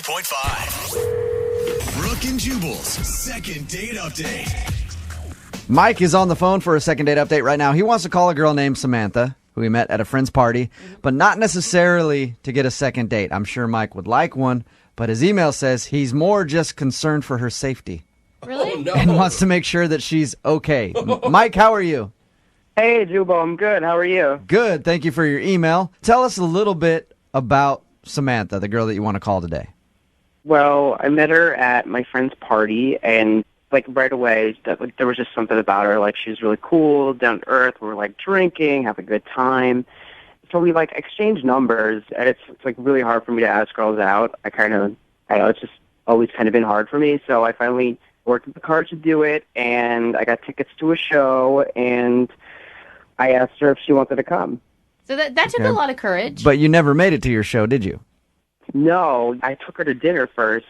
92.5. Brooke and Jubal's second date update. Mike is on the phone for a second date update right now. He wants to call a girl named Samantha, who he met at a friend's party, but not necessarily to get a second date. I'm sure Mike would like one, but his email says he's more just concerned for her safety. Really? Oh, no. And wants to make sure that she's okay. Mike, how are you? Hey, Jubal, I'm good. How are you? Good. Thank you for your email. Tell us a little bit about Samantha, the girl that you want to call today. Well, I met her at my friend's party, and right away, there was just something about her. She was really cool, down to earth. We were drinking, have a good time. So we exchanged numbers, and it's really hard for me to ask girls out. I know it's just always kind of been hard for me. So I finally worked with the courage to do it, and I got tickets to a show, and I asked her if she wanted to come. So that took a lot of courage. But you never made it to your show, did you? No, I took her to dinner first.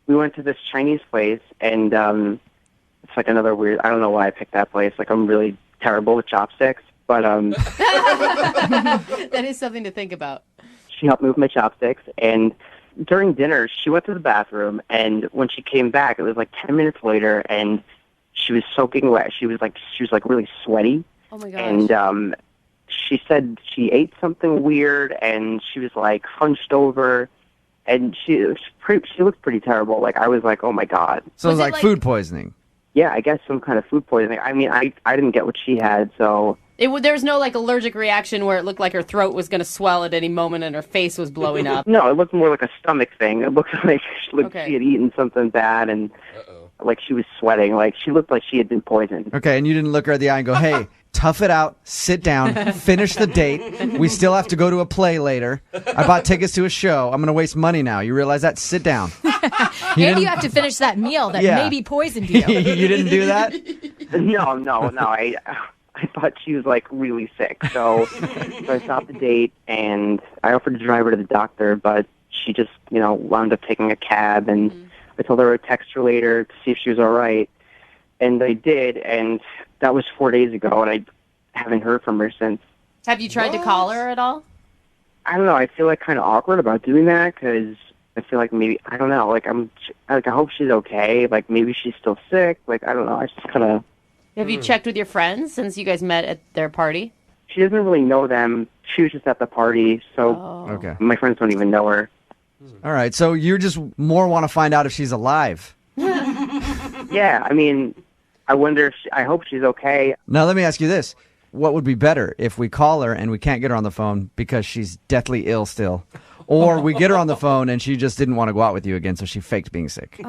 We went to this Chinese place, and it's another weird. I don't know why I picked that place. I'm really terrible with chopsticks, but That is something to think about. she helped me with my chopsticks. And during dinner, she went to the bathroom, and when she came back, it was 10 minutes later, and she was soaking wet. She was really sweaty. Oh my gosh. And she said she ate something weird, and she was hunched over. And she looked pretty terrible. I was oh my God. So it Was was it food poisoning. Yeah, I guess some kind of food poisoning. I mean, I didn't get what she had, so... There was no allergic reaction where it looked like her throat was going to swell at any moment and her face was blowing up. No, it looked more like a stomach thing. It looked like Okay. she had eaten something bad, and she was sweating. She looked like she had been poisoned. Okay, and you didn't look her in the eye and go, hey, tough it out, sit down, finish the date. We still have to go to a play later. I bought tickets to a show. I'm going to waste money now. You realize that? Sit down. And you have to finish that meal that Yeah. maybe poisoned you. You didn't do that? No. I thought she was really sick, so I stopped the date, and I offered to drive her to the doctor, but she just wound up taking a cab, and I told her I'd text her later to see if she was all right, and I did, and that was 4 days ago, and I haven't heard from her since. Have you tried to call her at all? I don't know. I feel kind of awkward about doing that because I feel maybe I don't know. I hope she's okay. Maybe she's still sick. I don't know. I just kind of. Have you checked with your friends since you guys met at their party? She doesn't really know them. She was just at the party, so Okay. my friends don't even know her. All right, so you just more want to find out if she's alive. Yeah, I mean, I wonder if I hope she's okay. Now, let me ask you this. What would be better if we call her and we can't get her on the phone because she's deathly ill still? Or we get her on the phone and she just didn't want to go out with you again, so she faked being sick?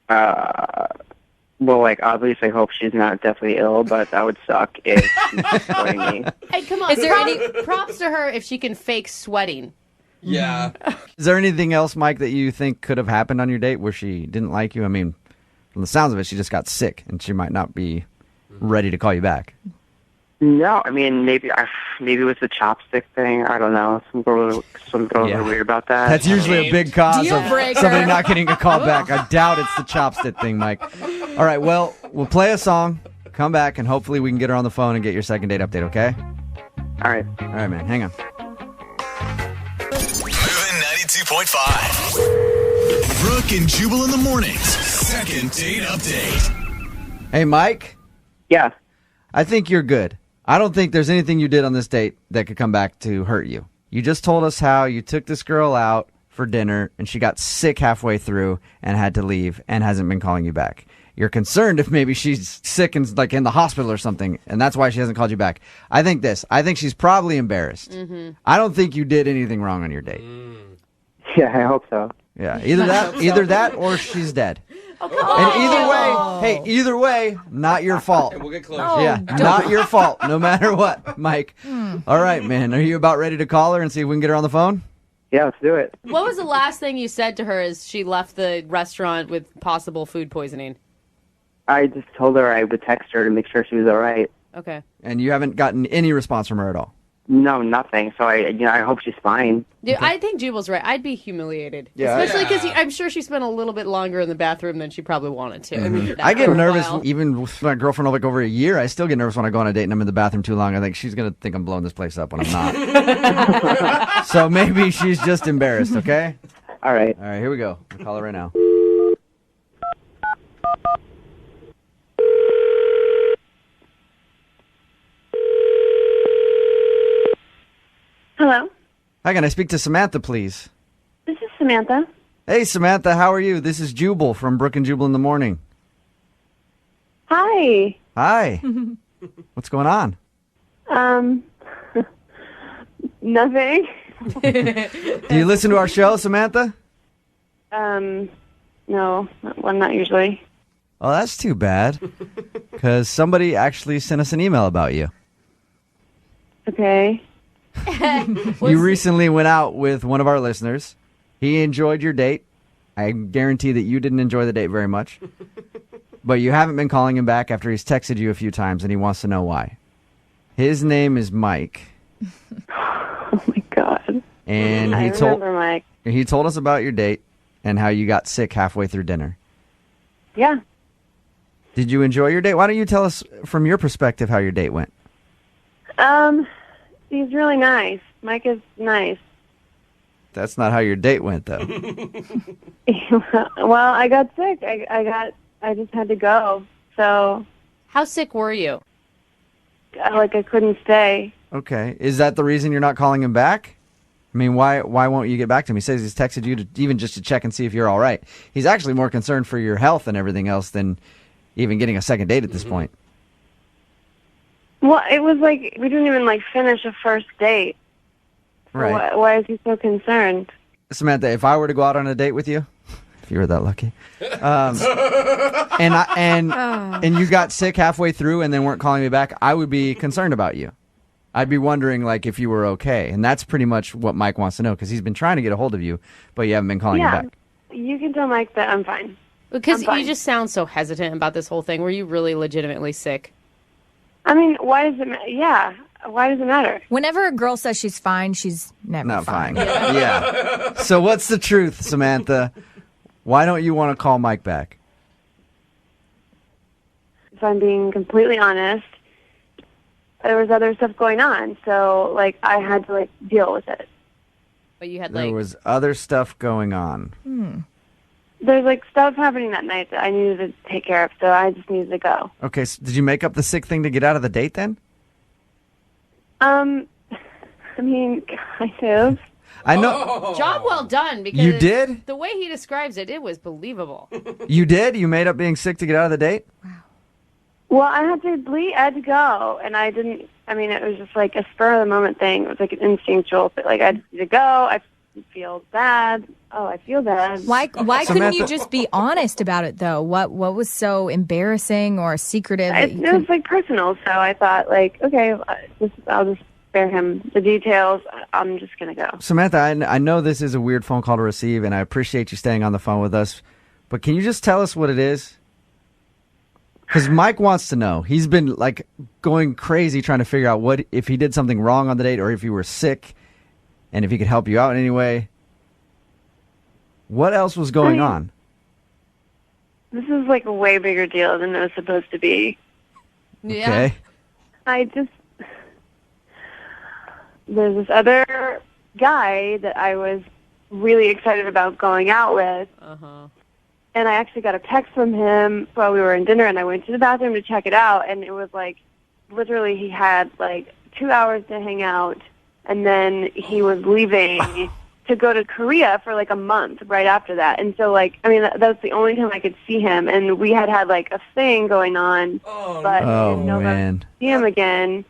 Oh. Well, obviously, I hope she's not deathly ill, but that would suck if she's sweating me. Hey, come on. Is there any- props to her if she can fake sweating? Yeah. Is there anything else, Mike, that you think could have happened on your date where she didn't like you? I mean, from the sounds of it, she just got sick and she might not be ready to call you back. No, I mean, maybe it was the chopstick thing. I don't know. Some girls are weird about that. That's usually a big cause Deal of breaker. somebody not getting a call back. I doubt it's the chopstick thing, Mike. All right, well, we'll play a song, come back, and hopefully we can get her on the phone and get your second date update, okay? All right. All right, man, hang on. Moving 92.5. Brooke and Jubal in the mornings. Second date update. Hey, Mike, Yeah. I think you're good. I don't think there's anything you did on this date that could come back to hurt you. You just told us how you took this girl out for dinner and she got sick halfway through and had to leave and hasn't been calling you back. You're concerned if maybe she's sick and in the hospital or something, and that's why she hasn't called you back. I think she's probably embarrassed. I don't think you did anything wrong on your date. Yeah, I hope so. Yeah, either that or she's dead. And either way, not your fault. We'll get close. Yeah, not your fault, no matter what, Mike. All right, man. Are you about ready to call her and see if we can get her on the phone? Yeah, let's do it. What was the last thing you said to her as she left the restaurant with possible food poisoning? I just told her I would text her to make sure she was all right. Okay. And you haven't gotten any response from her at all? No, nothing. So I hope she's fine. Dude, I think Jubal's right. I'd be humiliated. Yeah. Especially because I'm sure she spent a little bit longer in the bathroom than she probably wanted to. I get For a nervous while. even with my girlfriend over a year. I still get nervous when I go on a date and I'm in the bathroom too long. I think she's going to think I'm blowing this place up when I'm not. So maybe she's just embarrassed, okay? All right. All right, here we go. I'll call her right now. Hello, Hi, can I speak to Samantha, please? this is Samantha. Hey, Samantha, how are you? This is Jubal from Brooke and Jubal in the morning. Hi. Hi. What's going on? Nothing. Do you listen to our show, Samantha? No, well, not usually. Oh, that's too bad. Because somebody actually sent us an email about you. Okay. You recently went out with one of our listeners. He enjoyed your date. I guarantee that you didn't enjoy the date very much. But you haven't been calling him back after he's texted you a few times, and he wants to know why. His name is Mike. Oh my God. And I remember Mike. he told us about your date and how you got sick halfway through dinner. Yeah. Did you enjoy your date? Why don't you tell us from your perspective how your date went? He's really nice. Mike is nice. That's not how your date went, though. Well, I got sick. I just had to go. So, How sick were you? I couldn't stay. Okay. Is that the reason you're not calling him back? I mean, why won't you get back to him? He says he's texted you to even just to check and see if you're all right. He's actually more concerned for your health and everything else than even getting a second date at this point. Well, it was we didn't even finish a first date. So Right. Why is he so concerned? Samantha, if I were to go out on a date with you, if you were that lucky, and you got sick halfway through and then weren't calling me back, I would be concerned about you. I'd be wondering if you were okay, and that's pretty much what Mike wants to know because he's been trying to get a hold of you, but you haven't been calling him back. You can tell Mike that I'm fine. Because I'm fine. you just sound so hesitant about this whole thing. Were you really legitimately sick? I mean, why does it matter? Yeah, why does it matter? Whenever a girl says she's fine, she's never Not fine. Yeah. So what's the truth, Samantha? Why don't you want to call Mike back? If I'm being completely honest, there was other stuff going on, so I had to deal with it. But you had There was other stuff going on. There's stuff happening that night that I needed to take care of, so I just needed to go. Okay, so did you make up the sick thing to get out of the date then? I mean, kind of. I know. Job well done, because You did? the way he describes it, it was believable. You did? You made up being sick to get out of the date? Well, I had to go, and I didn't. I mean, it was just a spur of the moment thing. It was an instinctual thing. I just need to go. I feel bad. Oh, I feel bad. Why couldn't Samantha- you just be honest about it, though? What was so embarrassing or secretive? that It you was personal, so I thought okay, I'll just spare him the details. I'm just gonna go. Samantha, I know this is a weird phone call to receive, and I appreciate you staying on the phone with us, but can you just tell us what it is? Because Mike wants to know. He's been going crazy trying to figure out if he did something wrong on the date or if you were sick and if he could help you out in any way. What else was going on? This is a way bigger deal than it was supposed to be. Yeah. Okay. There's this other guy that I was really excited about going out with. Uh-huh. And I actually got a text from him while we were in dinner, and I went to the bathroom to check it out, and it was literally he had 2 hours to hang out, and then he was leaving to go to Korea for a month right after that. And so that's the only time I could see him, and we had a thing going on, but I didn't know if I would see him again.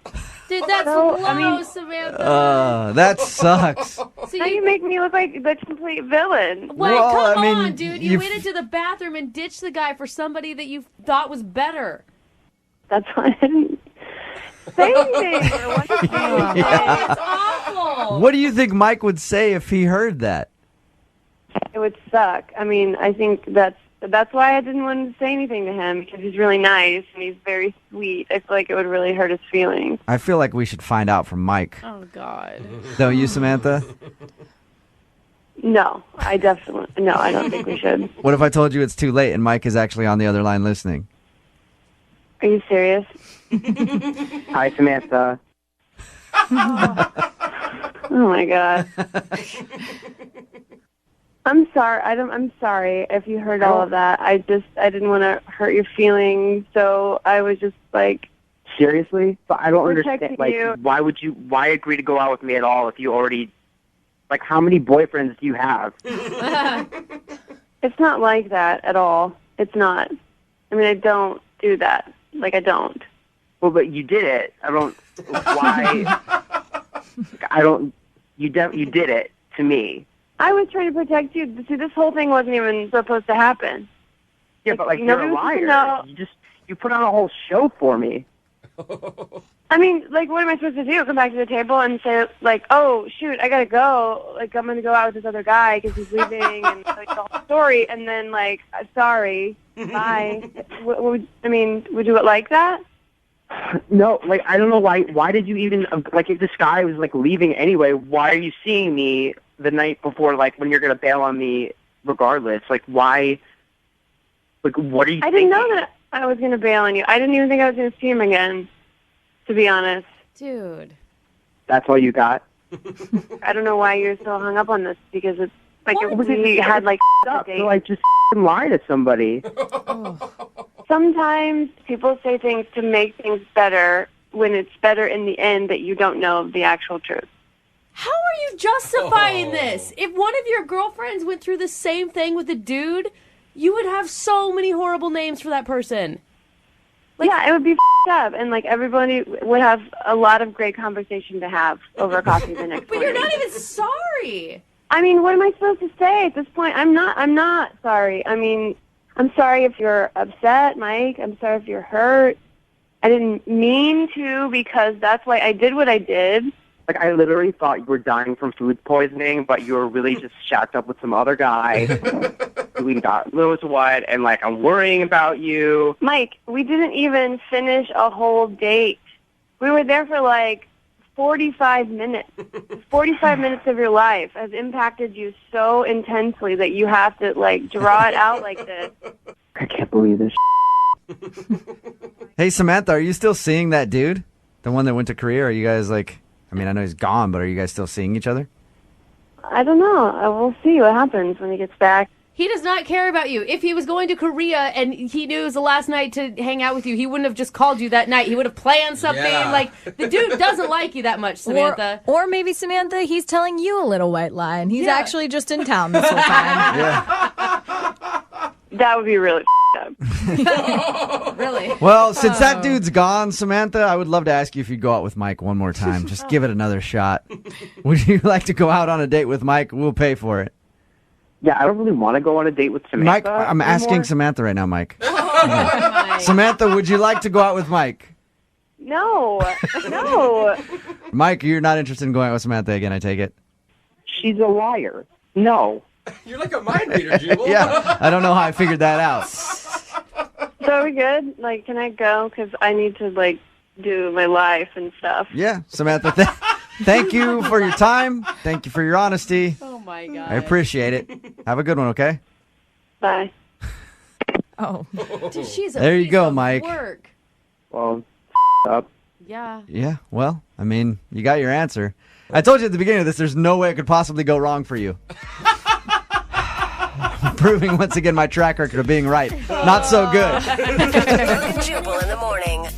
Dude, that's So, low, Samantha. That sucks. So Now you make me look like the complete villain. Well, Well, come I mean, on, dude. You you went into the bathroom and ditched the guy for somebody that you thought was better. That's why I didn't say anything. Or what to do. It's awful. What do you think Mike would say if he heard that? It would suck. I mean, I think that's why I didn't want to say anything to him, because he's really nice and he's very sweet. I feel like it would really hurt his feelings. I feel like we should find out from Mike. Oh, God. Don't you, Samantha? No, I don't think we should. What if I told you it's too late and Mike is actually on the other line listening? Are you serious? Hi, Samantha. Oh my God. I'm sorry. I'm sorry if you heard all of that. I didn't want to hurt your feelings, so I was just like. Seriously? But I don't understand. Protecting you. Why agree to go out with me at all if you already, like, how many boyfriends do you have? It's not like that at all. It's not. I mean, I don't do that. Like, I don't. Well, but you did it. I don't. Why? You did it to me. I was trying to protect you. See, this whole thing wasn't even supposed to happen. Yeah, but you're a liar. You put on a whole show for me. I mean, like, what am I supposed to do? Come back to the table and say, like, oh, shoot, I gotta go. Like, I'm gonna go out with this other guy because he's leaving, and like, the whole story, and then, like, sorry, bye. Would you do it like that? No, like, I don't know why. Why did you even, like, if this guy was, like, leaving anyway, why are you seeing me the night before, like, when you're gonna bail on me regardless? Like, why? Like, what are you I didn't know that I was gonna bail on you. I didn't even think I was gonna see him again, to be honest. Dude. That's all you got? I don't know why you're so hung up on this, because it's like we had like a date. So, like, just lie to somebody. Sometimes people say things to make things better when it's better in the end that you don't know the actual truth. How are you justifying this? If one of your girlfriends went through the same thing with a dude, you would have so many horrible names for that person. Like, yeah, it would be up, and like everybody would have a lot of great conversation to have over coffee the next but morning. you're not even sorry. I mean, what am I supposed to say at this point? I'm not sorry. I mean, I'm sorry if you're upset, Mike. I'm sorry if you're hurt. I didn't mean to, because that's why I did what I did. Like, I literally thought you were dying from food poisoning, but you were really just shacked up with some other guy doing God knows what, and, like, I'm worrying about you. Mike, we didn't even finish a whole date. We were there for, like, 45 minutes. 45 minutes of your life has impacted you so intensely that you have to, like, draw it out like this. I can't believe this. Hey, Samantha, are you still seeing that dude? The one that went to Korea? Are you guys, like... I mean, I know he's gone, but are you guys still seeing each other? I don't know. We'll see what happens when he gets back. He does not care about you. If he was going to Korea and he knew it was the last night to hang out with you, he wouldn't have just called you that night. He would have planned something. Yeah. Like, the dude doesn't like you that much, Samantha. Or maybe, Samantha, he's telling you a little white lie, and he's actually just in town this whole time. Yeah. That would be really up. Really? Well, since that dude's gone, Samantha, I would love to ask you if you'd go out with Mike one more time. Just give it another shot. Would you like to go out on a date with Mike? We'll pay for it. Yeah, I don't really want to go on a date with Samantha. Mike, I'm asking Samantha right now, Mike. Samantha, would you like to go out with Mike? No. Mike, you're not interested in going out with Samantha again, I take it? She's a liar. No. You're like a mind reader, Jubal. Yeah, I don't know how I figured that out. So are we good? Like, can I go? Because I need to, like, do my life and stuff. Yeah, Samantha, thank you for your time. Thank you for your honesty. Oh, my God. I appreciate it. Have a good one, okay? Bye. Oh. Dude, she's a There you piece go, of Mike. Work. Well, up. Yeah. Yeah, well, I mean, you got your answer. I told you at the beginning of this, there's no way it could possibly go wrong for you. Proving once again my track record of being right. Not so good. Brooke and Jubal in the morning.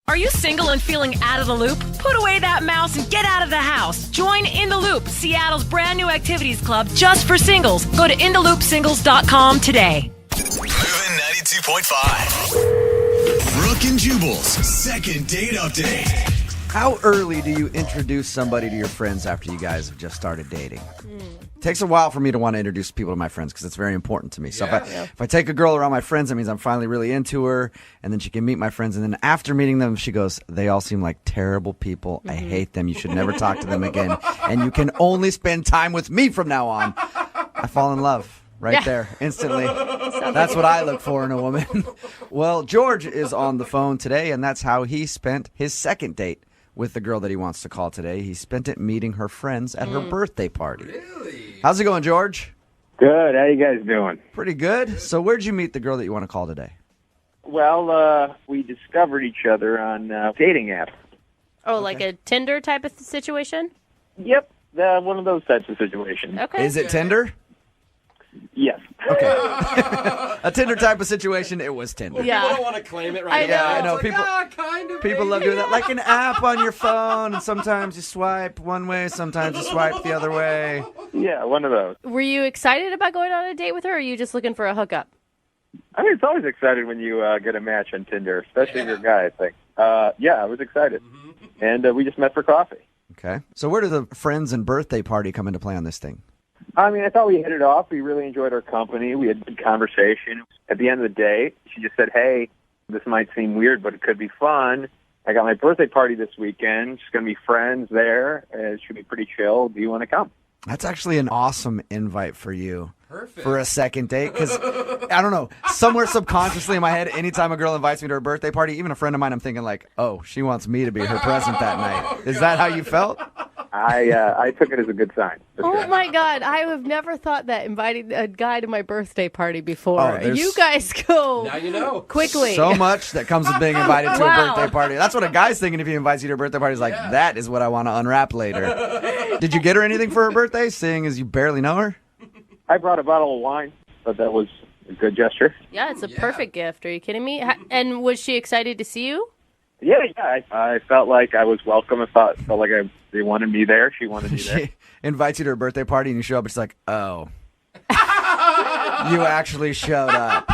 Are you single and feeling out of the loop? Put away that mouse and get out of the house. Join In the Loop, Seattle's brand new activities club just for singles. Go to intheloopsingles.com today. Moving 92.5. Brooke and Jubal's second date update. How early do you introduce somebody to your friends after you guys have just started dating? It takes a while for me to want to introduce people to my friends because it's very important to me. So if I take a girl around my friends, that means I'm finally really into her, and then she can meet my friends. And then after meeting them, she goes, they all seem like terrible people. I hate them. You should never talk to them again. And you can only spend time with me from now on. I fall in love right there instantly. That's what I look for in a woman. Well, George is on the phone today, and that's how he spent his second date with the girl that he wants to call today. He spent it meeting her friends at her birthday party. Really? How's it going, George? Good. How you guys doing? Pretty good. So where'd you meet the girl that you want to call today? Well, we discovered each other on dating apps. Oh, like a Tinder type of situation? Yep, one of those types of situations. Okay. Is it Tinder? Yes. Okay. A Tinder type of situation, it was Tinder. Yeah. People don't want to claim it right I now. know. I know. It's People- kind of. People love doing that. Like an app on your phone, and sometimes you swipe one way, sometimes you swipe the other way. Yeah, one of those. Were you excited about going on a date with her, or are you just looking for a hookup? I mean, it's always exciting when you get a match on Tinder, especially if you're a guy, I think. Yeah, I was excited. And we just met for coffee. Okay. So where do the friends and birthday party come into play on this thing? I mean, I thought we hit it off. We really enjoyed our company. We had good conversation. At the end of the day, she just said, hey, this might seem weird, but it could be fun. I got my birthday party this weekend. It's going to be friends there. It should be pretty chill. Do you want to come? That's actually an awesome invite for you. Perfect. For a second date, because I don't know, somewhere subconsciously in my head, anytime a girl invites me to her birthday party, even a friend of mine, I'm thinking like, oh, she wants me to be her present that night. Is that how you felt? I took it as a good sign. for Oh sure. my God, I have never thought that inviting a guy to my birthday party before. Oh, there's- You guys go Now you know. quickly. So much that comes with being invited to Wow. a birthday party. That's what a guy's thinking if he invites you to a birthday party. He's like, that is what I want to unwrap later. Did you get her anything for her birthday, seeing as you barely know her? I brought a bottle of wine, but that was a good gesture. Yeah, it's a perfect gift. Are you kidding me? And was she excited to see you? Yeah. I felt like I was welcome. I felt like they wanted me there. She wanted me there. She invites you to her birthday party and you show up. It's like, oh, you actually showed up.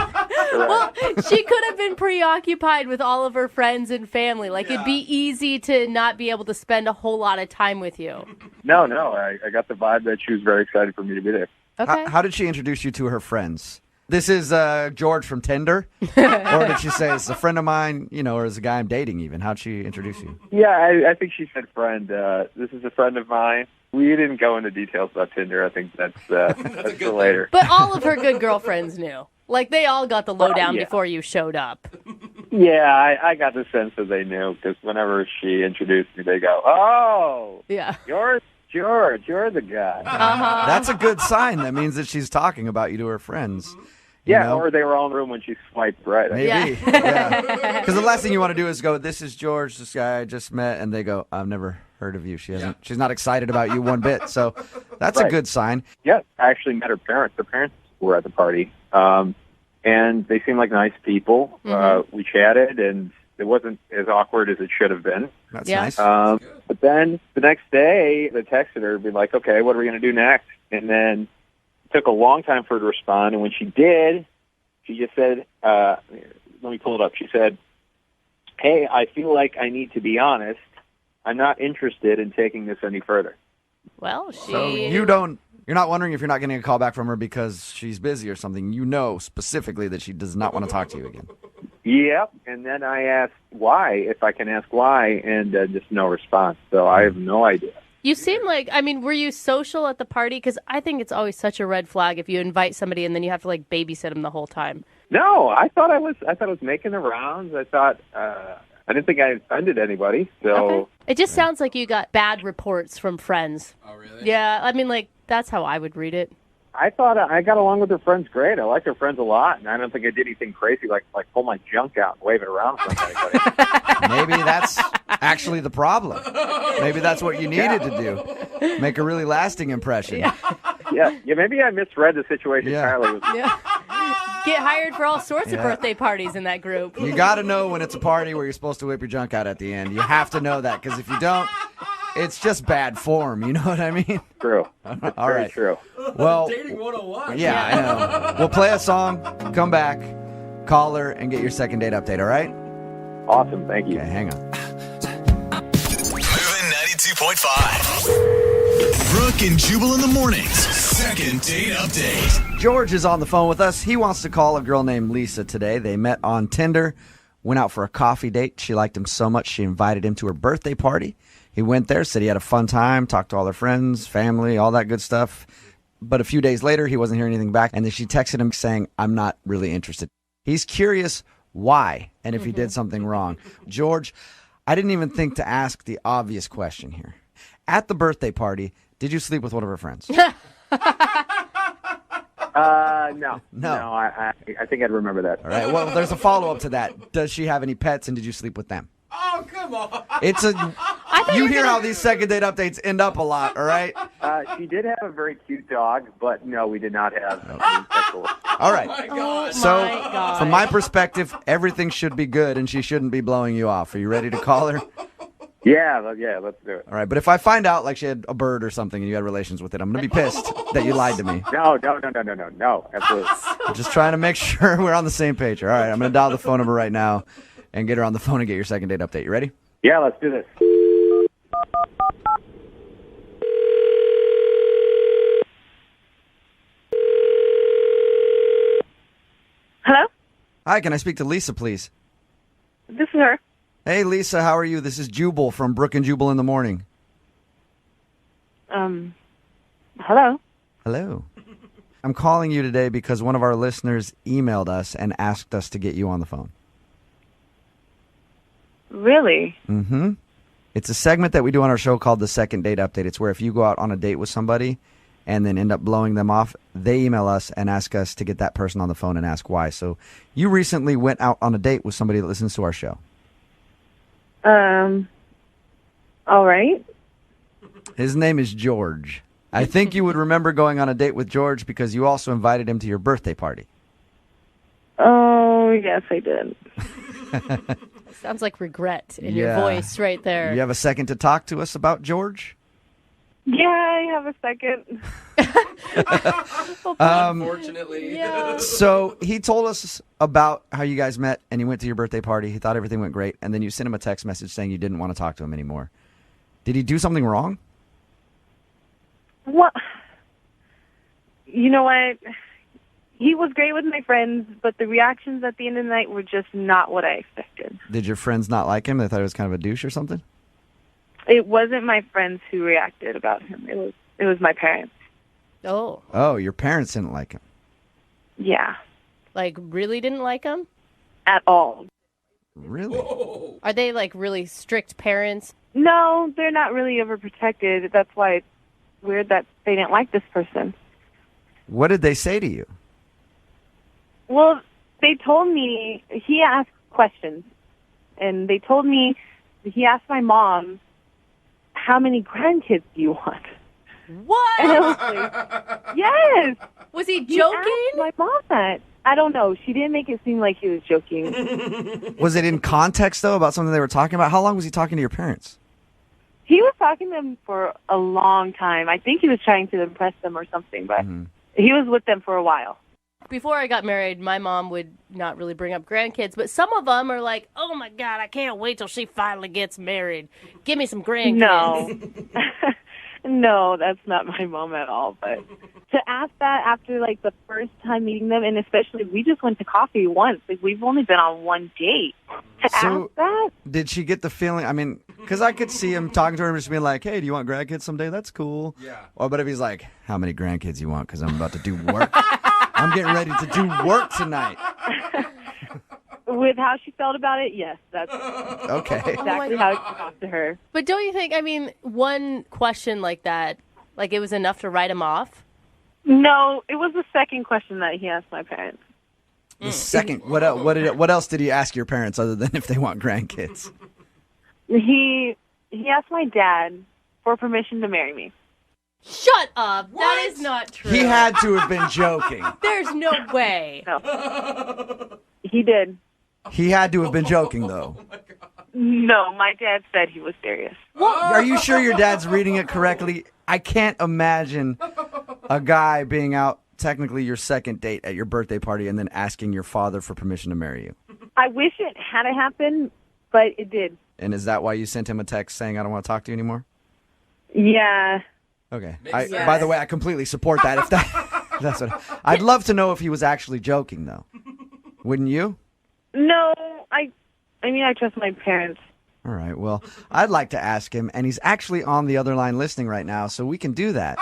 Well, she could have been preoccupied with all of her friends and family. Like, it'd be easy to not be able to spend a whole lot of time with you. No. I got the vibe that she was very excited for me to be there. Okay. How did she introduce you to her friends? This is George from Tinder? Or did she say, it's a friend of mine, or is a guy I'm dating even? How'd she introduce you? Yeah, I think she said friend. This is a friend of mine. We didn't go into details about Tinder. I think that's for later. But all of her good girlfriends knew. Like, they all got the lowdown yeah. before you showed up. Yeah, I got the sense that they knew because whenever she introduced me, they go, "Oh, Yeah. you're George. You're the guy." That's a good sign. That means that she's talking about you to her friends. You Yeah, know? or they were all in the room when she swiped right. Maybe. Yeah. Yeah. Because the last thing you want to do is go, this is George, this guy I just met, and they go, I've never heard of you. She's not excited about you one bit. So that's a Right. good sign. Yeah, I actually met her parents. Her parents were at the party, and they seemed like nice people. We chatted, and it wasn't as awkward as it should have been. That's Yeah. nice. But then the next day, I texted her, be like, okay, what are we going to do next? And then it took a long time for her to respond. And when she did, she just said, let me pull it up. She said, hey, I feel like I need to be honest. I'm not interested in taking this any further. Well, she... So you're not wondering if you're not getting a call back from her because she's busy or something. You know specifically that she does not want to talk to you again. Yep. And then I asked why, if I can ask why, and just no response. So I have no idea. You seem like, were you social at the party? Because I think it's always such a red flag if you invite somebody and then you have to, like, babysit them the whole time. No, I thought I was making the rounds. I thought, I didn't think I offended anybody. So Okay. It just sounds like you got bad reports from friends. Oh, really? Yeah, that's how I would read it. I thought I got along with her friends great. I liked her friends a lot, and I don't think I did anything crazy like pull my junk out and wave it around for anybody. Maybe that's actually the problem. Maybe that's what you needed to do. Make a really lasting impression. yeah, maybe I misread the situation Yeah. entirely. Yeah. Get hired for all sorts of birthday parties in that group. You got to know when it's a party where you're supposed to whip your junk out at the end. You have to know that, because if you don't, it's just bad form. You know what I mean? True. It's All very right. true. Well, Dating 101. yeah, I know. We'll play a song, come back, call her, and get your second date update, all right? Awesome. Thank you. Okay, hang on. Moving 92.5. Brooke and Jubal in the mornings. Second date update. George is on the phone with us. He wants to call a girl named Lisa today. They met on Tinder, went out for a coffee date. She liked him so much, she invited him to her birthday party. He went there, said he had a fun time, talked to all their friends, family, all that good stuff. But a few days later, he wasn't hearing anything back, and then she texted him saying, I'm not really interested. He's curious why and if he did something wrong. George, I didn't even think to ask the obvious question here. At the birthday party, did you sleep with one of her friends? No. No. I think I'd remember that. All right. Well, there's a follow-up to that. Does she have any pets, and did you sleep with them? Oh, come on. It's a. You hear how these second date updates end up a lot, all right? She did have a very cute dog, but no, we did not have any sexual. All right. Oh, my God. So, my God. from my perspective, everything should be good, and she shouldn't be blowing you off. Are you ready to call her? Yeah, let's do it. All right. But if I find out, like, she had a bird or something, and you had relations with it, I'm going to be pissed that you lied to me. No, absolutely. I'm just trying to make sure we're on the same page. All right. I'm going to dial the phone number right now and get her on the phone and get your second date update. You ready? Yeah, let's do this. Hello? Hi. Can I speak to Lisa, please? This is her. Hey, Lisa. How are you? This is Jubal from Brooke and Jubal in the morning. Hello? Hello. I'm calling you today because one of our listeners emailed us and asked us to get you on the phone. Really? Mm-hmm. It's a segment that we do on our show called the Second Date Update. It's where if you go out on a date with somebody and then end up blowing them off, they email us and ask us to get that person on the phone and ask why. So you recently went out on a date with somebody that listens to our show. All right. His name is George. I think you would remember going on a date with George because you also invited him to your birthday party. Oh, yes, I did. Sounds like regret in your voice right there. You have a second to talk to us about George? Yeah, I have a second. Unfortunately. Yeah. So he told us about how you guys met and you went to your birthday party. He thought everything went great. And then you sent him a text message saying you didn't want to talk to him anymore. Did he do something wrong? What? You know what? He was great with my friends, but the reactions at the end of the night were just not what I expected. Did your friends not like him? They thought he was kind of a douche or something? It wasn't my friends who reacted about him. It was my parents. Oh. Oh, your parents didn't like him. Yeah. Like, really didn't like him? At all. Really? Are they, like, really strict parents? No, they're not really overprotected. That's why it's weird that they didn't like this person. What did they say to you? Well, they told me, he asked questions, and they told me, he asked my mom, how many grandkids do you want? What? And I was like, yes. Was he He joking? asked my mom that. I don't know. She didn't make it seem like he was joking. Was it in context, though, about something they were talking about? How long was he talking to your parents? He was talking to them for a long time. I think he was trying to impress them or something, but he was with them for a while. Before I got married, my mom would not really bring up grandkids, but some of them are like, oh my God, I can't wait till she finally gets married. Give me some grandkids. No. No, that's not my mom at all. But to ask that after, like, the first time meeting them, and especially we just went to coffee once. Like, we've only been on one date. To ask that? Did she get the feeling, I mean, because I could see him talking to her and just being like, hey, do you want grandkids someday? That's cool. Yeah. Or, but if he's like, how many grandkids you want? Because I'm about to do work. I'm getting ready to do work tonight. With how she felt about it, yes, that's Okay. exactly how I talked to her. But don't you think, I mean, one question like that, like it was enough to write him off? No, it was the second question that he asked my parents. The second, what else did he ask your parents other than if they want grandkids? He asked my dad for permission to marry me. Shut up. What? That is not true. He had to have been joking. There's no way. No. He did. He had to have been joking, though. No, my dad said he was serious. Are you sure your dad's reading it correctly? I can't imagine a guy being out, technically your second date at your birthday party, and then asking your father for permission to marry you. I wish it had happened, but it did. And is that why you sent him a text saying, I don't want to talk to you anymore? Yeah. Okay. Makes sense. By the way, I completely support that. If that's what I'd love to know if he was actually joking, though. Wouldn't you? No, I mean, I trust my parents. All right. Well, I'd like to ask him, and he's actually on the other line listening right now, so we can do that.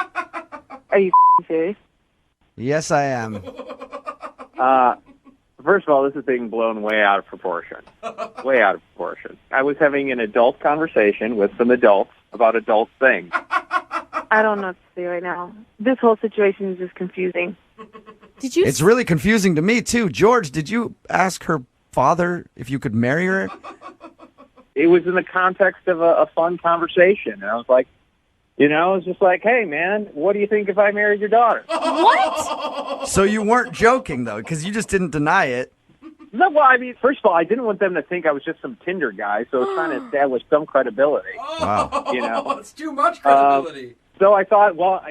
Are you serious? Yes, I am. First of all, this is being blown way out of proportion. Way out of proportion. I was having an adult conversation with some adults about adult things. I don't know what to say right now. This whole situation is just confusing. Did you? It's really confusing to me, too. George, did you ask her father if you could marry her? It was in the context of a fun conversation. And I was like, you know, I was just like, hey, man, what do you think if I married your daughter? What? So you weren't joking, though, because you just didn't deny it. No, well, I mean, first of all, I didn't want them to think I was just some Tinder guy, so I was trying to establish some credibility. Wow. You know? It's too much credibility. So I thought, well,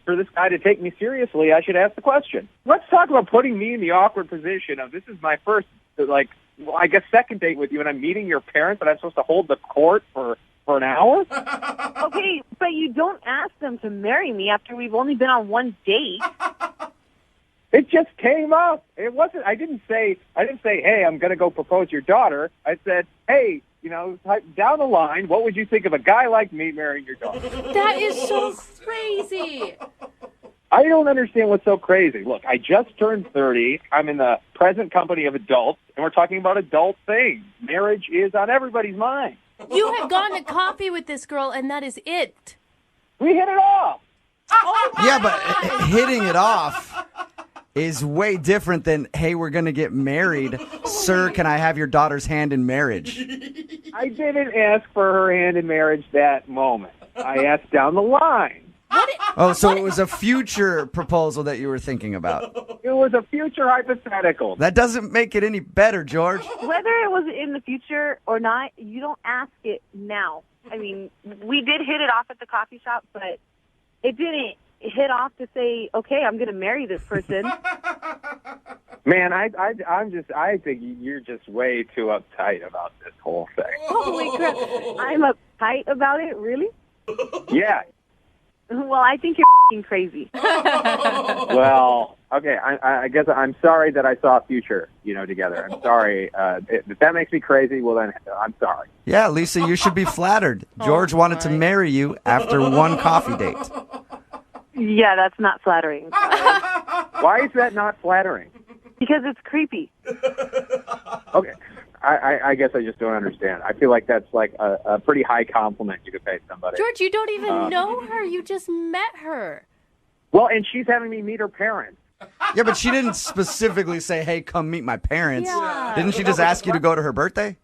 for this guy to take me seriously, I should ask the question. Let's talk about putting me in the awkward position of this is my first, like, well, I guess second date with you, and I'm meeting your parents, and I'm supposed to hold the court for an hour? Okay, but you don't ask them to marry me after we've only been on one date. It just came up. It wasn't. I didn't say, hey, I'm going to go propose your daughter. I said, hey, you know, down the line, what would you think of a guy like me marrying your daughter? That is so crazy. I don't understand what's so crazy. Look, I just turned 30. I'm in the present company of adults, and we're talking about adult things. Marriage is on everybody's mind. You have gone to coffee with this girl, and that is it. We hit it off. Yeah, but hitting it off is way different than, hey, we're going to get married. Sir, can I have your daughter's hand in marriage? I didn't ask for her hand in marriage that moment. I asked down the line. So it was a future proposal that you were thinking about. It was a future hypothetical. That doesn't make it any better, George. Whether it was in the future or not, you don't ask it now. I mean, we did hit it off at the coffee shop, but it didn't hit off to say, okay, I'm going to marry this person. Man, I think you're just way too uptight about this whole thing. Holy crap. I'm uptight about it? Really? Yeah. Well, I think you're f***ing crazy. Well, okay, I guess I'm sorry that I saw a future, together. I'm sorry. If that makes me crazy, well, then I'm sorry. Yeah, Lisa, you should be flattered. George wanted to marry you after one coffee date. Yeah, that's not flattering. Why is that not flattering? Because it's creepy. Okay. I guess I just don't understand. I feel like that's like a pretty high compliment you could pay somebody. George, you don't even know her. You just met her. Well, and she's having me meet her parents. Yeah, but she didn't specifically say, hey, come meet my parents. Yeah. Didn't she just ask you to go to her birthday?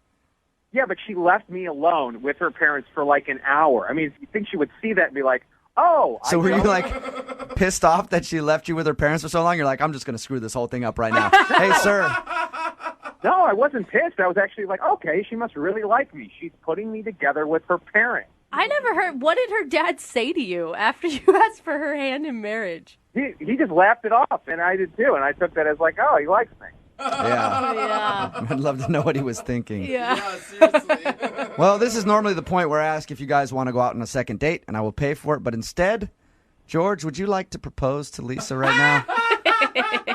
Yeah, but she left me alone with her parents for like an hour. I mean, you think she would see that and be like, oh. So were you like pissed off that she left you with her parents for so long? You're like, I'm just going to screw this whole thing up right now. Hey, sir. No, I wasn't pissed. I was actually like, okay, she must really like me. She's putting me together with her parents. I never heard. What did her dad say to you after you asked for her hand in marriage? He just laughed it off, and I did too. And I took that as like, oh, he likes me. Yeah. Yeah. I'd love to know what he was thinking. Yeah. Seriously. Well, this is normally the point where I ask if you guys want to go out on a second date, and I will pay for it. But instead, George, would you like to propose to Lisa right now?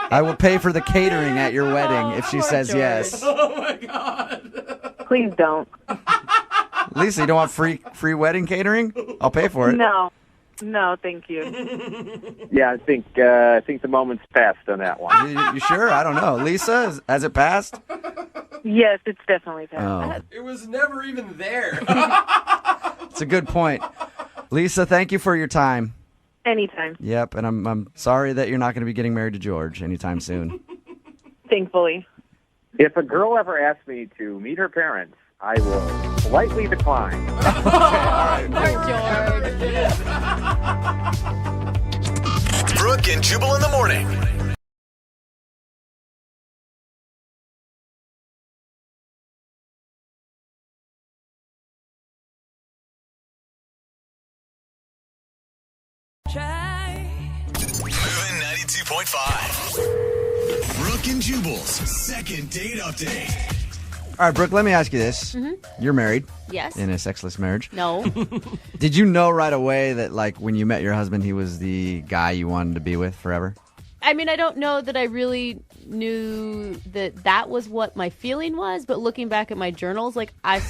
I will pay for the catering at your wedding if she says George. yes. Oh, my God. Please don't. Lisa, you don't want free wedding catering? I'll pay for it. No, thank you. Yeah, I think the moment's passed on that one. You sure? I don't know. Lisa, has it passed? Yes, it's definitely passed. Oh, It was never even there. it's a good point. Lisa, thank you for your time. Anytime. Yep, and I'm sorry that you're not going to be getting married to George anytime soon. Thankfully. If a girl ever asks me to meet her parents, I will politely decline. Poor George. Brooke and Jubal in the morning. Moving 92.5. Brooke and Jubal's second date update. All right, Brooke, let me ask you this. Mm-hmm. You're married Yes. in a sexless marriage. No. Did you know right away that, like, when you met your husband, he was the guy you wanted to be with forever? I mean, I don't know that I really knew that was what my feeling was, but looking back at my journals, like, I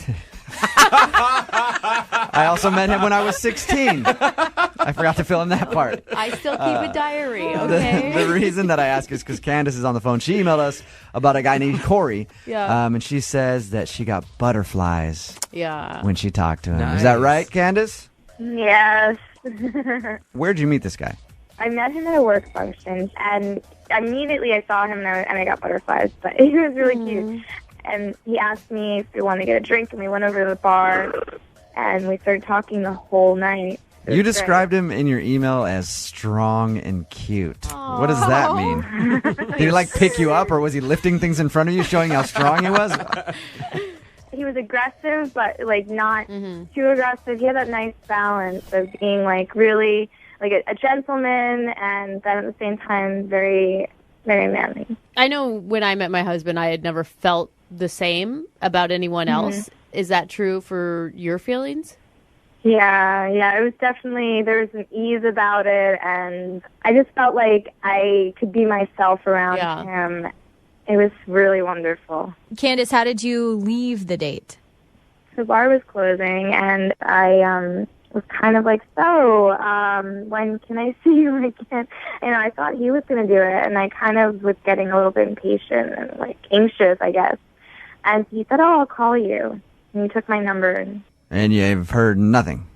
also met him when I was 16. I forgot to fill in that part. I still keep a diary, okay? The reason that I ask is because Candace is on the phone. She emailed us about a guy named Corey. Yeah. And she says that she got butterflies Yeah. when she talked to him. Nice. Is that right, Candace? Yes. Where'd you meet this guy? I met him at a work function, and Immediately I saw him and I got butterflies, but he was really cute. And he asked me if we wanted to get a drink, and we went over to the bar, and we started talking the whole night. You described him in your email as strong and cute. Aww. What does that mean? Did he like pick you up, or was he lifting things in front of you, showing how strong he was? He was aggressive, but like not too aggressive. He had that nice balance of being like really like a gentleman, and then at the same time very, very manly. I know when I met my husband, I had never felt the same about anyone else. Is that true for your feelings? Yeah, it was definitely, there was an ease about it, and I just felt like I could be myself around him. It was really wonderful. Candace, how did you leave the date? The bar was closing, and I was kind of like, so, when can I see you again? I thought he was going to do it, and I kind of was getting a little bit impatient and, like, anxious, I guess. And he said, I'll call you. And he took my number. And you've heard nothing?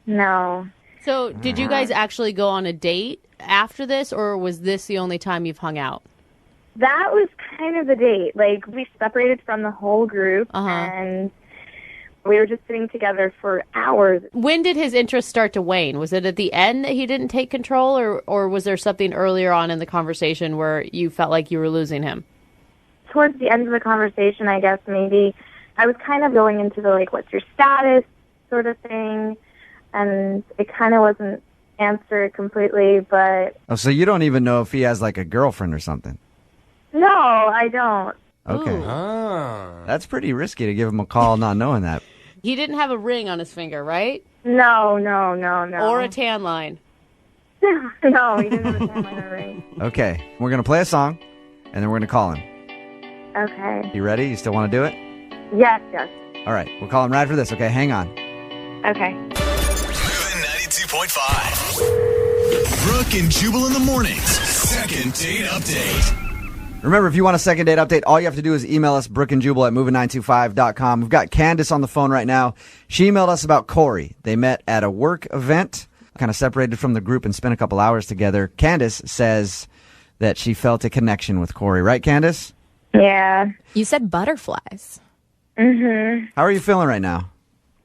No. So, did you guys actually go on a date after this, or was this the only time you've hung out? That was kind of the date. Like, we separated from the whole group, and we were just sitting together for hours. When did his interest start to wane? Was it at the end that he didn't take control, or was there something earlier on in the conversation where you felt like you were losing him? Towards the end of the conversation, I guess maybe I was kind of going into the, like, what's your status sort of thing, and it kind of wasn't answered completely, but... Oh, so you don't even know if he has, like, a girlfriend or something? No, I don't. Okay. That's pretty risky to give him a call not knowing that. He didn't have a ring on his finger, right? No. Or a tan line. No, he didn't have a tan line or a ring. Okay, we're going to play a song, and then we're going to call him. Okay. You ready? You still want to do it? Yes. All right, we'll call him right for this, okay? Hang on. Okay. Moving 92.5. Brooke and Jubal in the mornings. Second date update. Remember, if you want a second date update, all you have to do is email us, brookeandjubal@moving925.com. We've got Candace on the phone right now. She emailed us about Corey. They met at a work event, kind of separated from the group and spent a couple hours together. Candace says that she felt a connection with Corey. Right, Candace? Yeah. You said butterflies. Mm-hmm. How are you feeling right now?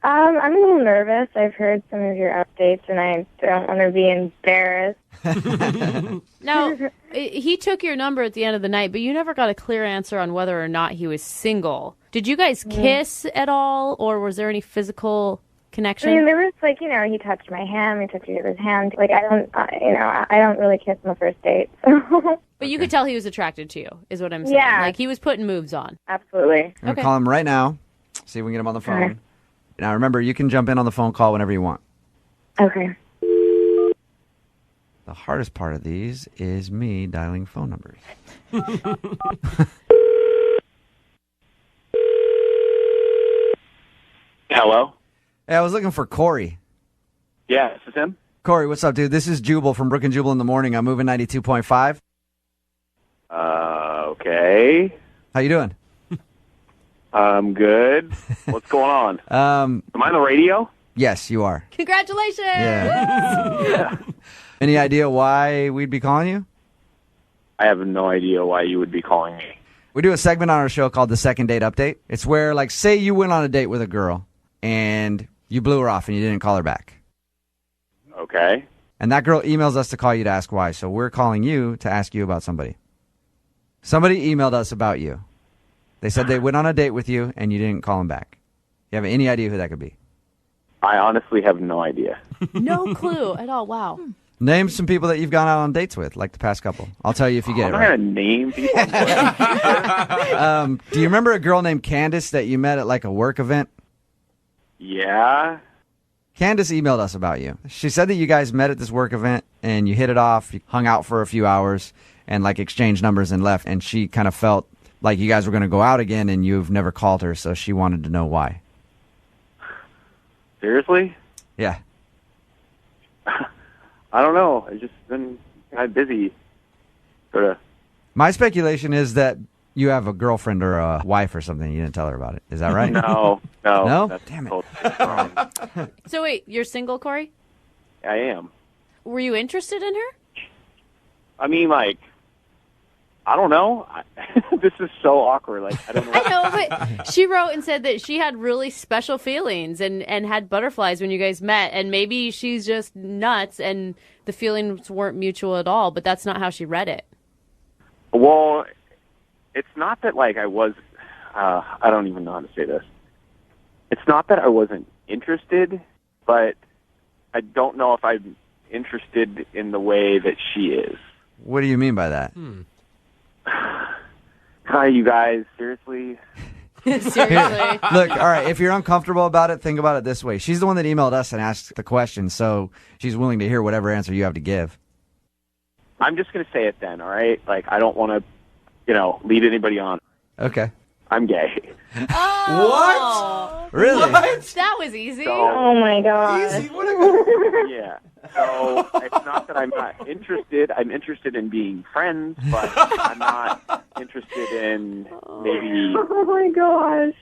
I'm a little nervous. I've heard some of your updates, and I don't want to be embarrassed. Now, he took your number at the end of the night, but you never got a clear answer on whether or not he was single. Did you guys kiss at all, or was there any physical connection? I mean, there was, like, he touched my hand, we touched each other's hand. Like, I don't really kiss on the first date. So. But you could tell he was attracted to you, is what I'm saying. Yeah. Like, he was putting moves on. Absolutely. I'm going to call him right now, see if we can get him on the phone. Okay. Now, remember, you can jump in on the phone call whenever you want. Okay. The hardest part of these is me dialing phone numbers. Hello? Hey, I was looking for Corey. Yeah, this is him. Corey, what's up, dude? This is Jubal from Brooke and Jubal in the morning. I'm moving 92.5. Okay. How you doing? I'm good. What's going on? Am I on the radio? Yes, you are. Congratulations! Yeah. Any idea why we'd be calling you? I have no idea why you would be calling me. We do a segment on our show called the Second Date Update. It's where, like, say you went on a date with a girl and you blew her off and you didn't call her back. Okay. And that girl emails us to call you to ask why. So we're calling you to ask you about somebody. Somebody emailed us about you. They said they went on a date with you and you didn't call them back. You have any idea who that could be? I honestly have no idea. No clue at all. Wow. Name some people that you've gone out on dates with, like the past couple. I'll tell you if you get it I'm right. not going to name people. Do you remember a girl named Candace that you met at like a work event? Yeah. Candace emailed us about you. She said that you guys met at this work event and you hit it off, you hung out for a few hours and like exchanged numbers and left. And she kind of felt like you guys were going to go out again and you've never called her. So she wanted to know why. Seriously? Yeah. I don't know. I've just been kind of busy. Sort of. My speculation is that you have a girlfriend or a wife or something. You didn't tell her about it. Is that right? No. No? That's Damn it. totally wrong. So wait, you're single, Corey? I am. Were you interested in her? I mean, like, I don't know. This is so awkward. Like, I don't know. I know, but she wrote and said that she had really special feelings and had butterflies when you guys met, and maybe she's just nuts and the feelings weren't mutual at all, but that's not how she read it. Well, it's not that, like, I was, I don't even know how to say this. It's not that I wasn't interested, but I don't know if I'm interested in the way that she is. What do you mean by that? Hi, you guys. Seriously? Seriously. Look, all right, if you're uncomfortable about it, think about it this way. She's the one that emailed us and asked the question, so she's willing to hear whatever answer you have to give. I'm just going to say it then, all right? Like, I don't want to, lead anybody on. Okay. I'm gay. Oh. Really? What? That was easy. Oh my god. Easy. What a... Yeah. So it's not that I'm not interested. I'm interested in being friends, but I'm not interested in maybe... Oh my gosh.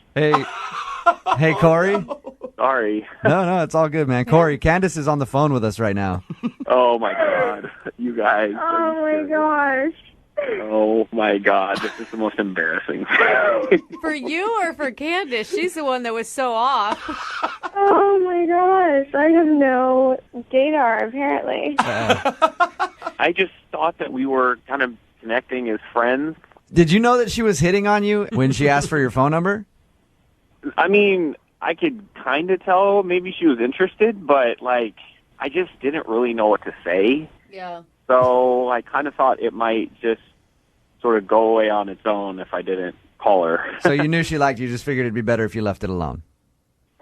Hey, Corey? Sorry. No, it's all good, man. Corey, Candace is on the phone with us right now. Oh, my God. You guys. Oh my gosh. Oh, my God. This is the most embarrassing. For you or for Candace? She's the one that was so off. Oh my gosh. I have no gaydar, apparently. I just thought that we were kind of connecting as friends. Did you know that she was hitting on you when she asked for your phone number? I mean, I could kind of tell maybe she was interested, but, like, I just didn't really know what to say. Yeah. So I kind of thought it might just sort of go away on its own if I didn't call her. So you knew she liked you, just figured it'd be better if you left it alone.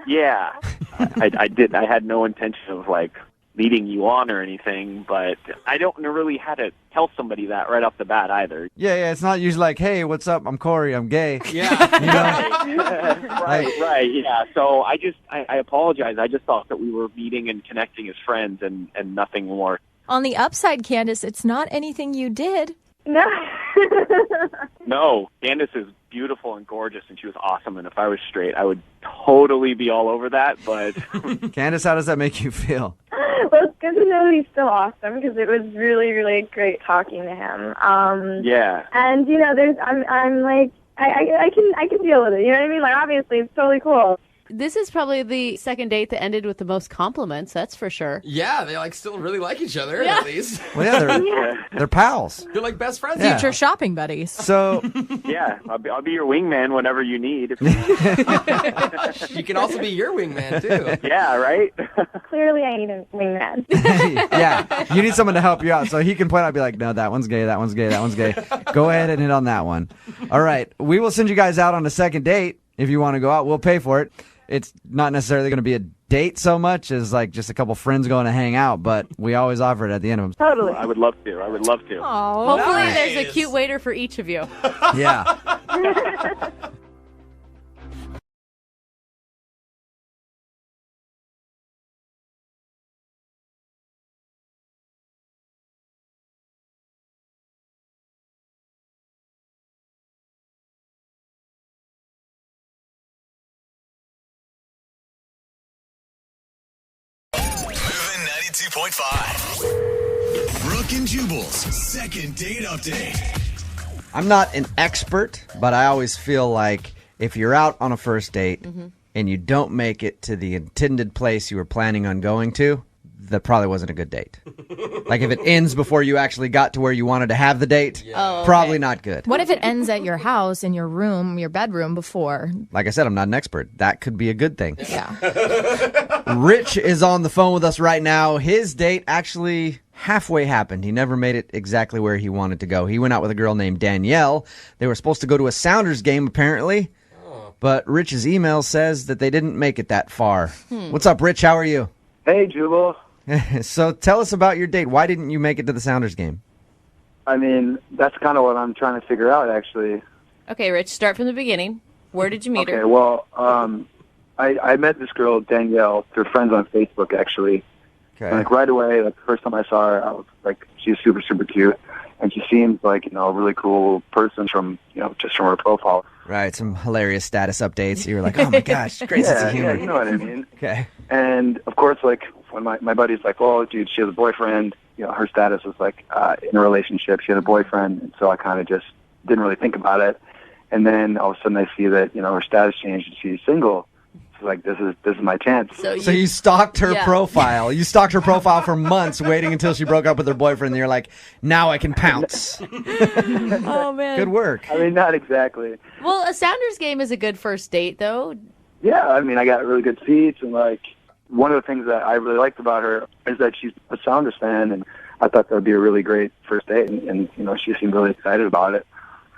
Yeah. I did. I had no intention of, like, leading you on or anything, but I don't know really how to tell somebody that right off the bat either. Yeah, it's not usually like, hey, what's up? I'm Corey. I'm gay. Yeah. You know? Right, yeah. So I apologize. I just thought that we were meeting and connecting as friends and nothing more. On the upside, Candace, it's not anything you did. No. No, Candace is beautiful and gorgeous, and she was awesome, and if I was straight, I would totally be all over that, but... Candace, how does that make you feel? Well, it's good to know he's still awesome because it was really, really great talking to him. Yeah. And I'm like, I can deal with it. You know what I mean? Like, obviously, it's totally cool. This is probably the second date that ended with the most compliments, that's for sure. Yeah, they still really like each other, at least. Well, yeah, they're pals. You're like best friends. Future shopping buddies. So, yeah, I'll be your wingman whenever you need. You can also be your wingman, too. Yeah, right? Clearly, I need a wingman. yeah, you need someone to help you out so he can point out and be like, no, that one's gay, that one's gay, that one's gay. Go ahead and hit on that one. All right, we will send you guys out on a second date if you want to go out. We'll pay for it. It's not necessarily going to be a date so much as like just a couple friends going to hang out, but we always offer it at the end of them. Totally. I would love to. Oh, hopefully nice. there's a cute waiter for each of you. Yeah. Moving 92.5. Brooke and Jubal's second date update. I'm not an expert, but I always feel like if you're out on a first date and you don't make it to the intended place you were planning on going to, that probably wasn't a good date. Like if it ends before you actually got to where you wanted to have the date, probably not good. What if it ends at your house, in your room, your bedroom before? Like I said, I'm not an expert. That could be a good thing. Yeah. Rich is on the phone with us right now. His date actually halfway happened. He never made it exactly where he wanted to go. He went out with a girl named Danielle. They were supposed to go to a Sounders game, apparently. But Rich's email says that they didn't make it that far. What's up, Rich? How are you? Hey, Jubal. So tell us about your date. Why didn't you make it to the Sounders game? I mean, that's kind of what I'm trying to figure out, actually. Okay, Rich, start from the beginning. Where did you meet her? Okay, well, I met this girl, Danielle, through friends on Facebook, actually. Okay. And, like, right away, like, the first time I saw her, I was like, she's super, super cute. And she seems like, a really cool person from, just from her profile. Right, some hilarious status updates. You were like, oh my gosh, great sense of humor. Yeah, you know what I mean. Okay. And, of course, like, when my buddy's like, oh, dude, she has a boyfriend, her status was like in a relationship. She had a boyfriend, and so I kind of just didn't really think about it. And then all of a sudden I see that, her status changed and she's single. It's like, this is my chance. So you stalked her profile. You stalked her profile for months, waiting until she broke up with her boyfriend, and you're like, now I can pounce. Oh, man. Good work. I mean, not exactly. Well, a Sounders game is a good first date, though. Yeah, I mean, I got really good seats, and like, one of the things that I really liked about her is that she's a Sounders fan, and I thought that would be a really great first date, and she seemed really excited about it.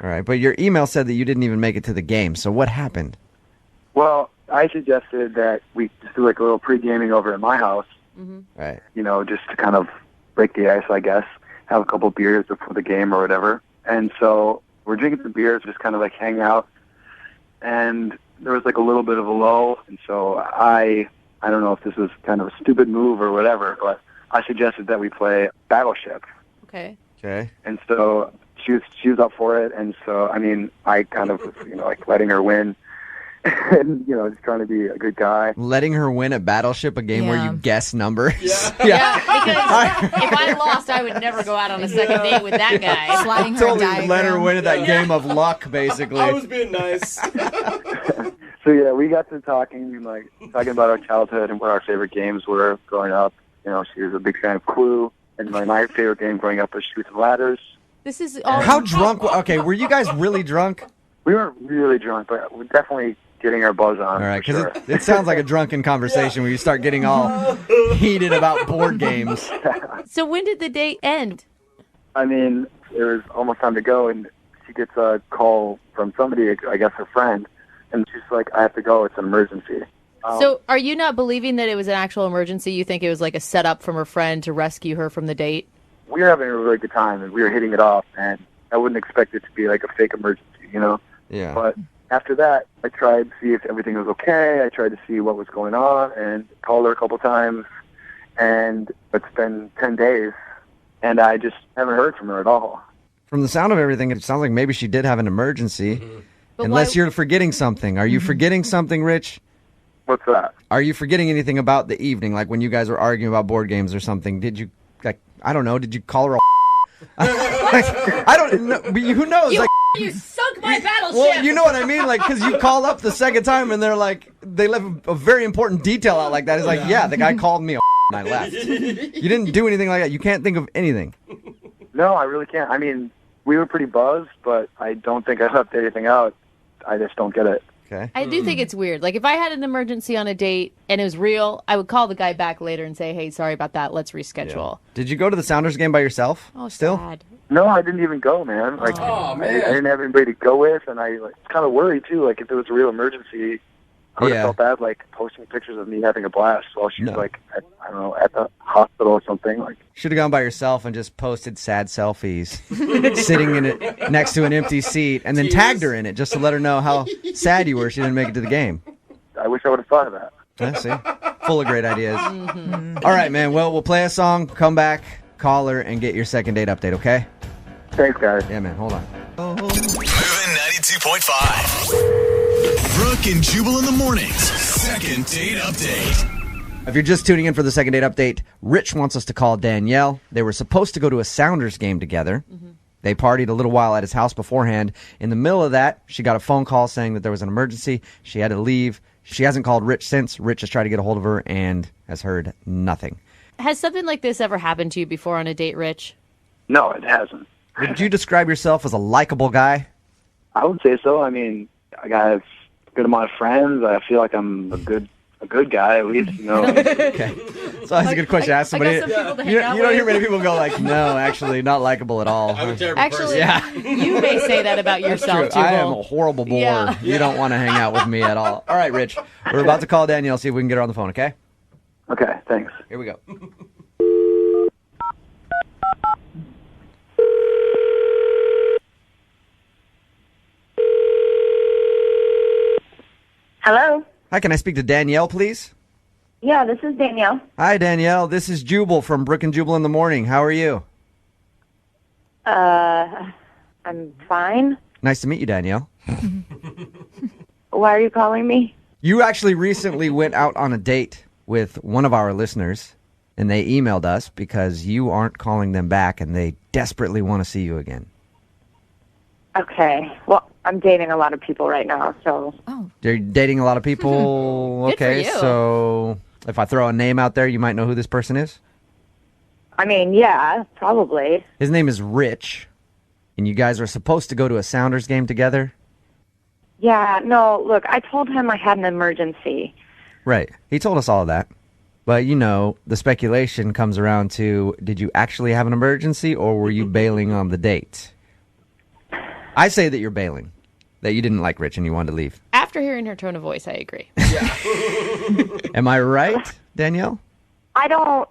All right, but your email said that you didn't even make it to the game, so what happened? Well, I suggested that we just do like a little pre-gaming over at my house, right? Just to kind of break the ice, I guess, have a couple beers before the game or whatever. And so we're drinking the beers, just kind of like hang out, and there was like a little bit of a lull, and so I don't know if this was kind of a stupid move or whatever, but I suggested that we play Battleship. Okay. And so she was up for it, and so I mean, I kind of like letting her win. And just trying to be a good guy. Letting her win at Battleship, a game where you guess numbers. Yeah, because if I lost, I would never go out on a second date with that guy. Sliding her Totally diagram. let her win at that game of luck, basically. I was being nice. So yeah, we got to talking about our childhood and what our favorite games were growing up. She was a big fan of Clue, and my favorite game growing up was Chutes and Ladders. This is all. How drunk? Okay, were you guys really drunk? We weren't really drunk, but we're definitely getting our buzz on. All right, because sure. it sounds like a drunken conversation where you start getting all heated about board games. So when did the date end? I mean, it was almost time to go, and she gets a call from somebody, I guess her friend, and she's like, I have to go, it's an emergency. So are you not believing that it was an actual emergency? You think it was like a setup from her friend to rescue her from the date? We were having a really good time, and we were hitting it off, and I wouldn't expect it to be like a fake emergency, Yeah. But after that, I tried to see if everything was okay. I tried to see what was going on and called her a couple times. And it's been 10 days, and I just haven't heard from her at all. From the sound of everything, it sounds like maybe she did have an emergency. But Unless you're forgetting something. Are you forgetting something, Rich? What's that? Are you forgetting anything about the evening? Like when you guys were arguing about board games or something? Did you, I don't know, did you call her a I don't know. Who knows? You sunk my battleship! Well, you know what I mean? Like, because you call up the second time and they're like, they left a very important detail out like that. It's like, yeah, the guy called me a and I left. You didn't do anything like that. You can't think of anything. No, I really can't. I mean, we were pretty buzzed, but I don't think I left anything out. I just don't get it. Okay. I do think it's weird. Like, if I had an emergency on a date and it was real, I would call the guy back later and say, hey, sorry about that. Let's reschedule. Did you go to the Sounders game by yourself? Oh, still? sad. No, I didn't even go, man. I didn't have anybody to go with, and I was kind of worried, too. Like, if it was a real emergency, I would have felt bad, like, posting pictures of me having a blast while she's, like, I don't know, at the hospital or something. Like, should have gone by yourself and just posted sad selfies, sitting in it next to an empty seat, and then tagged her in it just to let her know how sad you were she didn't make it to the game. I wish I would have thought of that. I see. Full of great ideas. All right, man. Well, we'll play a song, come back, call her, and get your second date update, okay? Thanks, guys. Yeah, man. Hold on. Moving 92.5. Brooke and Jubal in the mornings. Second date update. If you're just tuning in for the second date update, Rich wants us to call Danielle. They were supposed to go to a Sounders game together. They partied a little while at his house beforehand. In the middle of that, she got a phone call saying that there was an emergency. She had to leave. She hasn't called Rich since. Rich has tried to get a hold of her and has heard nothing. Has something like this ever happened to you before on a date, Rich? No, it hasn't. Would you describe yourself as a likable guy? I would say so. I mean, I got a good amount of friends. I feel like I'm a good guy, at least, Okay. So that's a good question to ask somebody. I got some people to hang You out don't hear with. many people go like, no, actually, not likable at all. I'm a terrible Actually, person. you may say that about yourself, True. I am Jubal. a horrible bore. Yeah. You don't want to hang out with me at all. All right, Rich. We're about to call Danielle, see if we can get her on the phone, okay? Okay, thanks. Here we go. Hello? Hi, can I speak to Danielle, please? Yeah, this is Danielle. Hi, Danielle. This is Jubal from Brooke and Jubal in the morning. How are you? I'm fine. Nice to meet you, Danielle. Why are you calling me? You actually recently went out on a date with one of our listeners. and they emailed us because you aren't calling them back and they desperately want to see you again. Okay. Well, I'm dating a lot of people right now, so. You're dating a lot of people? Good for Okay, you. so if I throw a name out there, you might know who this person is? I mean, yeah, probably. His name is Rich, and you guys are supposed to go to a Sounders game together? Yeah, no, look, I told him I had an emergency. Right. He told us all of that. But, you know, the speculation comes around to, did you actually have an emergency, or were you bailing on the date? I say that you're bailing, that you didn't like Rich and you wanted to leave. After hearing her tone of voice, I agree. Am I right, Danielle? I don't.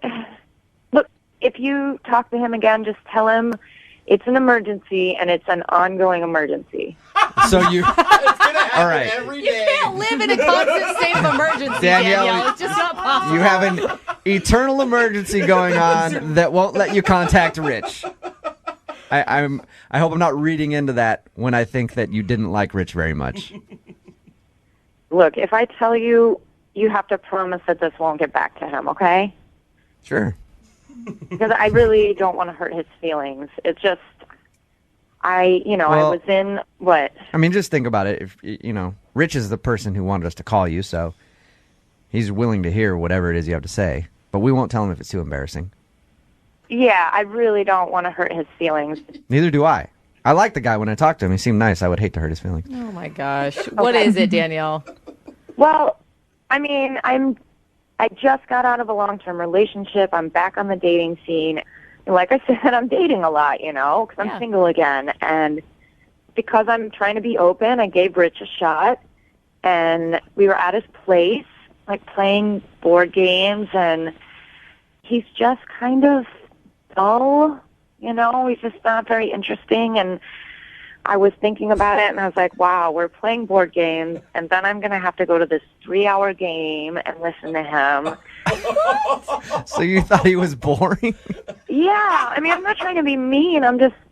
Look, if you talk to him again, just tell him it's an emergency and it's an ongoing emergency. So you. All right. You can't live in a constant state of emergency, Danielle. It's just not possible. You have an eternal emergency going on that won't let you contact Rich. I hope I'm not reading into that when I think that you didn't like Rich very much. Look, if I tell you, you have to promise that this won't get back to him, okay? Sure. Because I really don't want to hurt his feelings. It's just, I was in, what? I mean, just think about it. If Rich is the person who wanted us to call you, so he's willing to hear whatever it is you have to say. But we won't tell him if it's too embarrassing. Yeah, I really don't want to hurt his feelings. Neither do I. I like the guy when I talked to him. He seemed nice. I would hate to hurt his feelings. Oh, my gosh. What is it, Danielle? Well, I mean, I just got out of a long-term relationship. I'm back on the dating scene. And like I said, I'm dating a lot, because I'm single again. And because I'm trying to be open, I gave Rich a shot. And we were at his place, like playing board games. And he's just kind of dull, he's just not very interesting. And I was thinking about it, and I was like, wow, we're playing board games, and then I'm going to have to go to this 3-hour game and listen to him. So you thought he was boring? Yeah, I mean, I'm not trying to be mean.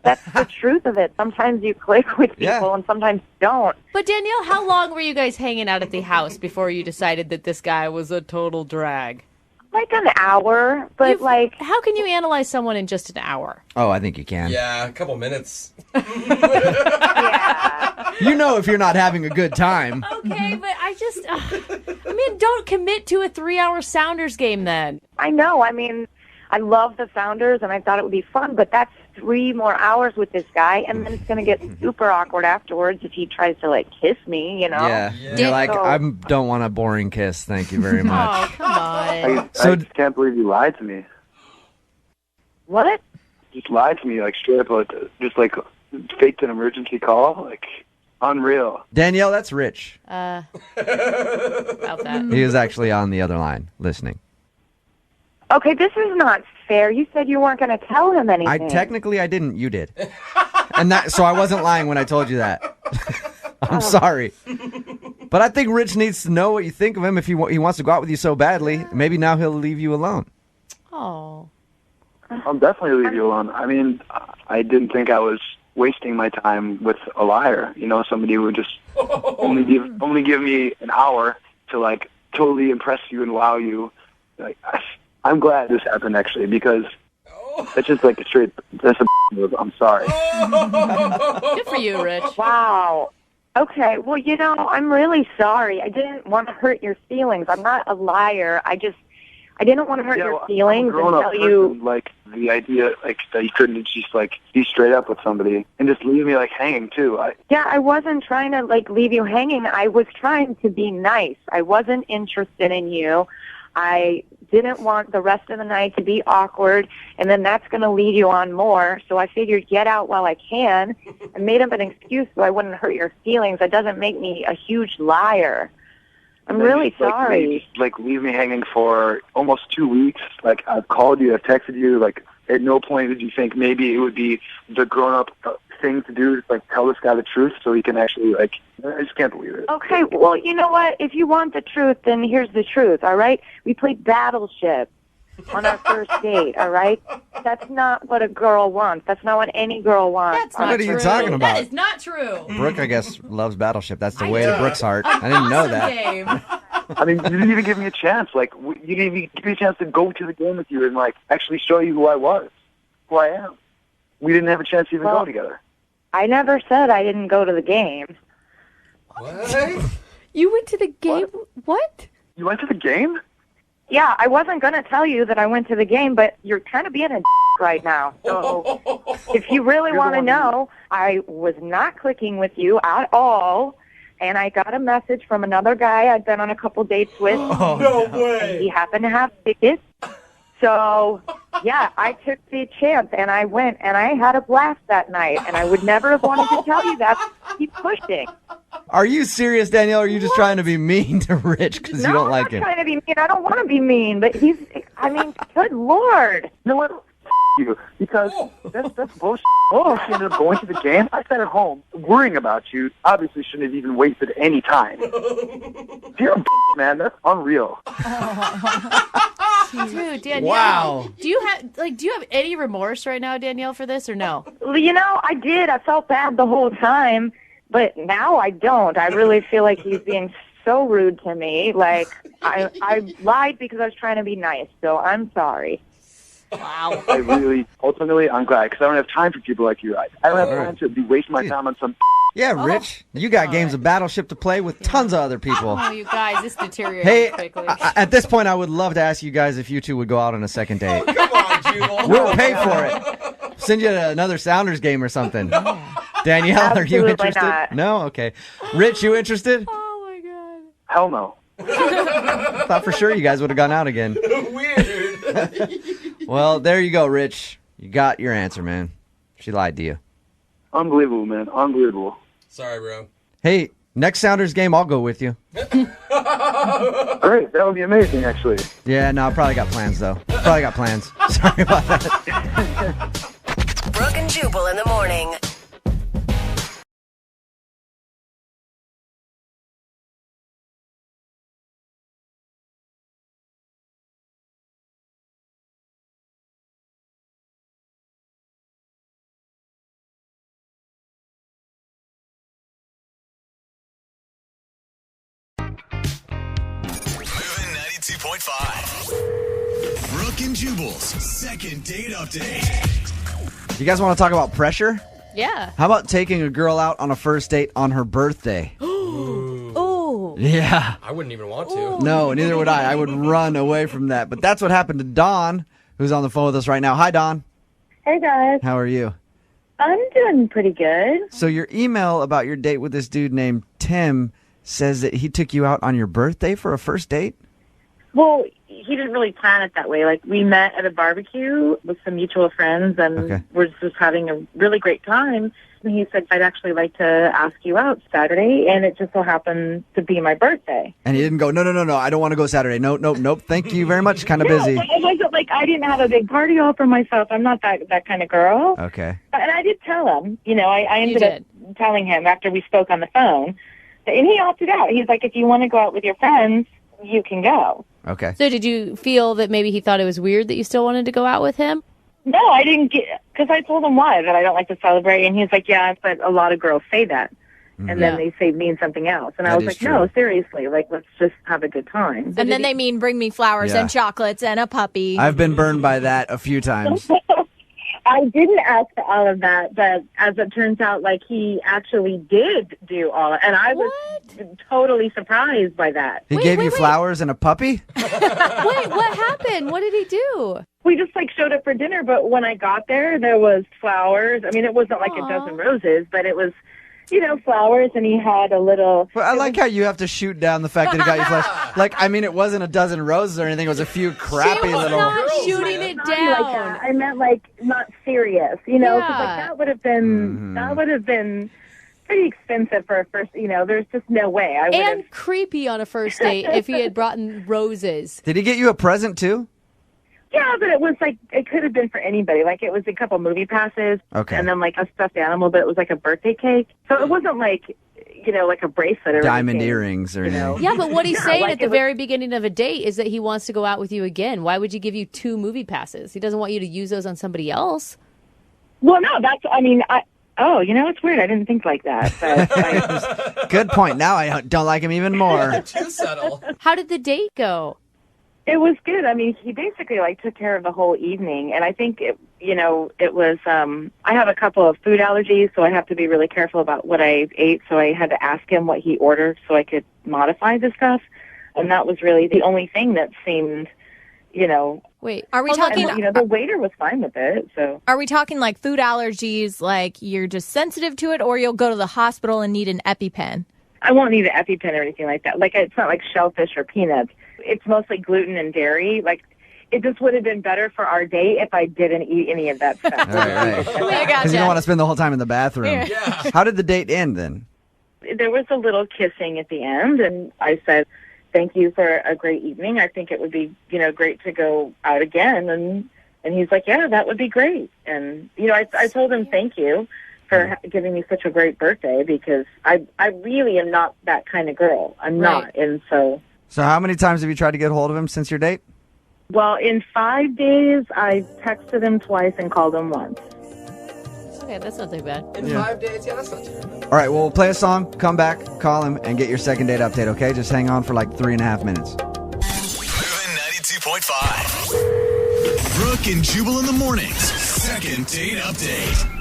That's the truth of it. Sometimes you click with people, and sometimes you don't. But Danielle, how long were you guys hanging out at the house before you decided that this guy was a total drag? Like an hour, but how can you analyze someone in just an hour? Oh, I think you can. Yeah, a couple minutes. You know if you're not having a good time. Okay, but I mean, don't commit to a 3-hour Sounders game then. I know. I mean, I love the Sounders, and I thought it would be fun, but that's 3 more hours with this guy, and then it's going to get super awkward afterwards if he tries to, kiss me, Yeah. You're like, I don't want a boring kiss. Thank you very much. Oh, come on. I just can't believe you lied to me. What? Just lied to me, straight up, just faked an emergency call, unreal. Danielle, that's Rich. About that. He was actually on the other line listening. Okay, this is not fair. You said you weren't going to tell him anything. I didn't. You did. So I wasn't lying when I told you that. I'm sorry. But I think Rich needs to know what you think of him if he wants to go out with you so badly. Maybe now he'll leave you alone. Oh. I'll definitely leave you alone. I mean, I didn't think I was wasting my time with a liar. Somebody who would just only give me an hour to totally impress you and wow you. I'm glad this happened actually because it's just that's a move. I'm sorry. Good for you, Rich. Wow. Okay. Well, I'm really sorry. I didn't want to hurt your feelings. I'm not a liar. I didn't want to hurt your feelings and tell you. The idea, that you couldn't just, be straight up with somebody and just leave me, hanging, too. I wasn't trying to, leave you hanging. I was trying to be nice. I wasn't interested in you. I didn't want the rest of the night to be awkward, and then that's going to lead you on more. So I figured get out while I can and made up an excuse so I wouldn't hurt your feelings. That doesn't make me a huge liar. I'm really sorry. Just leave me hanging for almost 2 weeks. I've called you, I've texted you. At no point did you think maybe it would be the grown-up thing to do, tell this guy the truth so he can actually, I just can't believe it. Okay, well, you know what? If you want the truth, then here's the truth, all right? We played Battleship on our first date, all right? That's not what a girl wants. That's not what any girl wants. That's not What are true. you talking about? That is not true. Brooke, I guess, loves Battleship. That's the way to Brooke's heart. I didn't know that. Game. I mean, you didn't even give me a chance. Like, you didn't even give me a chance to go to the game with you and, like, actually show you who I was, who I am. We didn't have a chance to even go together. I never said I didn't go to the game. What? You went to the game? What? You went to the game? Yeah, I wasn't going to tell you that I went to the game, but you're kind of being a right now. So if you really want to know, I was not clicking with you at all, and I got a message from another guy I'd been on a couple dates with. No way. And he happened to have tickets. So, yeah, I took the chance, and I went, and I had a blast that night, and I would never have wanted to tell you that. Keep pushing. Are you serious, Danielle, or are you just trying to be mean to Rich because you don't like him? I'm not trying to be mean. I don't want to be mean, but good Lord. You know what? You, because that's bullshit. Oh, she ended up going to the game. I sat at home worrying about you. Obviously, shouldn't have even wasted any time. You're a man. That's unreal. Dude, Danielle. Wow. Do you have any remorse right now, Danielle, for this or no? You know, I did. I felt bad the whole time, but now I don't. I really feel like he's being so rude to me. Like, I lied because I was trying to be nice, so I'm sorry. Wow. Ultimately, I'm glad, because I don't have time for people like you. I don't have time to be wasting my time on some... Yeah, Rich, you got games of Battleship to play with tons of other people. Oh, you guys, this deteriorated Hey, quickly. at this point, I would love to ask you guys if you two would go out on a second date. Come on, Jubal. We'll pay for it. Send you to another Sounders game or something. Danielle, are you Absolutely interested? not. No? Okay. Rich, you interested? Oh, my God. Hell no. Thought for sure you guys would have gone out again. Weird. Well, there you go, Rich. You got your answer, man. She lied to you. Unbelievable, man. Unbelievable. Sorry, bro. Hey, next Sounders game, I'll go with you. Great. That would be amazing, actually. Yeah, no, I probably got plans, though. Probably got plans. Sorry about that. Brooke and Jubal in the morning. Moving 92.5. Brooke and Jubal's second date update. You guys want to talk about pressure? Yeah. How about taking a girl out on a first date on her birthday? Oh. Yeah. I wouldn't even want to. No, neither would I. I would run away from that. But that's what happened to Dawn, who's on the phone with us right now. Hi, Dawn. Hey, guys. How are you? I'm doing pretty good. So your email about your date with this dude named Tim says that he took you out on your birthday for a first date? Well, he didn't really plan it that way. Like, we met at a barbecue with some mutual friends, and we're just having a really great time. And he said, I'd actually like to ask you out Saturday, and it just so happened to be my birthday. And he didn't go, no, I don't want to go Saturday. Nope. Thank you very much. Kind of busy. It wasn't like I didn't have a big party all for myself. I'm not that kind of girl. Okay. And I did tell him, I ended up telling him after we spoke on the phone, and he opted out. He's like, if you want to go out with your friends, you can go. Okay. So did you feel that maybe he thought it was weird that you still wanted to go out with him? No, I didn't because I told him why, that I don't like to celebrate. And he's like, yeah, but a lot of girls say that. And then they say mean something else. And I was like, no, seriously, like, let's just have a good time. And then they mean bring me flowers and chocolates and a puppy. I've been burned by that a few times. I didn't ask for all of that, but as it turns out, like, he actually did do all of it. And I was totally surprised by that. He gave you flowers and a puppy? Wait, what happened? What did he do? We just, like, showed up for dinner, but when I got there was flowers. I mean, it wasn't like a dozen roses, but it was, flowers, and he had a little... Well, I like how you have to shoot down the fact that he got you flowers. Like, I mean, it wasn't a dozen roses or anything. It was a few crappy little... Not shooting it down. Like that. I meant, like, not serious, 'cause, like, that would have been pretty expensive for a first, there's just no way. I would And creepy on a first date if he had brought in roses. Did he get you a present, too? Yeah, but it was like, it could have been for anybody. Like, it was a couple movie passes. Okay. And then, like, a stuffed animal, but it was like a birthday cake. So it wasn't like, like a bracelet or diamond anything, earrings or anything. Yeah, but what he's saying like at the very beginning of a date is that he wants to go out with you again. Why would you give you 2 movie passes? He doesn't want you to use those on somebody else. Well, no, Oh, it's weird. I didn't think like that. But Good point. Now I don't like him even more. Too subtle. How did the date go? it was good. I mean, he basically took care of the whole evening, and I think it was. I have a couple of food allergies, so I have to be really careful about what I ate. So I had to ask him what he ordered so I could modify the stuff, and that was really the only thing that seemed. Wait, are we talking? And, the waiter was fine with it. So, are we talking like food allergies, like you're just sensitive to it, or you'll go to the hospital and need an EpiPen? I won't need an EpiPen or anything like that. Like, it's not like shellfish or peanuts. It's mostly gluten and dairy. Like, it just would have been better for our date if I didn't eat any of that stuff. Right. Because you don't want to spend the whole time in the bathroom. Yeah. How did the date end then? There was a little kissing at the end, and I said, thank you for a great evening. I think it would be, great to go out again. And he's like, yeah, that would be great. And, I told him thank you for giving me such a great birthday, because I really am not that kind of girl. I'm not. And so how many times have you tried to get a hold of him since your date? Well, in 5 days, I texted him twice and called him once. Okay, that's not too bad. In 5 days? Yeah, that's not too bad. All right, well, we'll play a song, come back, call him, and get your second date update, okay? Just hang on for like 3.5 minutes. Moving 92.5. Brooke and Jubal in the mornings. Second date update.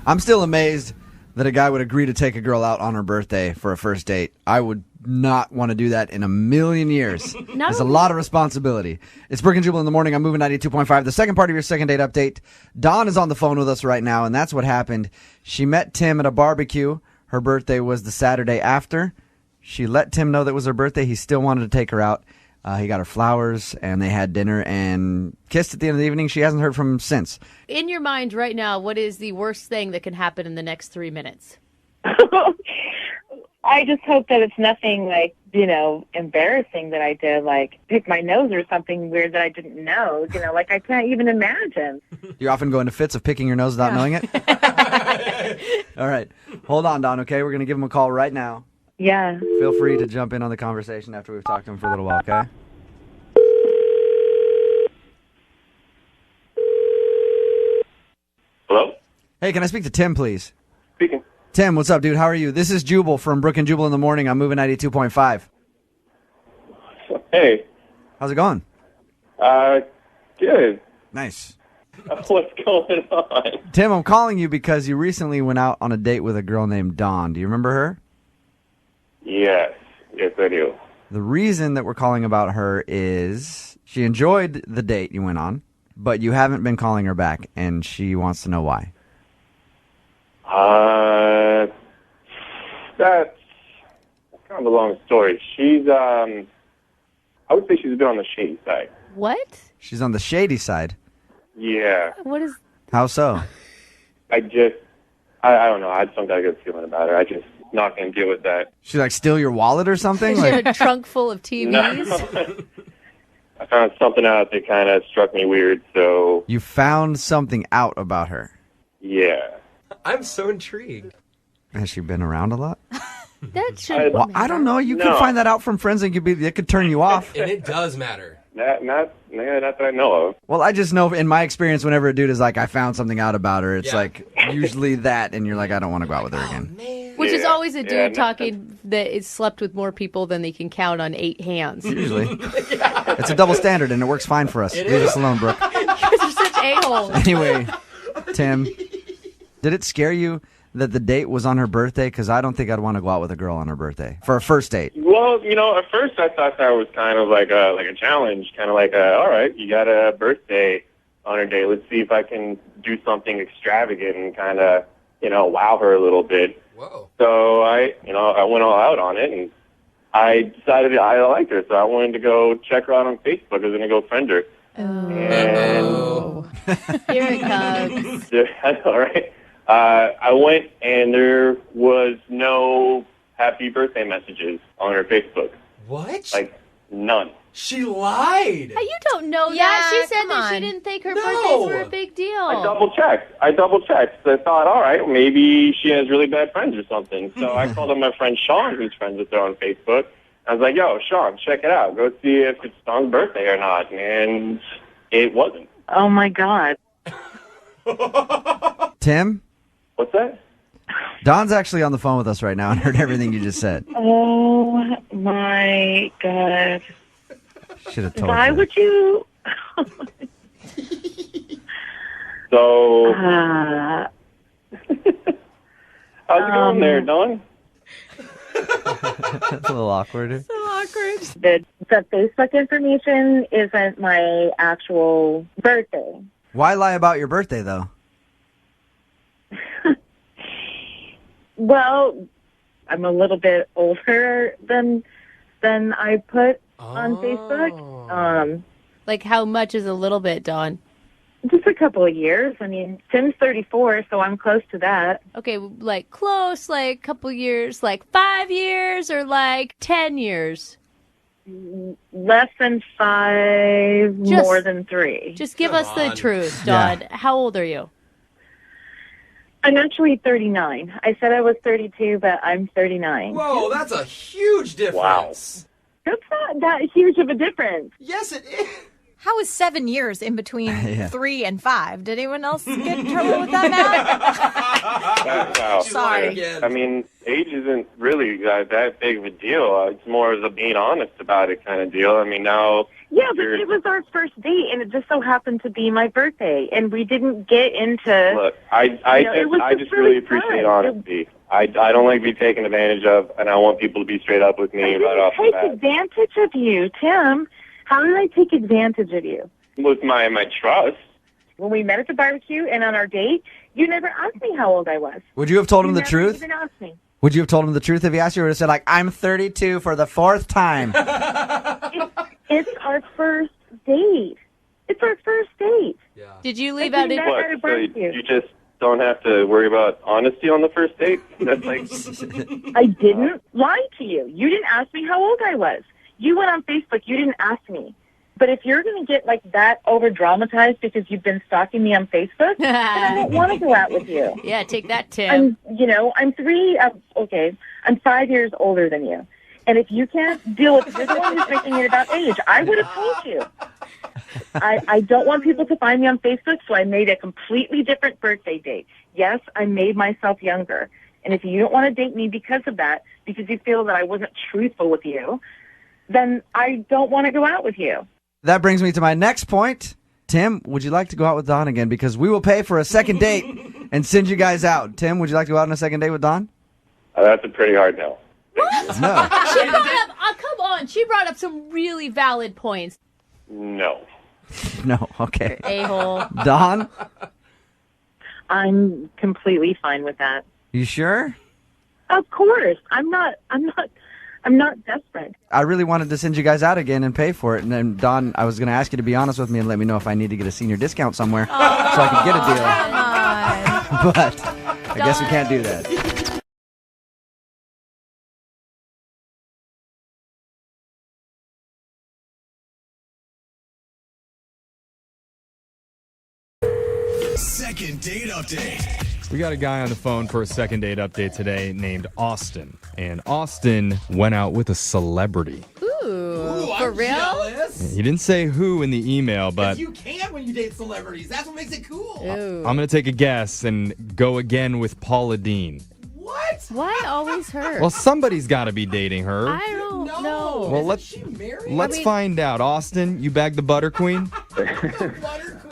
I'm still amazed that a guy would agree to take a girl out on her birthday for a first date. I would not want to do that in a million years. There's a lot of responsibility. It's Brooke and Jubal in the morning. I'm moving 92.5. The second part of your second date update. Dawn is on the phone with us right now, and that's what happened. She met Tim at a barbecue. Her birthday was the Saturday after. She let Tim know that it was her birthday. He still wanted to take her out. He got her flowers, and they had dinner and kissed at the end of the evening. She hasn't heard from him since. In your mind right now, what is the worst thing that can happen in the next 3 minutes? I just hope that it's nothing embarrassing that I did, like pick my nose or something weird that I didn't know. I can't even imagine. You often go into fits of picking your nose without knowing it? All right. Hold on, Don, okay? We're going to give him a call right now. Yeah. Feel free to jump in on the conversation after we've talked to him for a little while, okay? Hello? Hey, can I speak to Tim, please? Speaking. Tim, what's up, dude? How are you? This is Jubal from Brooke and Jubal in the morning. I'm moving 92.5. Hey. How's it going? Good. Nice. What's going on? Tim, I'm calling you because you recently went out on a date with a girl named Dawn. Do you remember her? Yes, I do. The reason that we're calling about her is she enjoyed the date you went on, but you haven't been calling her back, and she wants to know why. That's kind of a long story. She's, I would say she's a bit on the shady side. What? She's on the shady side. Yeah. What is... How so? I don't know. I just don't got a good feeling about her. I just not going to deal with that. She steal your wallet or something? She had a trunk full of TVs? No. I found something out that kind of struck me weird, so... You found something out about her? Yeah. I'm so intrigued. Has she been around a lot? That should... Well, I don't know. You could find that out from friends and it could turn you off. And it does matter. Not that I know of. Well, I just know in my experience, whenever a dude is like, I found something out about her, it's usually that, and you're like, I don't want to go out with her again. Which is always a dude talking that is slept with more people than they can count on 8 hands. Usually. It's a double standard, and it works fine for us. Leave us alone, Brooke. You guys are such a-holes. Anyway, Tim, did it scare you that the date was on her birthday? Because I don't think I'd want to go out with a girl on her birthday for a first date. Well, at first I thought that was kind of like a challenge, kind of like, all right, you got a birthday on her day. Let's see if I can do something extravagant and kind of, wow her a little bit. Whoa. So I went all out on it, and I decided I liked her, so I wanted to go check her out on Facebook. I was going to go friend her. Oh. Here it comes. I know, right? I went, and there was no happy birthday messages on her Facebook. What? None. She lied. You don't know that. She said that she didn't think her birthdays were a big deal. I double-checked. I thought, all right, maybe she has really bad friends or something. So I called up my friend Sean, who's friends with her on Facebook. I was like, yo, Sean, check it out. Go see if it's Dawn's birthday or not. And it wasn't. Oh, my God. Tim? What's that? Don's actually on the phone with us right now and heard everything you just said. Oh my God! Should have told Why you. would you? So, how's it going there, Dawn? That's a little awkward. The Facebook information isn't my actual birthday. Why lie about your birthday, though? Well, I'm a little bit older than I put on Facebook. Like, how much is a little bit, Dawn? Just a couple of years. I mean, Tim's 34, so I'm close to that. Okay, like close, like couple years, like 5 years or like 10 years? Less than 5, more than 3. Just give us the truth, Dawn. Yeah. How old are you? I'm actually 39. I said I was 32, but I'm 39. Whoa, that's a huge difference. That's not that huge of a difference. Yes, it is. How is 7 years in between Yeah. 3 and 5? Did anyone else get in trouble with that math? Wow. Sorry. I mean, age isn't really that big of a deal. It's more of a being honest about it kind of deal. I mean, now... Yeah, but it was our first date, and it just so happened to be my birthday, and we didn't get into... Look, I just really appreciate honesty. I don't like to be taken advantage of, and I want people to be straight up with me right off the take bat. advantage of you, Tim. How did I take advantage of you? With my trust. When we met at the barbecue and on our date, you never asked me how old I was. Would you have told him the never truth? even asked me. Would you have told him the truth if he asked you? Or would have said, like, I'm 32 for the 4th time? It's our first date. It's our first date. Did you leave Like, out we it? met at a So barbecue. you just don't have to worry about honesty on the first date? That's like... I didn't lie to you. You didn't ask me how old I was. You went on Facebook. You didn't ask me. But if you're going to get like that over dramatized because you've been stalking me on Facebook, then I don't want to go out with you. Yeah, take that, Tim. I'm 5 years older than you. And if you can't deal with this one who's making it about age, I would have told you. I don't want people to find me on Facebook, so I made a completely different birthday date. Yes, I made myself younger. And if you don't want to date me because of that, because you feel that I wasn't truthful with you, then I don't want to go out with you. That brings me to my next point. Tim, would you like to go out with Dawn again? Because we will pay for a second date and send you guys out. Tim, would you like to go out on a second date with Dawn? That's a pretty hard no. No. She brought up, come on, she brought up some really valid points. No. No, okay. A-hole. Dawn, I'm completely fine with that. you sure? Of course. I'm not desperate. I really wanted to send you guys out again and pay for it. And then, Dawn, I was going to ask you to be honest with me and let me know if I need to get a senior discount somewhere so I could get a deal. But I guess we can't do that. Second date update. We got a guy on the phone for a second date update today named Austin. And Austin went out with a celebrity. Ooh, for real? He didn't say who in the email, but You can't when you date celebrities. That's what makes it cool. Ooh. I'm going to take a guess and go again with Paula Dean. What? Why always her? Well, somebody's got to be dating her. I don't know. Well, let's find out. Austin, you bagged the butter queen?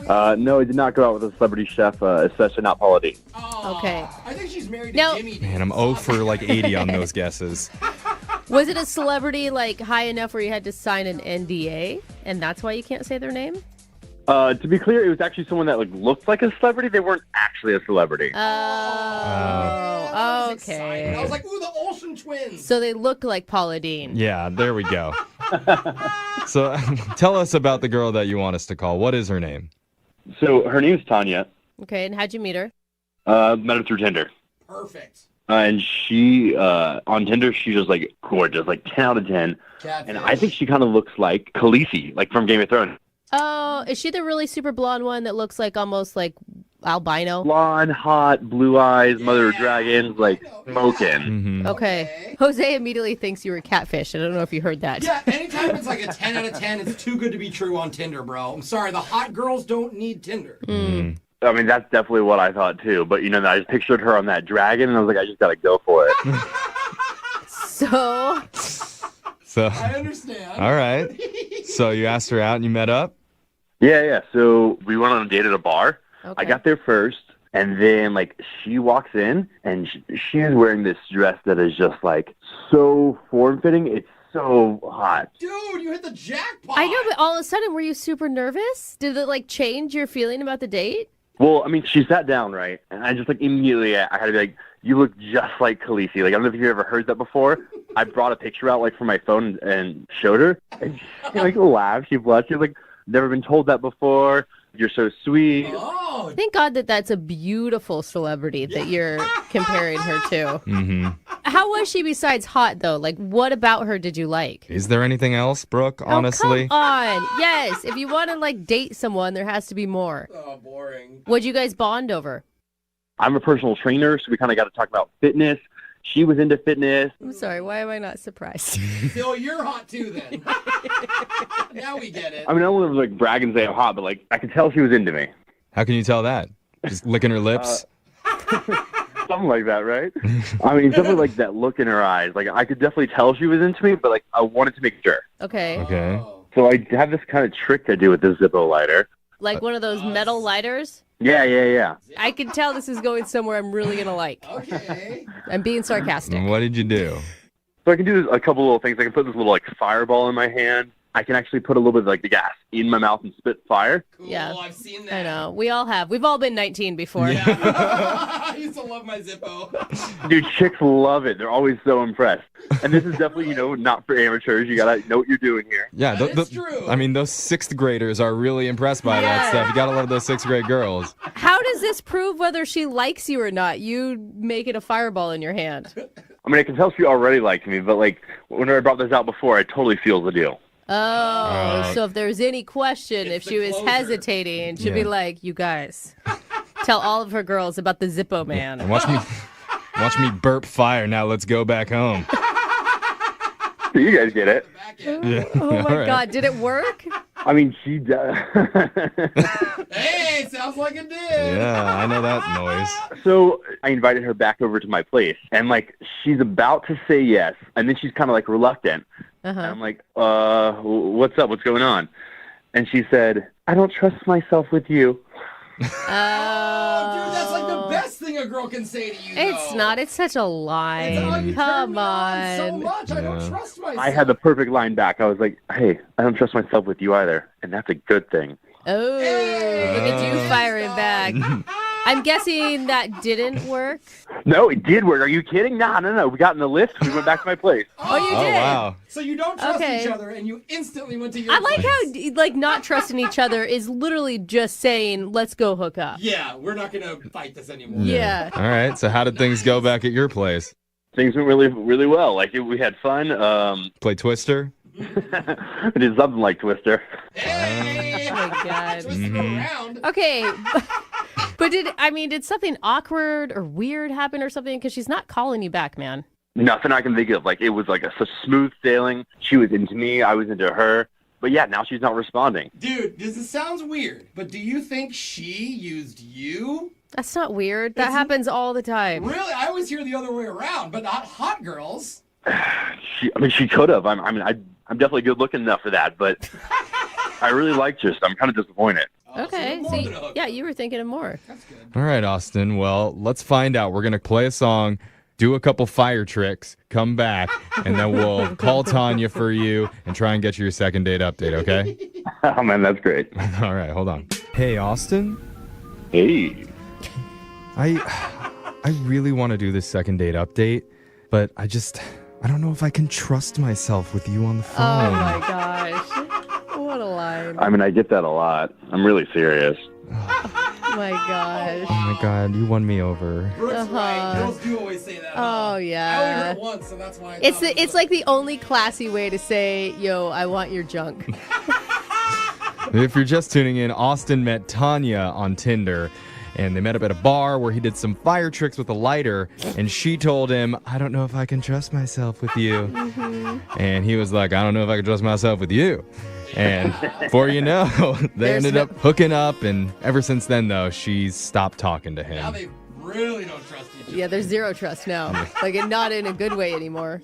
No, he did not go out with a celebrity chef, especially not Paula Dean. Okay. I think she's married No. to Jimmy. Man, I'm 0 for like 80 on those guesses. Was it a celebrity like high enough where you had to sign an NDA, and that's why you can't say their name? To be clear, it was actually someone that looked like a celebrity. They weren't actually a celebrity. Oh, okay. I was like, ooh, the Olsen twins. So they look like Paula Dean. Yeah, there we go. So tell us about the girl that you want us to call. What is her name? So her name's Tanya. Okay, and how'd you meet her? Met her through Tinder. Perfect. And she, on Tinder, she's just gorgeous, 10 out of 10. Catfish. And I think she kind of looks like Khaleesi, from Game of Thrones. Oh, is she the really super blonde one that looks like almost like albino? Blonde, hot, blue eyes, mother of dragons, smoking. Okay. Jose immediately thinks you were catfish. I don't know if you heard that. Yeah, anytime it's like a 10 out of 10, it's too good to be true on Tinder, bro. I'm sorry, the hot girls don't need Tinder. I mean, that's definitely what I thought too. But I just pictured her on that dragon, and I was like, I just gotta go for it. So I understand. All right. So you asked her out and you met up? Yeah. So we went on a date at a bar. Okay. I got there first, and then she walks in, and she is wearing this dress that is just so form-fitting. It's so hot. Dude, you hit the jackpot. I know, but all of a sudden, were you super nervous? Did it change your feeling about the date? Well, I mean, she sat down, right? And I just immediately, I had to be like, you look just like Khaleesi. I don't know if you've ever heard that before. I brought a picture out from my phone and showed her, and she laughed. She blushed. She was like, never been told that before. You're so sweet. Oh. Thank God that's a beautiful celebrity that you're comparing her to. Mm-hmm. How was she besides hot, though? What about her did you like? Is there anything else, Brooke, honestly? Oh, come on. Yes. If you want to, date someone, there has to be more. Oh, boring. What'd you guys bond over? I'm a personal trainer, so we kind of got to talk about fitness. She was into fitness. I'm sorry. Why am I not surprised? So you're hot too, then. Now we get it. I mean, I don't want to brag and say I'm hot, but I could tell she was into me. How can you tell that? Just licking her lips? Something like that, right? I mean, definitely that look in her eyes. I could definitely tell she was into me, but I wanted to make sure. Okay. Okay. So I have this kind of trick I do with this Zippo lighter. Like one of those metal lighters? Yeah. I can tell this is going somewhere I'm really going to like. Okay. I'm being sarcastic. What did you do? So I can do a couple little things. I can put this little fireball in my hand. I can actually put a little bit of the gas in my mouth and spit fire. Cool, Yeah. I've seen that. I know. We all have. We've all been 19 before. I used to love my Zippo. Dude, chicks love it. They're always so impressed. And this is definitely, not for amateurs. You gotta know what you're doing here. Yeah, That's true. I mean, those sixth graders are really impressed by that stuff. You gotta love those sixth grade girls. How does this prove whether she likes you or not? You making a fireball in your hand. I mean, I can tell she already liked me, but whenever I brought this out before, I totally sealed the deal. Oh, so if there's any question, if she was closer. hesitating, she'd be like, you guys, tell all of her girls about the Zippo man. And watch me burp fire. Now let's go back home. You guys get it. Yeah. Oh, my All right. God. Did it work? I mean, she does. Hey, sounds like it did. Yeah, I know that noise. So I invited her back over to my place, and she's about to say yes, and then she's kind of reluctant. And I'm like, what's up? What's going on? And she said, I don't trust myself with you. Oh, dude, that's the best thing a girl can say to you. It's not. It's such a lie. Come on. So much. I don't trust myself. I had the perfect line back. I was like, hey, I don't trust myself with you either, and that's a good thing. Oh, look at you firing back. I'm guessing that didn't work. No, it did work. Are you kidding? No. We got in the lift. We went back to my place. Oh, you did? Wow. So you don't trust Okay. each other, and you instantly went to your I like place. how not trusting each other is literally just saying, let's go hook up. Yeah, we're not going to fight this anymore. Yeah. All right. So how did things go back at your place? Things went really, really well. We had fun. Play Twister? We did something like Twister. Hey, Oh, my God. twist it around. Okay. But did something awkward or weird happen or something? Because she's not calling you back, man. Nothing I can think of. It was such smooth sailing. She was into me. I was into her. But yeah, now she's not responding. Dude, this sounds weird, but do you think she used you? That's not weird. That happens all the time. Really? I always hear the other way around, but not hot girls. She could have. I'm definitely good looking enough for that, but I really liked her, so I'm kind of disappointed. Okay. So, yeah, you were thinking of more. All right, Austin. Well, let's find out. We're going to play a song, do a couple fire tricks, come back, and then we'll call Tanya for you and try and get you your second date update, okay? Oh, man, that's great. All right, hold on. Hey, Austin. Hey. I really want to do this second date update, but I don't know if I can trust myself with you on the phone. Oh, my gosh. What a line. I mean, I get that a lot. I'm really serious. Oh, my gosh. Oh, my God. You won me over. Brooke's right. Girls do always say that. Oh, I only yeah. heard it once, so that's why It's like the only classy way to say, yo, I want your junk. If you're just tuning in, Austin met Tanya on Tinder, and they met up at a bar where he did some fire tricks with a lighter, and she told him, I don't know if I can trust myself with you. Mm-hmm. And he was like, I don't know if I can trust myself with you. And before you know, they ended up hooking up. And ever since then, though, she's stopped talking to Now him. they really don't trust each other. Yeah, there's zero trust now. Like, not in a good way anymore.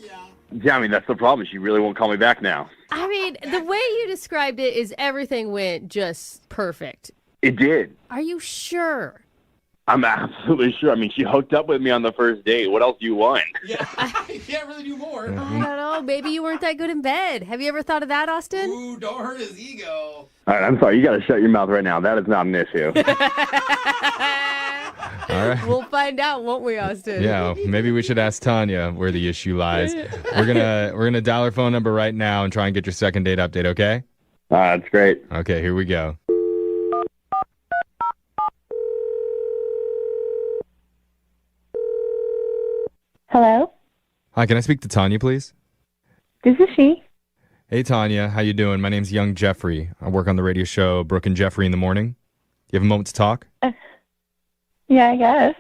Yeah, I mean, that's the problem. She really won't call me back now. I mean, the way you described it is everything went just perfect. It did. Are you sure? I'm absolutely sure. I mean, she hooked up with me on the first date. What else do you want? Yeah, you can't really do more. I don't know. Maybe you weren't that good in bed. Have you ever thought of that, Austin? Ooh, don't hurt his ego. All right, I'm sorry. You got to shut your mouth right now. That is not an issue. All right. We'll find out, won't we, Austin? Yeah, maybe we should ask Tanya where the issue lies. We're gonna dial her phone number right now and try and get your second date update, okay? That's great. Okay, here we go. Hello? Hi, can I speak to Tanya, please? This is she. Hey, Tanya, how you doing? My name's Young Jeffrey. I work on the radio show Brooke and Jeffrey in the morning. You have a moment to talk? Yeah, I guess.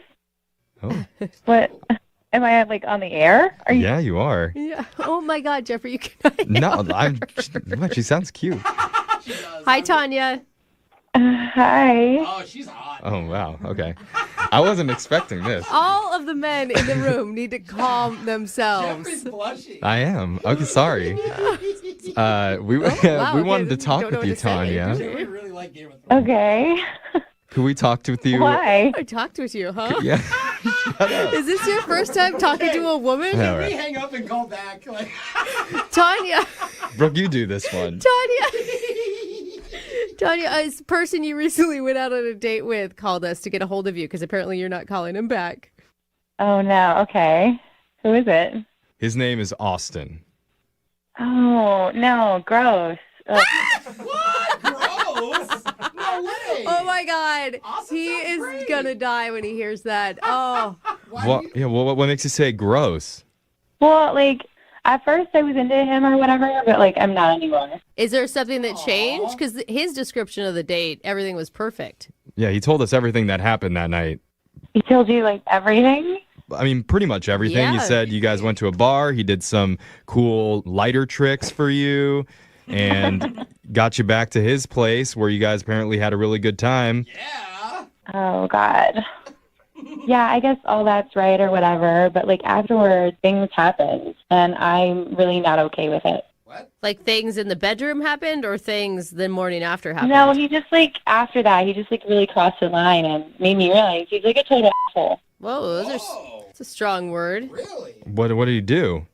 Oh. What? Am I like on the air? Are you? Yeah, you are. Yeah. Oh my God, Jeffrey, you cannot. No, she sounds cute. Hi, Tanya. Hi. Oh, she's hot. Oh, wow. Okay. I wasn't expecting this. All of the men in the room need to calm themselves. Jeffrey's blushing. I am. Okay, sorry. We wanted to talk with you, Tanya. We really like Game of Thrones. Okay. Could we talk with you? Why? I talked with you, huh? Yeah. Is this your first time talking to a woman? All Can right. we hang up and call back? Like, Tanya. Brooke, you do this one. Tanya, a person you recently went out on a date with called us to get a hold of you because apparently you're not calling him back. Oh, no. Okay. Who is it? His name is Austin. Oh, no. Gross. Ugh. what? Gross? No way. Oh my God. He is going to die when he hears that. Oh. What makes you say gross? Well, like, at first I was into him or whatever, but, like, I'm not anymore. Is there something that changed? Because his description of the date, everything was perfect. Yeah, he told us everything that happened that night. He told you, like, everything? I mean, pretty much everything. Yeah. He said you guys went to a bar. He did some cool lighter tricks for you and got you back to his place where you guys apparently had a really good time. Yeah. Oh, God. Yeah, I guess all that's right or whatever, but, like, afterwards, things happened, and I'm really not okay with it. What? Like things in the bedroom happened or things the morning after happened? No, he just, like, after that, he just, like, really crossed the line and made me realize he's, like, a total asshole. Whoa, that's a strong word. Really? What did he do?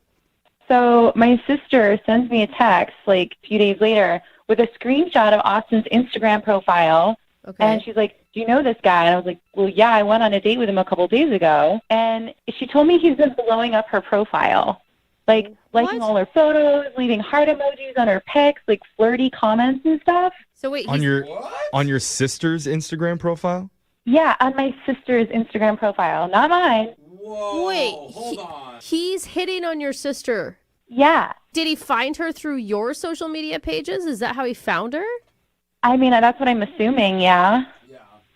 So my sister sends me a text, like, a few days later with a screenshot of Austin's Instagram profile. Okay. And she's like, do you know this guy? And I was like, well, yeah, I went on a date with him a couple days ago. And she told me he's been blowing up her profile. Like, liking all her photos, leaving heart emojis on her pics, like, flirty comments and stuff. So wait, On your sister's Instagram profile? Yeah, on my sister's Instagram profile, not mine. Whoa. Wait, Hold on. He's hitting on your sister. Yeah. Did he find her through your social media pages? Is that how he found her? I mean, that's what I'm assuming, yeah.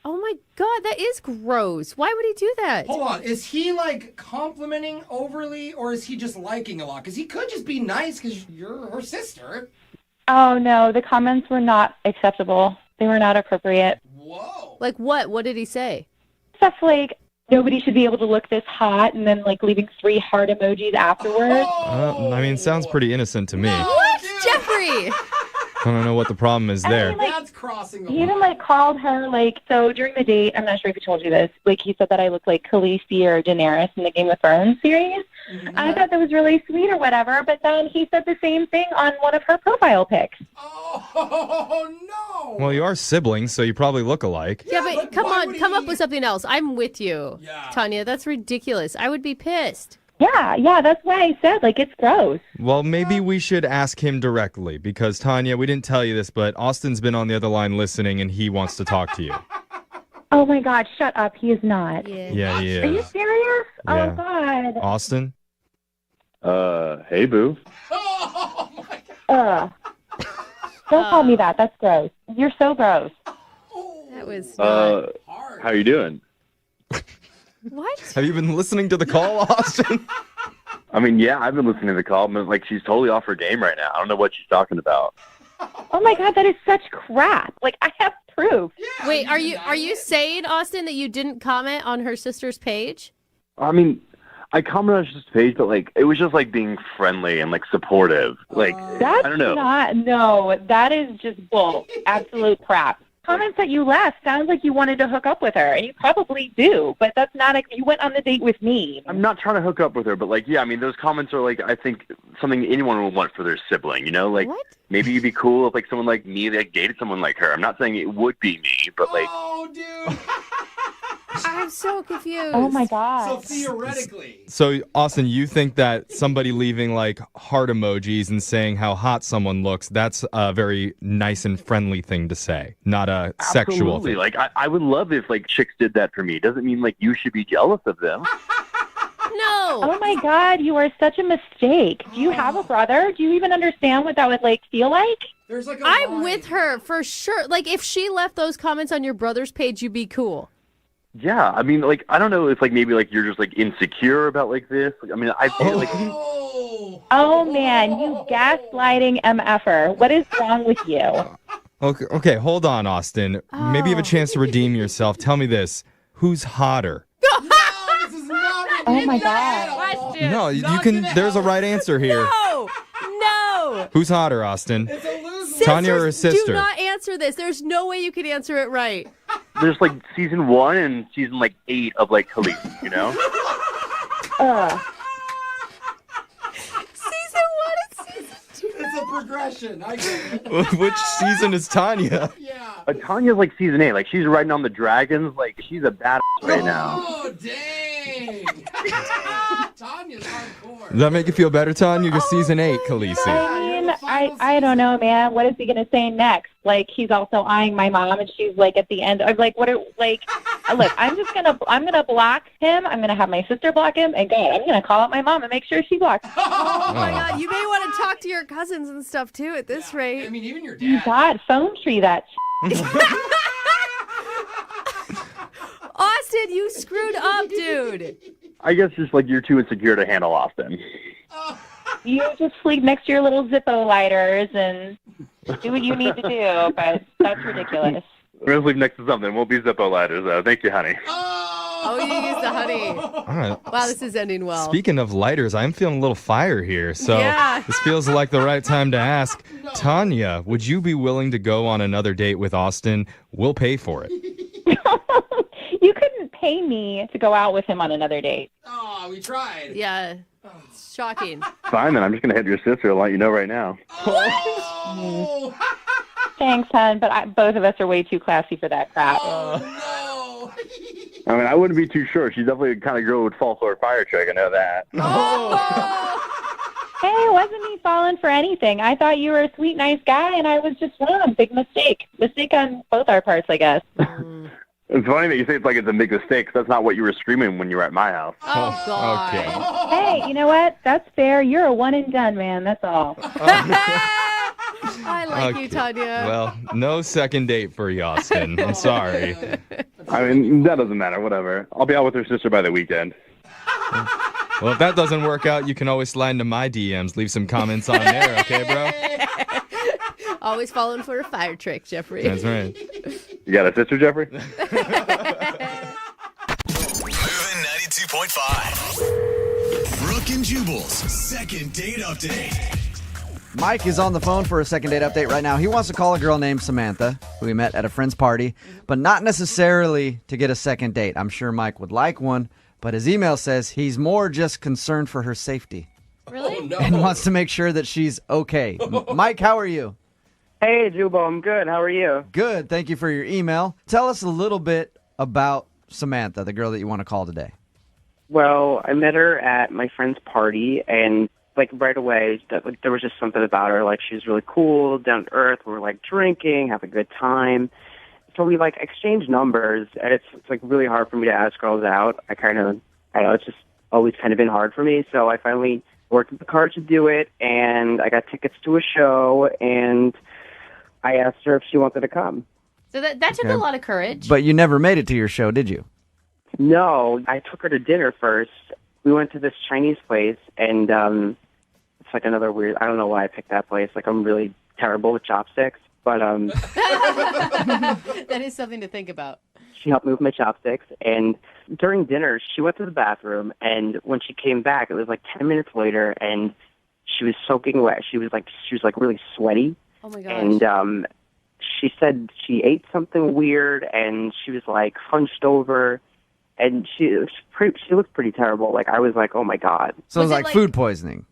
Oh my God, that is gross. Why would he do that? Hold on. Is he, like, complimenting overly, or is he just liking a lot? Because he could just be nice because you're her sister. Oh, no, the comments were not acceptable. They were not appropriate. Whoa. Like what? What did he say? Stuff like, nobody should be able to look this hot, and then, like, leaving 3 heart emojis afterwards. I mean, it sounds pretty innocent to me. What? Jeffrey! I don't know what the problem is there. That's crossing the He even, like, called her, like, so during the date, I'm not sure if he told you this, like, he said that I looked like Khaleesi or Daenerys in the Game of Thrones series. I thought that was really sweet or whatever, but then he said the same thing on one of her profile pics. Oh, no. Well, you are siblings, so you probably look alike. Yeah, but come on, come up with something else. I'm with you, Tanya. That's ridiculous. I would be pissed. Yeah, that's why I said, like, it's gross. Well, maybe we should ask him directly because, Tanya, we didn't tell you this, but Austin's been on the other line listening and he wants to talk to you. Oh, my God, shut up. He is not. Yeah, he is. Are you serious? Yeah. Oh, God. Austin? Hey, boo. Don't call me that. That's gross. You're so gross. That was How you doing? What? Have you been listening to the call, Austin? I mean, yeah, I've been listening to the call, but, like, she's totally off her game right now. I don't know what she's talking about. Oh my God, that is such crap. Like, I have proof. Wait, are you saying, Austin, that you didn't comment on her sister's page? I mean, I commented on his page, but like it was just like being friendly and like supportive. Like That's I don't know. no, that is just bull. Absolute crap. Comments that you left sounds like you wanted to hook up with her, and you probably do, but that's not you went on the date with me. I'm not trying to hook up with her, but like, yeah, I mean, those comments are like, I think something anyone would want for their sibling, you know? Like, maybe it'd be cool if like someone like me like dated someone like her. I'm not saying it would be me, but like. Oh, dude. I'm so confused. Oh my God. So theoretically. So, Austin, you think that somebody leaving like heart emojis and saying how hot someone looks, that's a very nice and friendly thing to say, not a sexual Absolutely. thing. Like, I would love if like chicks did that for me. It doesn't mean like you should be jealous of them. No. Oh my God, you are such a mistake. Do you have a brother? Do you even understand what that would like feel like? There's like I'm with her for sure. Like, if she left those comments on your brother's page, you'd be cool. Yeah, I mean, like, I don't know if, like, maybe, like, you're just, like, insecure about, like, this. Like, I mean, I feel like... Oh, man, you gaslighting MFer. What is wrong with you? Okay, hold on, Austin. Maybe you have a chance to redeem yourself. Tell me this. Who's hotter? Oh, my God. No, you can... There's a right answer here. No. Who's hotter, Austin? Tanya or his sister? Do not answer this. There's no way you can answer it right. There's, like, season 1 and season, like, 8 of, like, Khaleesi, you know? Season 1 and season 2. It's a progression. I get it. Which season is Tanya? Tanya's, like, season 8. Like, she's riding on the dragons. Like, she's a badass right now. Oh, dang. Tanya's hardcore. Does that make you feel better, Tanya? You're season 8, Khaleesi. I mean, I don't know, man. What is he going to say next? Like, he's also eyeing my mom, and she's, like, at the end. I'm like, what are, like, look, I'm going to block him. I'm going to have my sister block him. And God, I'm going to call out my mom and make sure she blocks him. Oh, my God. You may want to talk to your cousins and stuff, too, at this rate. I mean, even your dad. God, phone tree that Austin, you screwed up, dude. I guess just, like, you're too insecure to handle Austin. You just sleep next to your little Zippo lighters and do what you need to do, but that's ridiculous. We're going to sleep next to something. Won't be Zippo lighters, though. Thank you, honey. Oh, you used the honey. All right. Wow, this is ending well. Speaking of lighters, I'm feeling a little fire here. So Yeah. this feels like the right time to ask. Tanya, would you be willing to go on another date with Austin? We'll pay for it. You couldn't pay me to go out with him on another date. Oh, we tried. Yeah. It's shocking. Fine, then. I'm just going to hit your sister and let you know right now. Thanks, hon, but both of us are way too classy for that crap. I mean, I wouldn't be too sure. She's definitely the kind of girl who would fall for a fire trick. I know that. Hey, wasn't me falling for anything. I thought you were a sweet, nice guy, and I was just wrong. Big mistake. Mistake on both our parts, I guess. It's funny that you say it's like it's a big mistake, 'cause that's not what you were screaming when you were at my house. Oh, God. Okay. Hey, you know what? That's fair. You're a one and done, man. That's all. I like you, Tanya. Well, no second date for you, Austin. I'm sorry. I mean, that doesn't matter. Whatever. I'll be out with her sister by the weekend. Well, if that doesn't work out, you can always slide into my DMs. Leave some comments on there, okay, bro? Always falling for a fire trick, Jeffrey. That's right. You got a sister, Jeffrey? Moving 92.5. Brooke and Jubal's second date update. Mike is on the phone for a second date update right now. He wants to call a girl named Samantha, who he met at a friend's party, but not necessarily to get a second date. I'm sure Mike would like one, but his email says he's more just concerned for her safety. Really? Oh, no. And wants to make sure that she's okay. Mike, how are you? Hey, Jubal, I'm good. How are you? Good. Thank you for your email. Tell us a little bit about Samantha, the girl that you want to call today. Well, I met her at my friend's party, and like right away, there was just something about her. Like she was really cool, down to earth. We were like drinking, have a good time. So we like exchanged numbers, and it's like really hard for me to ask girls out. I don't know, it's just always kind of been hard for me. So I finally worked with the card to do it, and I got tickets to a show, and I asked her if she wanted to come. So that took Okay. a lot of courage. But you never made it to your show, did you? No, I took her to dinner first. We went to this Chinese place, and it's like another weird, I don't know why I picked that place. Like I'm really terrible with chopsticks, but That is something to think about. she helped me with my chopsticks. And during dinner, she went to the bathroom, and when she came back, it was like 10 minutes later, and she was soaking wet. She was like really sweaty. Oh my gosh. And she said she ate something weird, and she was like hunched over, and she looked pretty terrible. Like, I was like, oh my God. So it was like food poisoning.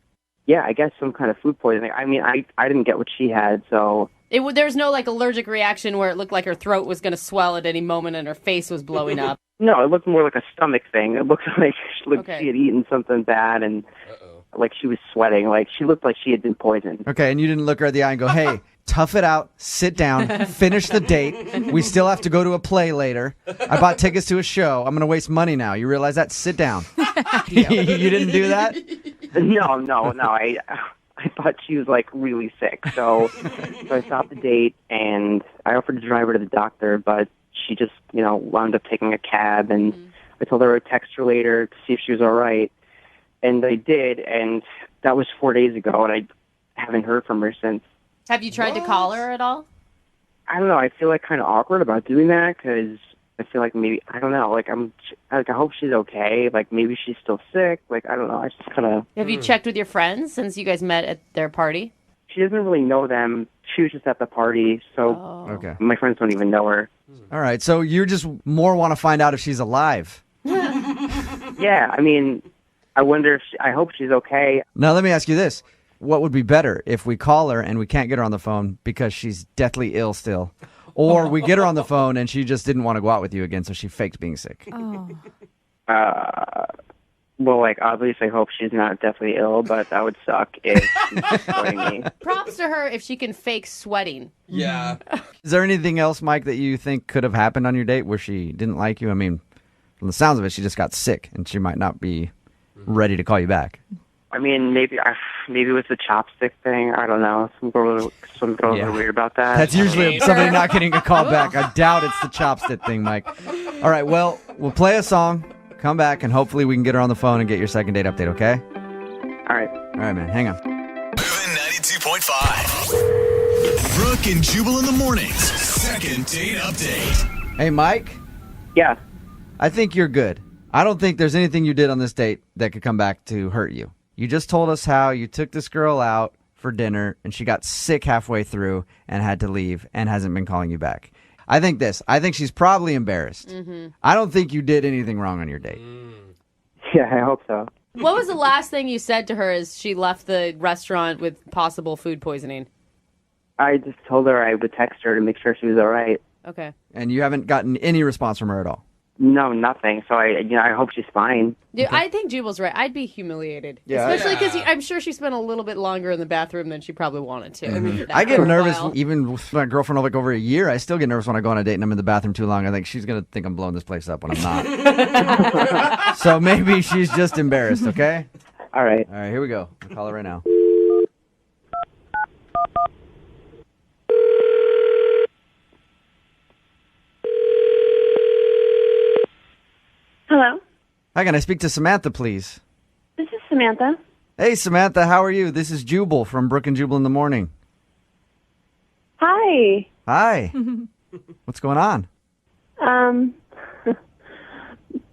Yeah, I guess some kind of food poisoning. I mean, I didn't get what she had, so There was no like allergic reaction where it looked like her throat was going to swell at any moment and her face was blowing up. no, it looked more like a stomach thing. It looked like Okay. she had eaten something bad, and like she was sweating. Like she looked like she had been poisoned. Okay, and you didn't look her at the eye and go, hey, tough it out, sit down, finish the date. We still have to go to a play later. I bought tickets to a show. I'm going to waste money now. You realize that? Sit down. You didn't do that? No. I thought she was like really sick, so I stopped the date and I offered to drive her to the doctor, but she just wound up taking a cab, and I told her I would text her later to see if she was all right, and I did, and that was 4 days ago, and I haven't heard from her since. Have you tried to call her at all? I don't know. I feel like kind of awkward about doing that because I feel like maybe I don't know. Like I hope she's okay. Like maybe she's still sick. Like I don't know. I just kind of. Have you checked with your friends since you guys met at their party? She doesn't really know them. She was just at the party, so Okay. my friends don't even know her. All right, so you just more want to find out if she's alive. Yeah, I mean, I wonder if I hope she's okay. Now, let me ask you this. What would be better if we call her and we can't get her on the phone because she's deathly ill still? Or we get her on the phone and she just didn't want to go out with you again, so she faked being sick. Oh. Well, like obviously, I hope she's not deathly ill, but that would suck if she's sweating me. Props to her if she can fake sweating. Yeah. Is there anything else, Mike, that you think could have happened on your date where she didn't like you? I mean, from the sounds of it, she just got sick and she might not be ready to call you back. I mean, maybe it was the chopstick thing. I don't know. Some girls are weird about that. That's usually somebody not getting a call back. I doubt it's the chopstick thing, Mike. All right, well, we'll play a song, come back, and hopefully we can get her on the phone and get your second date update, okay? All right. All right, man. Hang on. Moving 92.5. Brooke and Jubal in the mornings. Second date update. Hey, Mike? Yeah. I think you're good. I don't think there's anything you did on this date that could come back to hurt you. You just told us how you took this girl out for dinner and she got sick halfway through and had to leave and hasn't been calling you back. I think she's probably embarrassed. Mm-hmm. I don't think you did anything wrong on your date. Yeah, I hope so. What was the last thing you said to her as she left the restaurant with possible food poisoning? I just told her I would text her to make sure she was all right. Okay. And you haven't gotten any response from her at all? No, nothing. So I hope she's fine. Dude, I think Jubal's right. I'd be humiliated. Yeah. Especially because I'm sure she spent a little bit longer in the bathroom than she probably wanted to. Mm-hmm. I get nervous even with my girlfriend like over a year. I still get nervous when I go on a date and I'm in the bathroom too long. I think she's going to think I'm blowing this place up when I'm not. So maybe she's just embarrassed, okay? All right. All right, here we go. I'll call her right now. Hello, Hi, can I speak to Samantha, please? this is Samantha. Hey, Samantha, how are you? This is Jubal from Brooke and Jubal in the morning. Hi. Hi. What's going on?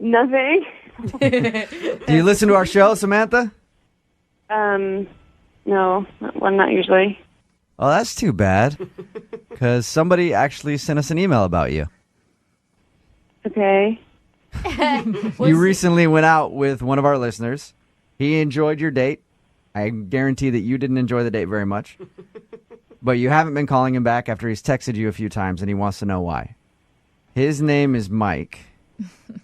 Nothing. Do you listen to our show, Samantha? No, not usually. Oh, that's too bad. Because somebody actually sent us an email about you. Okay. You recently went out with one of our listeners. He enjoyed your date. I guarantee that you didn't enjoy the date very much. But you haven't been calling him back after he's texted you a few times, and he wants to know why. His name is Mike.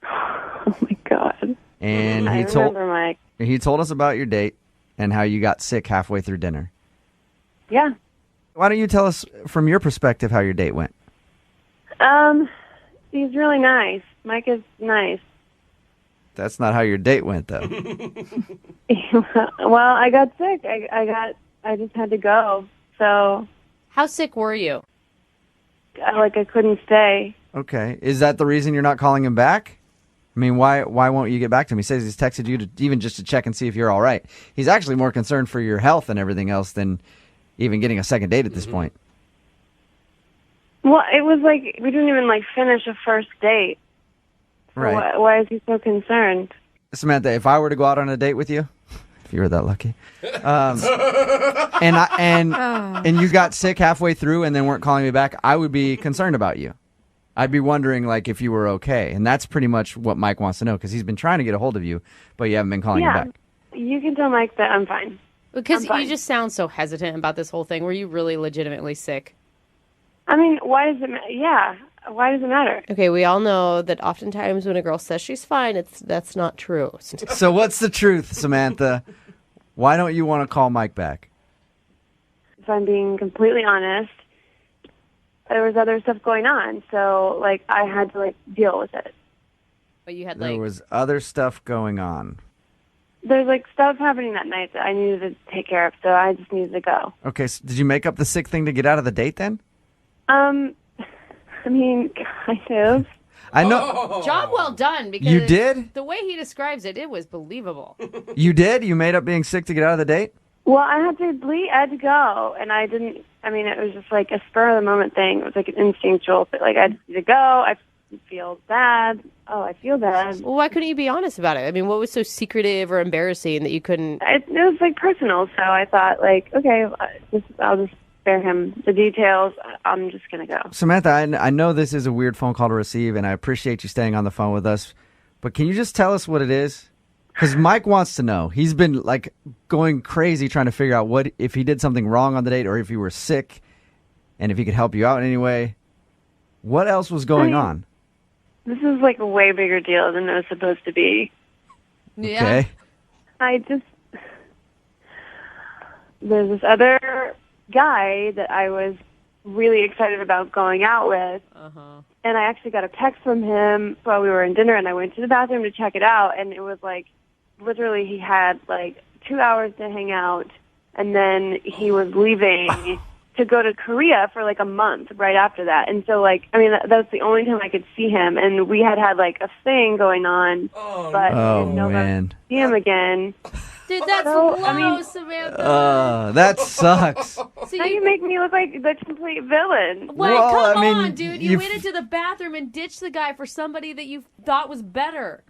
Oh my God. And I remember Mike. he told us about your date and how you got sick halfway through dinner. Yeah. Why don't you tell us from your perspective how your date went? He's really nice. Mike is nice. That's not how your date went, though. Well, I got sick. I just had to go. So. How sick were you? I couldn't stay. Okay. Is that the reason you're not calling him back? I mean, why won't you get back to him? He says he's texted you even just to check and see if you're all right. He's actually more concerned for your health and everything else than even getting a second date at this point. Well, it was like we didn't even like finish a first date. So Right. why is he so concerned? Samantha, if I were to go out on a date with you, if you were that lucky, and you got sick halfway through and then weren't calling me back, I would be concerned about you. I'd be wondering like if you were okay, and that's pretty much what Mike wants to know because he's been trying to get a hold of you, but you haven't been calling him back. You can tell Mike that I'm fine. Because I'm fine. you just sound so hesitant about this whole thing. Were you really legitimately sick? I mean, why does it matter? Yeah, why does it matter? Okay, we all know that oftentimes when a girl says she's fine, that's not true. So what's the truth, Samantha? Why don't you want to call Mike back? If I'm being completely honest, there was other stuff going on, so like I had to like deal with it. But you had There was other stuff going on. There's like stuff happening that night that I needed to take care of, so I just needed to go. Okay, so did you make up the sick thing to get out of the date then? I mean, kind of. I know. Job well done. Because You did? The way he describes it, it was believable. You did? You made up being sick to get out of the date? Well, I had to leave. I had to go, and I didn't. I mean, it was just like a spur of the moment thing. It was like an instinctual. Like I had to go. I feel bad. Oh, I feel bad. Well, why couldn't you be honest about it? I mean, what was so secretive or embarrassing that you couldn't? It was like personal, so I thought like, okay, I'll just spare him the details. I'm just gonna go. Samantha, I know this is a weird phone call to receive, and I appreciate you staying on the phone with us, but can you just tell us what it is? Because Mike wants to know. He's been like going crazy trying to figure out what if he did something wrong on the date or if you were sick and if he could help you out in any way. What else was going on? This is like a way bigger deal than it was supposed to be. Yeah. Okay. There's this other guy that I was really excited about going out with. And I actually got a text from him while we were in dinner, and I went to the bathroom to check it out, and it was like, literally he had like 2 hours to hang out, and then he was leaving to go to Korea for like a month right after that. And so like, I mean, that was the only time I could see him, and we had like a thing going on, but I didn't know if I would see him again. Dude, that's So, low, I mean- Samantha. That sucks. So Now you make me look like the complete villain. Wait, Well, come I mean, on, dude. You you- went into the bathroom and ditched the guy for somebody that you thought was better.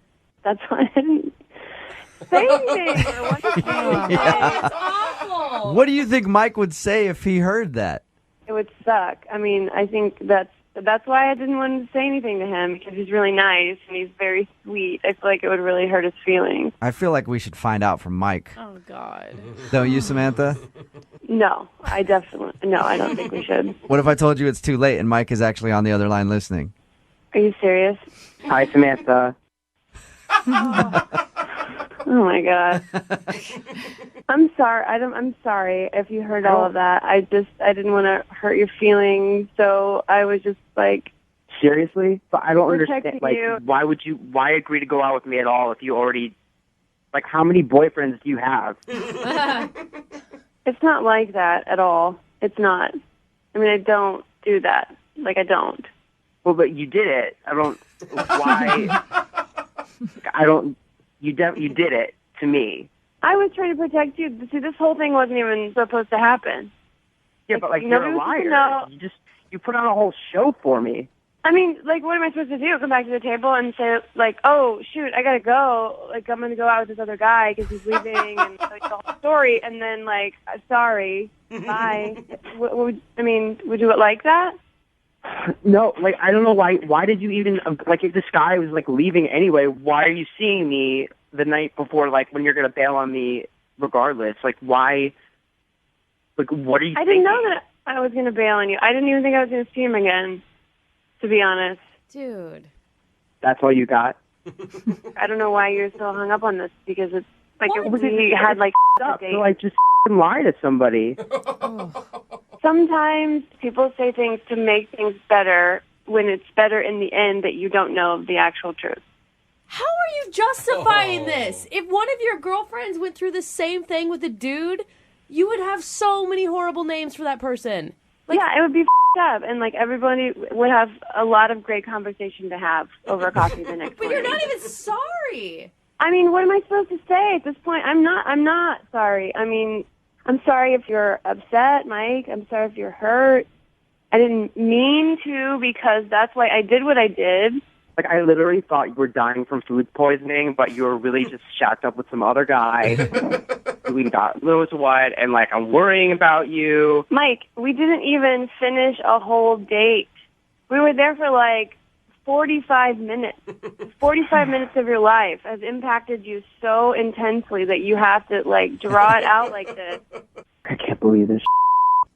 That's why I didn't say anything. Or what to say. It's awful. What do you think Mike would say if he heard that? It would suck. I mean, I think that's why I didn't want to say anything to him, because he's really nice and he's very sweet. I feel like it would really hurt his feelings. I feel like we should find out from Mike. Oh, God. Don't you, Samantha? No, I don't think we should. What if I told you it's too late and Mike is actually on the other line listening? Are you serious? Hi, Samantha. Oh my God. I'm sorry. I'm sorry if you heard all of that. I didn't want to hurt your feelings, so I was just like. Seriously? But I don't understand. Protecting Like, you. why agree to go out with me at all if you already, like, how many boyfriends do you have? It's not like that at all. It's not. I mean, I don't do that. Like, I don't. Well, but you did it. I don't. Why? I don't. You did it to me. I was trying to protect you. See, this whole thing wasn't even supposed to happen. Yeah, but like you're nobody a was supposed to liar. know. You put on a whole show for me. I mean, like, what am I supposed to do? Come back to the table and say, like, oh, shoot, I gotta go. Like, I'm gonna go out with this other guy because he's leaving, and like the whole story, and then like, sorry, bye. Would you like that? No, like I don't know why. Why did you even like if this guy was like leaving anyway? Why are you seeing me the night before? Like when you're gonna bail on me, regardless. Like why? Like what are you? I didn't know that I was gonna bail on you. I didn't even think I was gonna see him again. To be honest, dude. That's all you got. I don't know why you're so hung up on this, because it's like What? we had like a Up, date. so like just lie to somebody. Sometimes people say things to make things better when it's better in the end that you don't know the actual truth. How are you justifying this? If one of your girlfriends went through the same thing with a dude, you would have so many horrible names for that person. Like, yeah, it would be up, and like everybody would have a lot of great conversation to have over coffee the next but morning. you're not even sorry. I mean, what am I supposed to say at this point? I'm not sorry. I mean, I'm sorry if you're upset, Mike. I'm sorry if you're hurt. I didn't mean to because that's why I did what I did. Like, I literally thought you were dying from food poisoning, but you were really just shacked up with some other guy doing God knows what, and, like, I'm worrying about you. Mike, we didn't even finish a whole date. We were there for, like, 45 minutes. 45 minutes of your life has impacted you so intensely that you have to, like, draw it out like this. I can't believe this.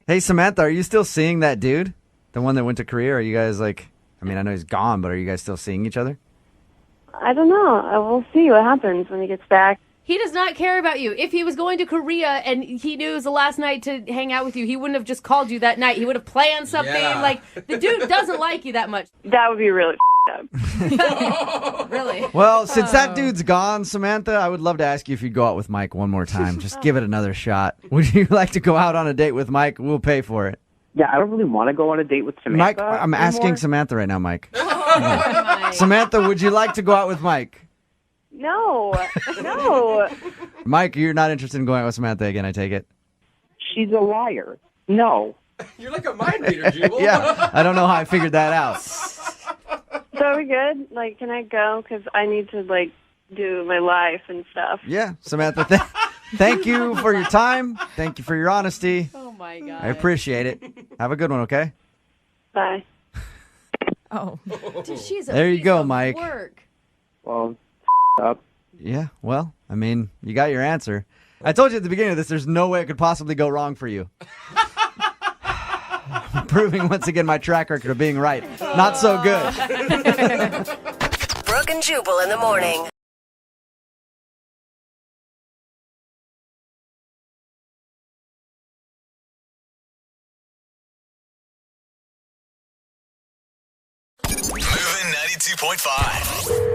Hey, Samantha, are you still seeing that dude? The one that went to Korea? Are you guys like, I mean, I know he's gone, but are you guys still seeing each other? I don't know. We'll see what happens when he gets back. He does not care about you. If he was going to Korea and he knew it was the last night to hang out with you, he wouldn't have just called you that night. He would have planned something. Yeah. Like, the dude doesn't like you that much. That would be really up. Really? Well, since that dude's gone, Samantha, I would love to ask you if you'd go out with Mike one more time. Just give it another shot. Would you like to go out on a date with Mike? We'll pay for it. Yeah, I don't really want to go on a date with Samantha. Mike, I'm asking Samantha right now, Mike. Samantha, would you like to go out with Mike? No. No. Mike, you're not interested in going out with Samantha again, I take it? She's a liar. No. You're like a mind reader, Jubal. Yeah, I don't know how I figured that out. So are we good? Like, can I go? Because I need to, like, do my life and stuff. Yeah, Samantha, thank you for your time. Thank you for your honesty. Oh, my God. I appreciate it. Have a good one, okay? Bye. Oh. Dude, she's a There you piece go, of Mike. Work. Well, up. Yeah, well, I mean, you got your answer. I told you at the beginning of this, there's no way it could possibly go wrong for you. Proving once again my track record of being right. Not so good. Brooke and Jubal in the morning. Moving 92.5.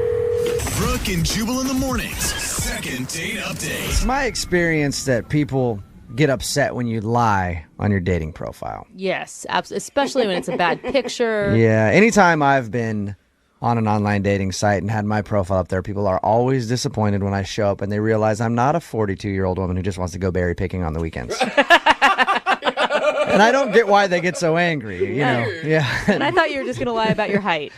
Brooke and Jubal in the mornings. Second date update. It's my experience that people get upset when you lie on your dating profile. Yes, especially when it's a bad picture. Yeah, anytime I've been on an online dating site and had my profile up there, people are always disappointed when I show up and they realize I'm not a 42-year-old woman who just wants to go berry picking on the weekends. And I don't get why they get so angry, you know. Yeah. And I thought you were just going to lie about your height.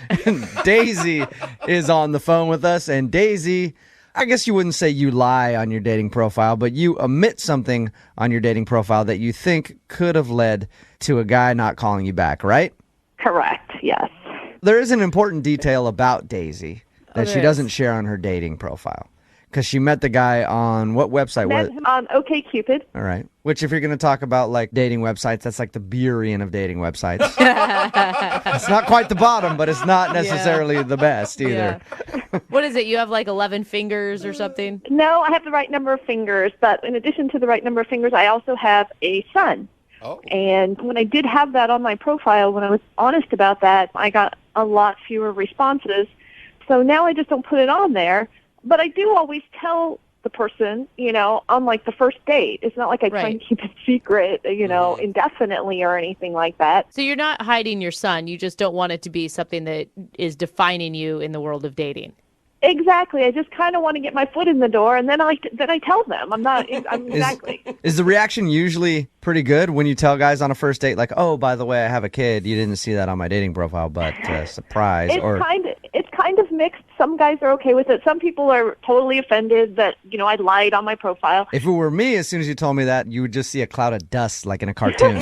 Daisy is on the phone with us, and Daisy, I guess you wouldn't say you lie on your dating profile, but you omit something on your dating profile that you think could have led to a guy not calling you back, right? Correct, yes. There is an important detail about Daisy that she there doesn't share on her dating profile. Because she met the guy on what website? Met him on OkCupid. All right. Which, if you're going to talk about like dating websites, that's like the Burien of dating websites. It's not quite the bottom, but it's not necessarily the best either. Yeah. What is it? You have like 11 fingers or something? No, I have the right number of fingers, but in addition to the right number of fingers, I also have a son. Oh. And when I did have that on my profile, when I was honest about that, I got a lot fewer responses. So now I just don't put it on there. But I do always tell the person, you know, on like the first date. It's not like I try and keep it secret, you know, indefinitely or anything like that. So you're not hiding your son. You just don't want it to be something that is defining you in the world of dating. Exactly. I just kind of want to get my foot in the door, and then I tell them. I'm exactly. Is the reaction usually pretty good when you tell guys on a first date, like, oh, by the way, I have a kid. You didn't see that on my dating profile, but surprise. It's kind of mixed. Some guys are okay with it. Some people are totally offended that, you know, I lied on my profile. If it were me, as soon as you told me that, you would just see a cloud of dust like in a cartoon.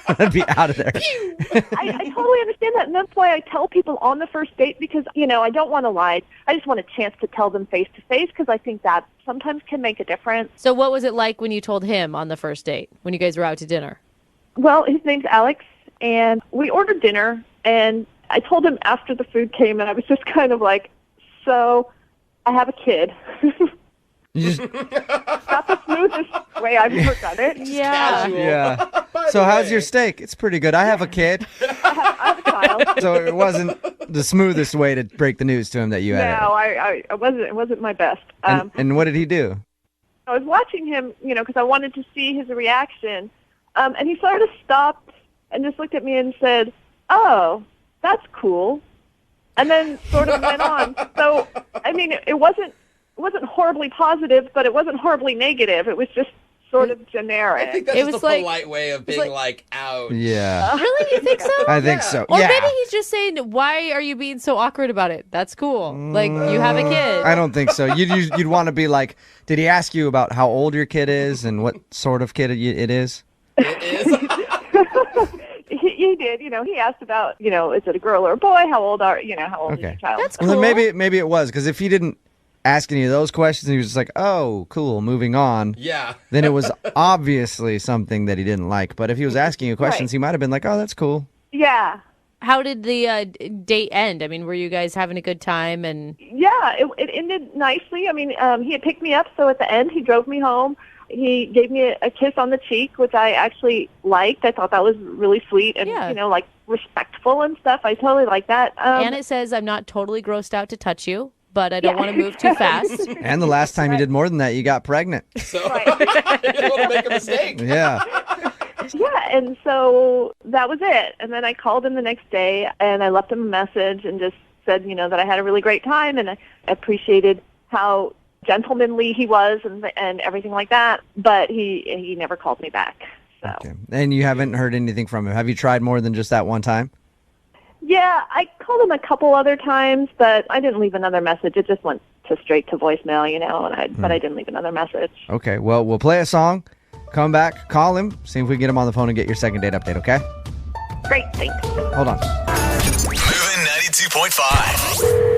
I'd be out of there. I totally understand that, and that's why I tell people on the first date, because, you know, I don't want to lie. I just want a chance to tell them face to face, because I think that sometimes can make a difference. So what was it like when you told him on the first date, when you guys were out to dinner? Well, his name's Alex, and we ordered dinner, and I told him after the food came, and I was just kind of like, so I have a kid. Not the smoothest way I've ever done it. Yeah. So how's your steak? It's pretty good. I have a kid. I have a child. So it wasn't the smoothest way to break the news to him that you had No, I wasn't. It wasn't my best. and what did he do? I was watching him, you know, because I wanted to see his reaction, and he sort of stopped and just looked at me and said, "Oh, that's cool," and then sort of went on. So, I mean, it wasn't horribly positive, but it wasn't horribly negative. It was just sort of generic. I think that's It just was a like- polite way of being like, ouch. Yeah. Really? You think so? I think so. Or yeah. maybe he's just saying, why are you being so awkward about it? That's cool. Like, you have a kid. I don't think so. You'd want to be like, did he ask you about how old your kid is and what sort of kid it is? He did. He asked about, is it a girl or a boy? How old are, how old is your child? That's Well, then maybe it was, because if he didn't ask any of those questions, he was just like, oh, cool, moving on. Yeah. Then it was obviously something that he didn't like. But if he was asking you questions, he might have been like, oh, that's cool. Yeah. How did the date end? I mean, were you guys having a good time? And Yeah, it ended nicely. I mean, he had picked me up, so at the end, he drove me home. He gave me a kiss on the cheek, which I actually liked. I thought that was really sweet and, like respectful and stuff. I totally like that. and it says, I'm not totally grossed out to touch you, but I don't want to move too fast. And the last time you did more than that, you got pregnant. So you don't want to make a mistake. Yeah. Yeah, and so that was it. And then I called him the next day, and I left him a message and just said, that I had a really great time, and I appreciated how gentlemanly he was and everything like that. But he never called me back. So. Okay. And you haven't heard anything from him. Have you tried more than just that one time? Yeah, I called him a couple other times, but I didn't leave another message. It just went straight to voicemail, but I didn't leave another message. Okay, well, we'll play a song, come back, call him, see if we can get him on the phone and get your second date update, okay? Great, thanks. Hold on. Moving 92.5.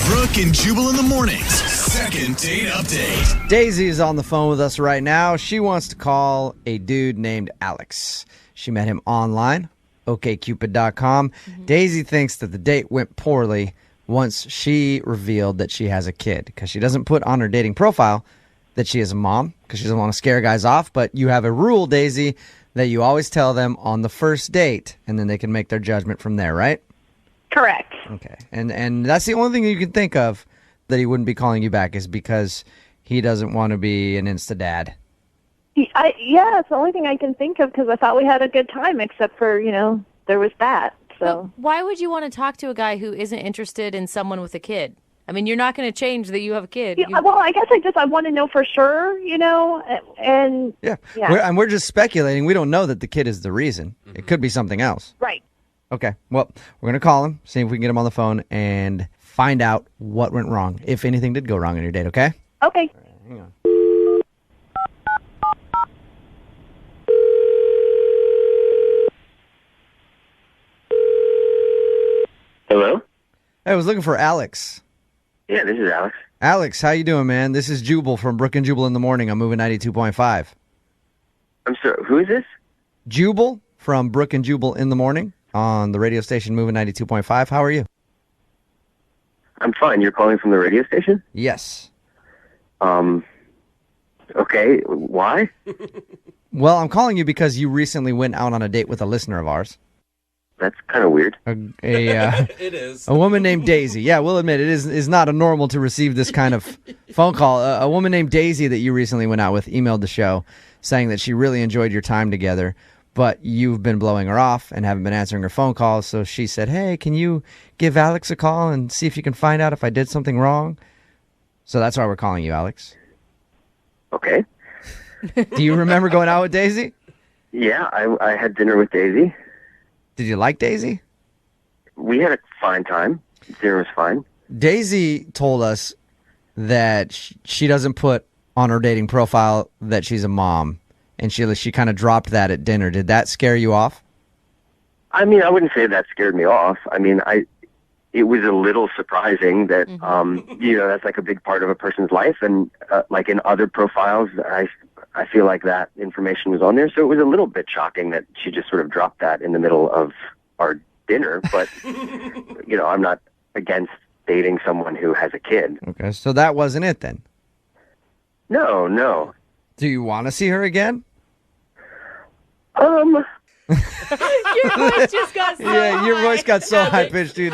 Brooke and Jubal in the mornings. Second date update. Daisy is on the phone with us right now. She wants to call a dude named Alex. She met him online, okcupid.com. Daisy thinks that the date went poorly once she revealed that she has a kid, because she doesn't put on her dating profile that she is a mom, because she doesn't want to scare guys off. But you have a rule, Daisy, that you always tell them on the first date, and then they can make their judgment from there, right? Correct. Okay. And that's the only thing you can think of that he wouldn't be calling you back, is because he doesn't want to be an insta dad. Yeah, it's the only thing I can think of, because I thought we had a good time, except for, there was that. So But why would you want to talk to a guy who isn't interested in someone with a kid? I mean, you're not going to change that you have a kid. Yeah, well, I guess I want to know for sure, and Yeah. We're just speculating. We don't know that the kid is the reason. It could be something else. Right. Okay. Well, we're going to call him, see if we can get him on the phone, and find out what went wrong, if anything did go wrong on your date, okay? Okay. Hang on. Hello? Hey, I was looking for Alex. Yeah, this is Alex. Alex, how you doing, man? This is Jubal from Brooke and Jubal in the morning. I'm moving 92.5. I'm sorry, who is this? Jubal from Brooke and Jubal in the morning on the radio station moving 92.5. How are you? I'm fine. You're calling from the radio station? Yes. Okay, why? Well, I'm calling you because you recently went out on a date with a listener of ours. That's kind of weird. It is. A woman named Daisy. Yeah, we'll admit it is not a normal to receive this kind of phone call. A woman named Daisy that you recently went out with emailed the show saying that she really enjoyed your time together, but you've been blowing her off and haven't been answering her phone calls. So she said, hey, can you give Alex a call and see if you can find out if I did something wrong? So that's why we're calling you, Alex. Okay. Do you remember going out with Daisy? Yeah, I had dinner with Daisy. Did you like Daisy? We had a fine time. Dinner was fine. Daisy told us that she doesn't put on her dating profile that she's a mom, and she kind of dropped that at dinner. Did that scare you off? I mean, I wouldn't say that scared me off. I mean, it was a little surprising that, that's like a big part of a person's life. And like in other profiles, I feel like that information was on there. So it was a little bit shocking that she just sort of dropped that in the middle of our dinner. But, I'm not against dating someone who has a kid. Okay, so that wasn't it then? No. Do you want to see her again? Your voice just got so Yeah, your high. voice got so high-pitched, dude.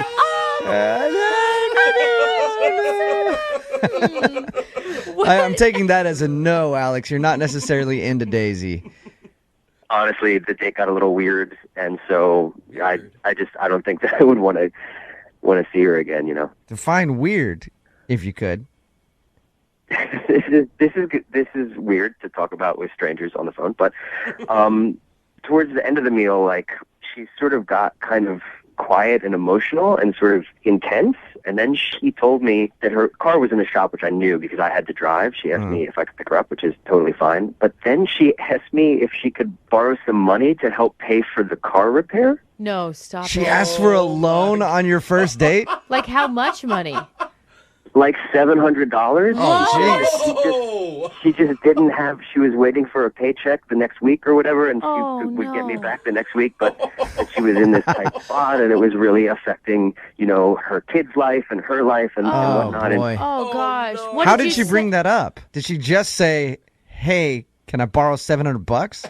I'm taking that as a no, Alex. You're not necessarily into Daisy. Honestly, the date got a little weird, and so I don't think that I would want to see her again. Define weird, if you could. this is weird to talk about with strangers on the phone, but towards the end of the meal, like, she sort of got kind of quiet and emotional and sort of intense. And then she told me that her car was in the shop, which I knew because I had to drive. She asked me if I could pick her up, which is totally fine. But then she asked me if she could borrow some money to help pay for the car repair. No, stop She it. asked for a loan on your first date? Like how much money? Like $700. Oh, She just didn't have. She was waiting for a paycheck the next week or whatever, and Oh, she would get me no. back the next week. But she was in this tight spot, and it was really affecting, her kid's life and her life and whatnot. boy. Oh, gosh. What How did did she bring that up? Did she just say, "Hey, can I borrow $700?"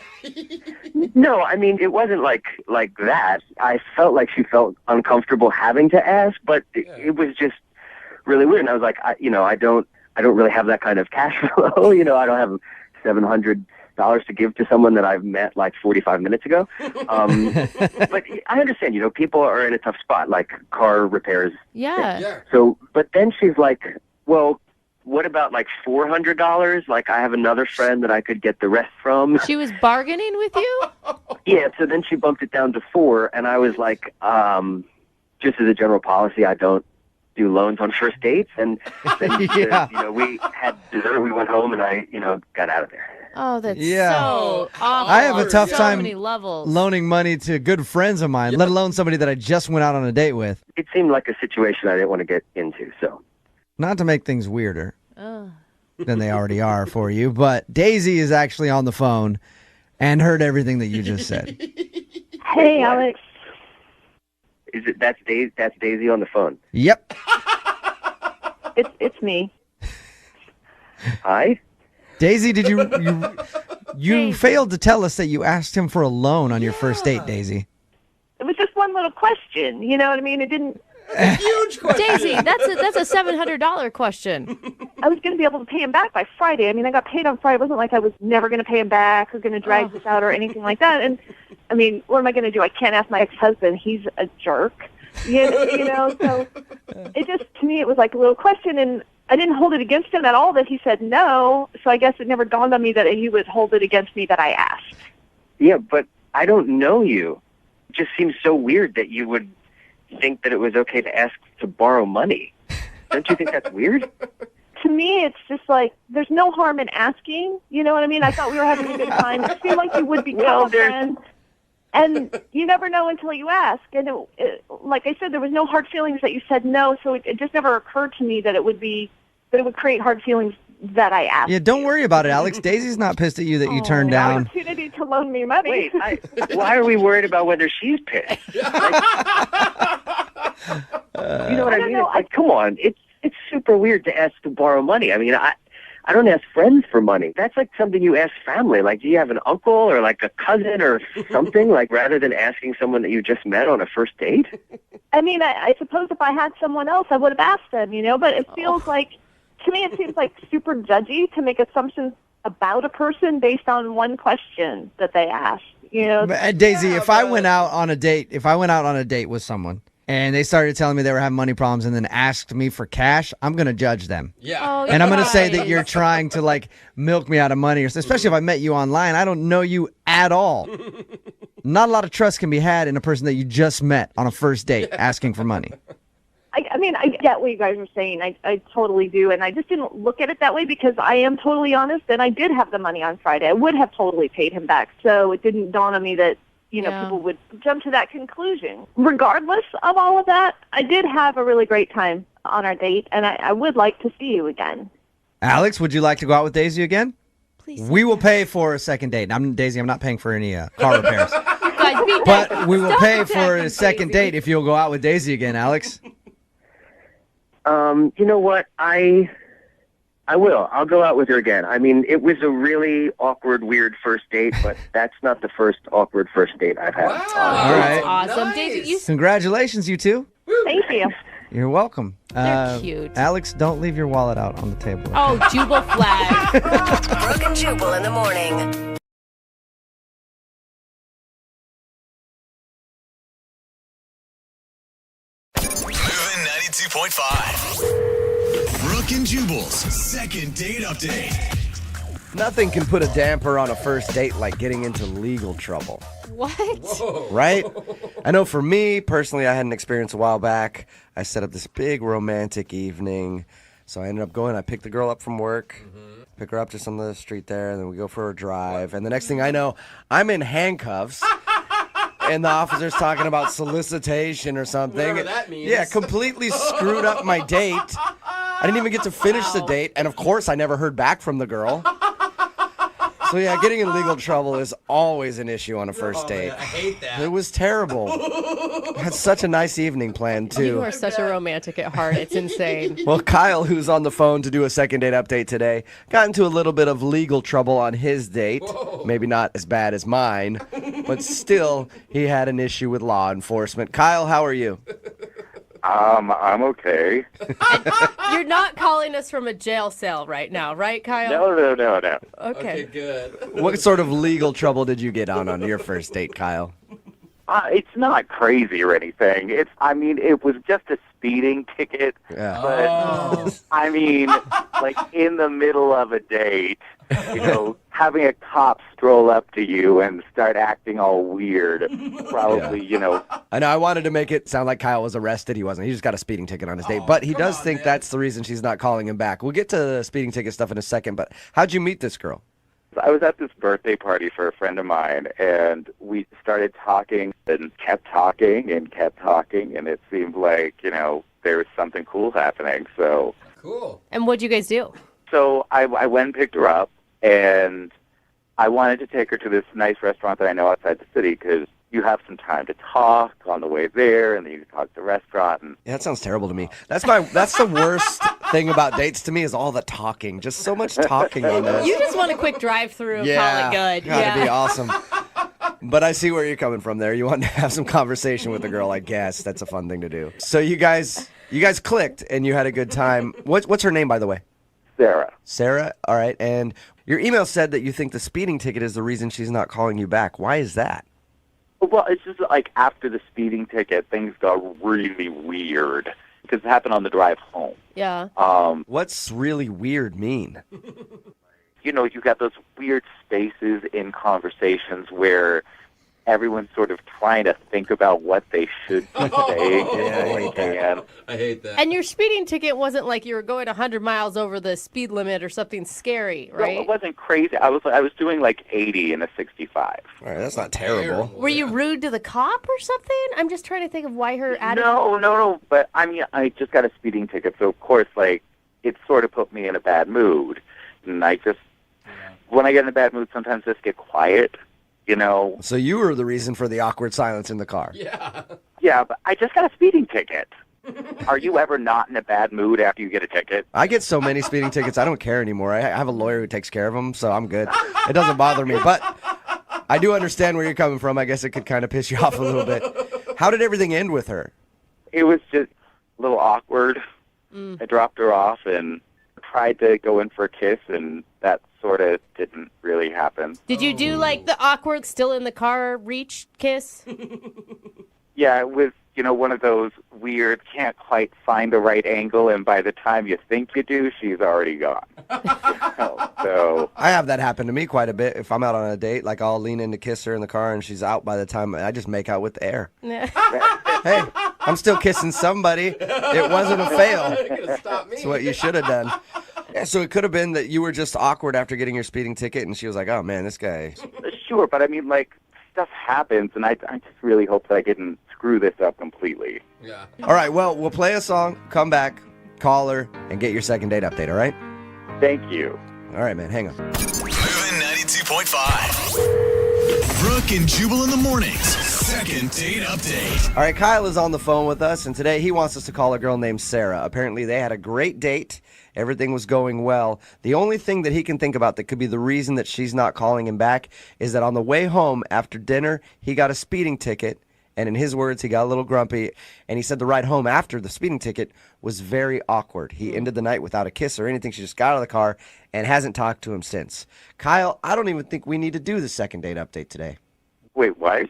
No, I mean, it wasn't like that. I felt like she felt uncomfortable having to ask, but it was just really weird. And I was like, I don't really have that kind of cash flow. I don't have $700 to give to someone that I've met like 45 minutes ago. But I understand, people are in a tough spot, like car repairs. Yeah. So, but then she's like, well, what about like $400? Like, I have another friend that I could get the rest from. She was bargaining with you? Yeah, so then she bumped it down to $4, and I was like, just as a general policy, I don't do loans on first dates. And then, we had dessert, we went home, and I, got out of there. Oh, that's Yeah. so awful. I have a tough so time many levels. loaning money to good friends of mine, let alone somebody that I just went out on a date with. It seemed like a situation I didn't want to get into, so. Not to make things weirder Ugh. than they already are for you, but Daisy is actually on the phone and heard everything that you just said. Hey, Alex. Is it that's Daisy on the phone? Yep. It's me. Hi? Daisy, did you failed to tell us that you asked him for a loan on your first date, Daisy? It was just one little question. You know what I mean? It didn't. Huge question. Daisy, that's a $700 question. I was going to be able to pay him back by Friday. I mean, I got paid on Friday. It wasn't like I was never going to pay him back or going to drag this out or anything like that. And, I mean, what am I going to do? I can't ask my ex-husband. He's a jerk. So it just, to me, it was like a little question, and I didn't hold it against him at all that he said no, so I guess it never dawned on me that he would hold it against me that I asked. Yeah, but I don't know you. It just seems so weird that you would think that it was okay to ask to borrow money. Don't you think that's weird? To me, it's just like, there's no harm in asking, you know what I mean? I thought we were having a good time. I feel like you would become a friend. And you never know until you ask. And like I said, there was no hard feelings that you said no, so it just never occurred to me that it would create hard feelings that I asked. Yeah, don't worry about it, Alex. Daisy's not pissed at you that you turned down. Opportunity to loan me money. Wait, why are we worried about whether she's pissed? You know what I mean? It's like, come on, it's super weird to ask to borrow money. I mean, I don't ask friends for money. That's like something you ask family. Like, do you have an uncle or like a cousin or something? Like, rather than asking someone that you just met on a first date? I mean, I suppose if I had someone else, I would have asked them, but it feels like, to me, it seems like super judgy to make assumptions about a person based on one question that they asked. Daisy, if I went out on a date with someone and they started telling me they were having money problems and then asked me for cash, I'm going to judge them. Yeah. Oh, And I'm going to say that you're trying to like milk me out of money, especially if I met you online. I don't know you at all. Not a lot of trust can be had in a person that you just met on a first date asking for money. I mean, I get what you guys are saying. I totally do. And I just didn't look at it that way because I am totally honest, and I did have the money on Friday. I would have totally paid him back. So it didn't dawn on me that, people would jump to that conclusion. Regardless of all of that, I did have a really great time on our date, and I would like to see you again. Alex, would you like to go out with Daisy again? Please. We will pay for a second date. Daisy, I'm not paying for any car repairs. You guys beat But that. we will Stop pay attacking for a second Daisy. date if you'll go out with Daisy again, Alex. You know what? I will. I'll go out with her again. I mean, it was a really awkward, weird first date, but that's not the first awkward first date I've had. Wow. All right. Awesome. Nice. Daisy, Congratulations, you two. Thank you. You're welcome. They're cute. Alex, don't leave your wallet out on the table. Okay? Oh, Jubal flag. Brooke and Jubal in the morning. Moving 92.5. Brooke Brooke and Jubal's second date update. Nothing can put a damper on a first date like getting into legal trouble. What? Whoa. Right? I know for me, personally, I had an experience a while back. I set up this big romantic evening. So I ended up going, I picked the girl up from work, pick her up just on the street there, and then we go for a drive. And the next thing I know, I'm in handcuffs. And the officer's talking about solicitation or something. Whatever that means. Yeah, completely screwed up my date. I didn't even get to finish the date. And of course, I never heard back from the girl. So yeah, getting in legal trouble is always an issue on a first date. Man, I hate that. It was terrible. I had such a nice evening planned, too. You are such a romantic at heart. It's insane. Well, Kyle, who's on the phone to do a second date update today, got into a little bit of legal trouble on his date. Whoa. Maybe not as bad as mine, but still, he had an issue with law enforcement. Kyle, how are you? I'm okay. You're not calling us from a jail cell right now, right, Kyle? No. Okay. Good. What sort of legal trouble did you get on your first date, Kyle? It's not crazy or anything. It was just a speeding ticket. Yeah. But, like in the middle of a date, having a cop stroll up to you and start acting all weird, probably, I know I wanted to make it sound like Kyle was arrested. He wasn't. He just got a speeding ticket on his date. But he does think that's the reason she's not calling him back. We'll get to the speeding ticket stuff in a second, but how'd you meet this girl? I was at this birthday party for a friend of mine, and we started talking and kept talking, and it seemed like, there was something cool happening. So Cool. And what'd you guys do? So I went and picked her up, and I wanted to take her to this nice restaurant that I know outside the city because you have some time to talk on the way there, and then you can talk at the restaurant. And Yeah, that sounds terrible to me. That's the worst thing about dates to me is all the talking. Just so much talking on this. You just want a quick drive-through, call it good. Gotta be awesome. But I see where you're coming from there. You want to have some conversation with the girl, I guess. That's a fun thing to do. So you guys clicked and you had a good time. What's her name, by the way? Sarah. Sarah? All right. And your email said that you think the speeding ticket is the reason she's not calling you back. Why is that? Well, it's just like after the speeding ticket, things got really weird because it happened on the drive home. Yeah. What's really weird mean? You got those weird spaces in conversations where everyone's sort of trying to think about what they should say. I hate that. And your speeding ticket wasn't like you were going 100 miles over the speed limit or something scary, right? No, it wasn't crazy. I was doing like 80 in a 65. All right, that's not terrible. Were you rude to the cop or something? I'm just trying to think of why her attitude. No. But I just got a speeding ticket, so of course, it sort of put me in a bad mood. And when I get in a bad mood, sometimes I just get quiet. So you were the reason for the awkward silence in the car. Yeah. Yeah, but I just got a speeding ticket. Are you ever not in a bad mood after you get a ticket? I get so many speeding tickets, I don't care anymore. I have a lawyer who takes care of them, so I'm good. It doesn't bother me. But I do understand where you're coming from. I guess it could kind of piss you off a little bit. How did everything end with her? It was just a little awkward. I dropped her off and tried to go in for a kiss, and that sort of didn't really happen. Did you do the awkward still in the car reach kiss? Yeah, it was, one of those weird, can't quite find the right angle, and by the time you think you do, she's already gone. So I have that happen to me quite a bit. If I'm out on a date, I'll lean in to kiss her in the car, and she's out by the time I just make out with the air. Hey, I'm still kissing somebody. It wasn't a fail. That's what you should have done. Yeah, so it could have been that you were just awkward after getting your speeding ticket, and she was like, oh, man, this guy. Sure, but stuff happens, and I just really hope that I didn't screw this up completely. Yeah. All right, well, we'll play a song, come back, call her, and get your second date update, all right? Thank you. All right, man, hang on. Moving 92.5. Brooke and Jubal in the mornings. Second date update. All right, Kyle is on the phone with us, and today he wants us to call a girl named Sarah. Apparently, they had a great date. Everything was going well. The only thing that he can think about that could be the reason that she's not calling him back is that on the way home after dinner, he got a speeding ticket. And in his words, he got a little grumpy. And he said the ride home after the speeding ticket was very awkward. He ended the night without a kiss or anything. She just got out of the car and hasn't talked to him since. Kyle, I don't even think we need to do the second date update today. Wait, why?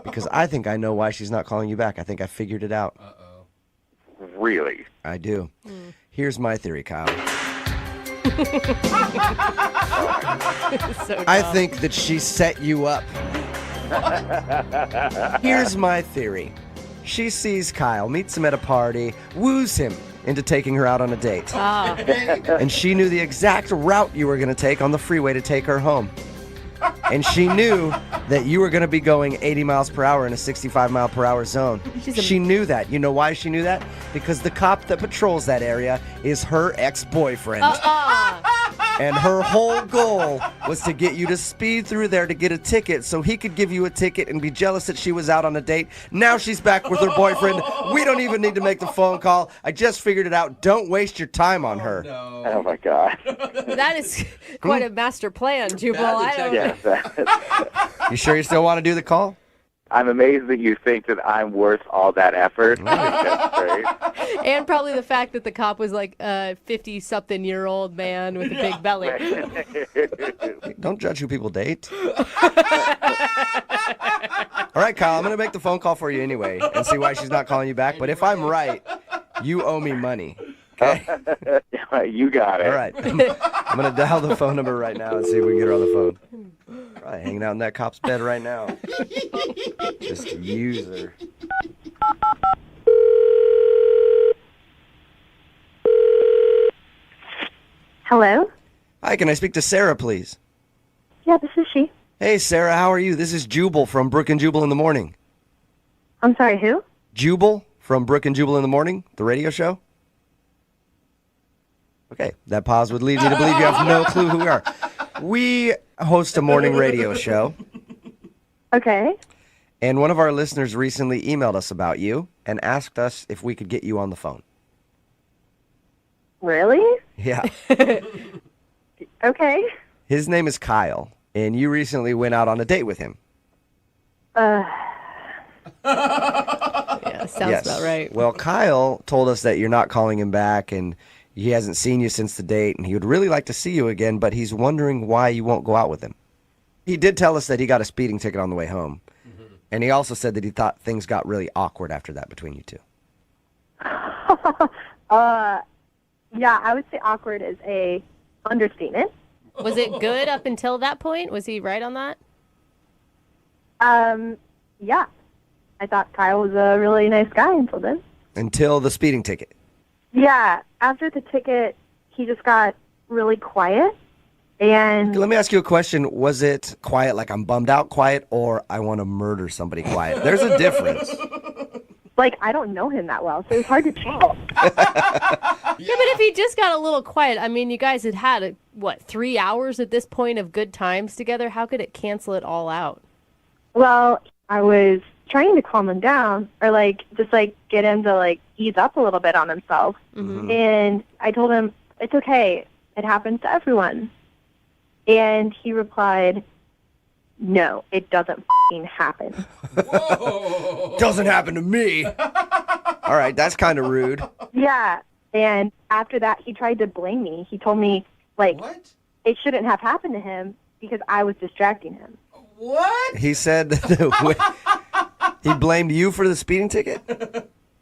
Because I think I know why she's not calling you back. I think I figured it out. Uh-oh. really. I do. Here's my theory, Kyle. So I dumb. think that she set you up. Here's my theory. She sees Kyle, meets him at a party, woos him into taking her out on a date. Ah. And she knew the exact route you were going to take on the freeway to take her home. And she knew that you were going to be going 80 miles per hour in a 65 mile per hour zone. She knew that. You know why she knew that? Because the cop that patrols that area is her ex-boyfriend. And her whole goal was to get you to speed through there to get a ticket so he could give you a ticket and be jealous that she was out on a date. Now she's back with her boyfriend. We don't even need to make the phone call. I just figured it out. Don't waste your time on her. Oh, my God. That is quite a master plan, Jubal. I don't Yes. You sure you still want to do the call? I'm amazed that you think that I'm worth all that effort. That's great. And probably the fact that the cop was like a 50-something-year-old man with a big belly. Don't judge who people date. All right, Kyle, I'm going to make the phone call for you anyway and see why she's not calling you back. But if I'm right, you owe me money. Okay? You got it. All right. I'm going to dial the phone number right now and see if we can get her on the phone. Probably hanging out in that cop's bed right now. Just a user. Hello? Hi, can I speak to Sarah, please? Yeah, this is she. Hey, Sarah, how are you? This is Jubal from Brooke and Jubal in the Morning. I'm sorry, who? Jubal from Brooke and Jubal in the Morning, the radio show. Okay, that pause would lead me to believe you have no clue who we are. We host a morning radio show. Okay. And one of our listeners recently emailed us about you and asked us if we could get you on the phone. Really? Yeah. Okay. His name is Kyle, and you recently went out on a date with him. Yeah, sounds about right. Well, Kyle told us that you're not calling him back, and he hasn't seen you since the date, and he would really like to see you again, but he's wondering why you won't go out with him. He did tell us that he got a speeding ticket on the way home, and he also said that he thought things got really awkward after that between you two. Yeah, I would say awkward is a understatement. Was it good up until that point? Was he right on that? Yeah. I thought Kyle was a really nice guy until then. Until the speeding ticket. Yeah, after the ticket, he just got really quiet. And Let me ask you a question. Was it quiet, like I'm bummed out quiet, or I want to murder somebody quiet? There's a difference. like, I don't know him that well, so it's hard to tell. Yeah, but if he just got a little quiet, I mean, you guys had 3 hours at this point of good times together? How could it cancel it all out? Well, I was trying to calm him down, or just get him to ease up a little bit on himself. Mm-hmm. And I told him, it's okay, it happens to everyone. And he replied, no, it doesn't f***ing happen. Doesn't happen to me. All right, that's kind of rude. Yeah, and after that, he tried to blame me. He told me, it shouldn't have happened to him because I was distracting him. What? He said that he blamed you for the speeding ticket?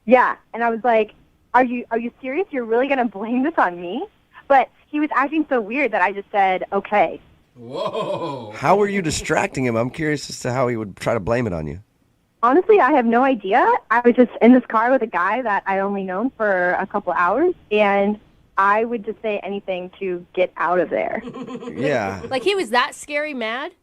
Yeah, and I was like, are you serious? You're really going to blame this on me? But he was acting so weird that I just said, okay. Whoa. How were you distracting him? I'm curious as to how he would try to blame it on you. Honestly, I have no idea. I was just in this car with a guy that I only known for a couple hours, and I would just say anything to get out of there. Yeah. Like, he was that scary mad?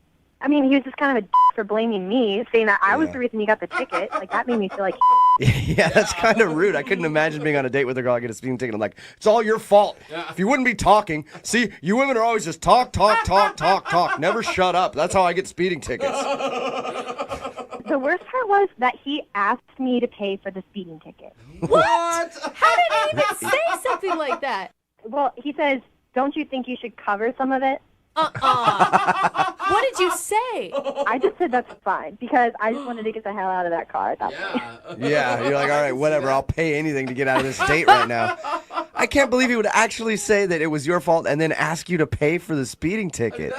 I mean, he was just kind of a for blaming me, saying that I was the reason you got the ticket. That made me feel like Yeah, that's kind of rude. I couldn't imagine being on a date with a girl, I get a speeding ticket. I'm like, it's all your fault. If you wouldn't be talking. See, you women are always just talk. Never shut up. That's how I get speeding tickets. The worst part was that he asked me to pay for the speeding ticket. What? How did he even say something like that? Well, he says, don't you think you should cover some of it? What did you say? I just said that's fine because I just wanted to get the hell out of that car at that point. Yeah, you're like, all right, whatever. I'll pay anything to get out of this date right now. I can't believe he would actually say that it was your fault and then ask you to pay for the speeding ticket.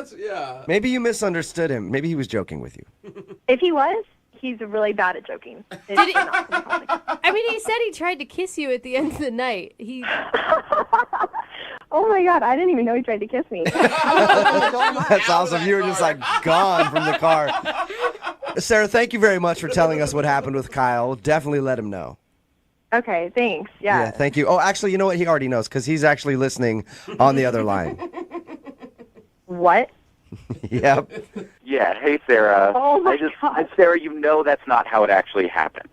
Maybe Maybe you misunderstood him. Maybe he was joking with you. If he was, He's really bad at joking. Did he, I mean, he said he tried to kiss you at the end of the night. He. Oh my God, I didn't even know he tried to kiss me. That's awesome. You were just like gone from the car. Sarah, thank you very much for telling us what happened with Kyle. We'll definitely let him know. Okay, thanks. Yeah. Thank you. Oh, actually, you know what? He already knows because he's actually listening on the other line. What? Yep. Yeah, hey, Sarah. Oh, my God. Sarah, you know that's not how it actually happened.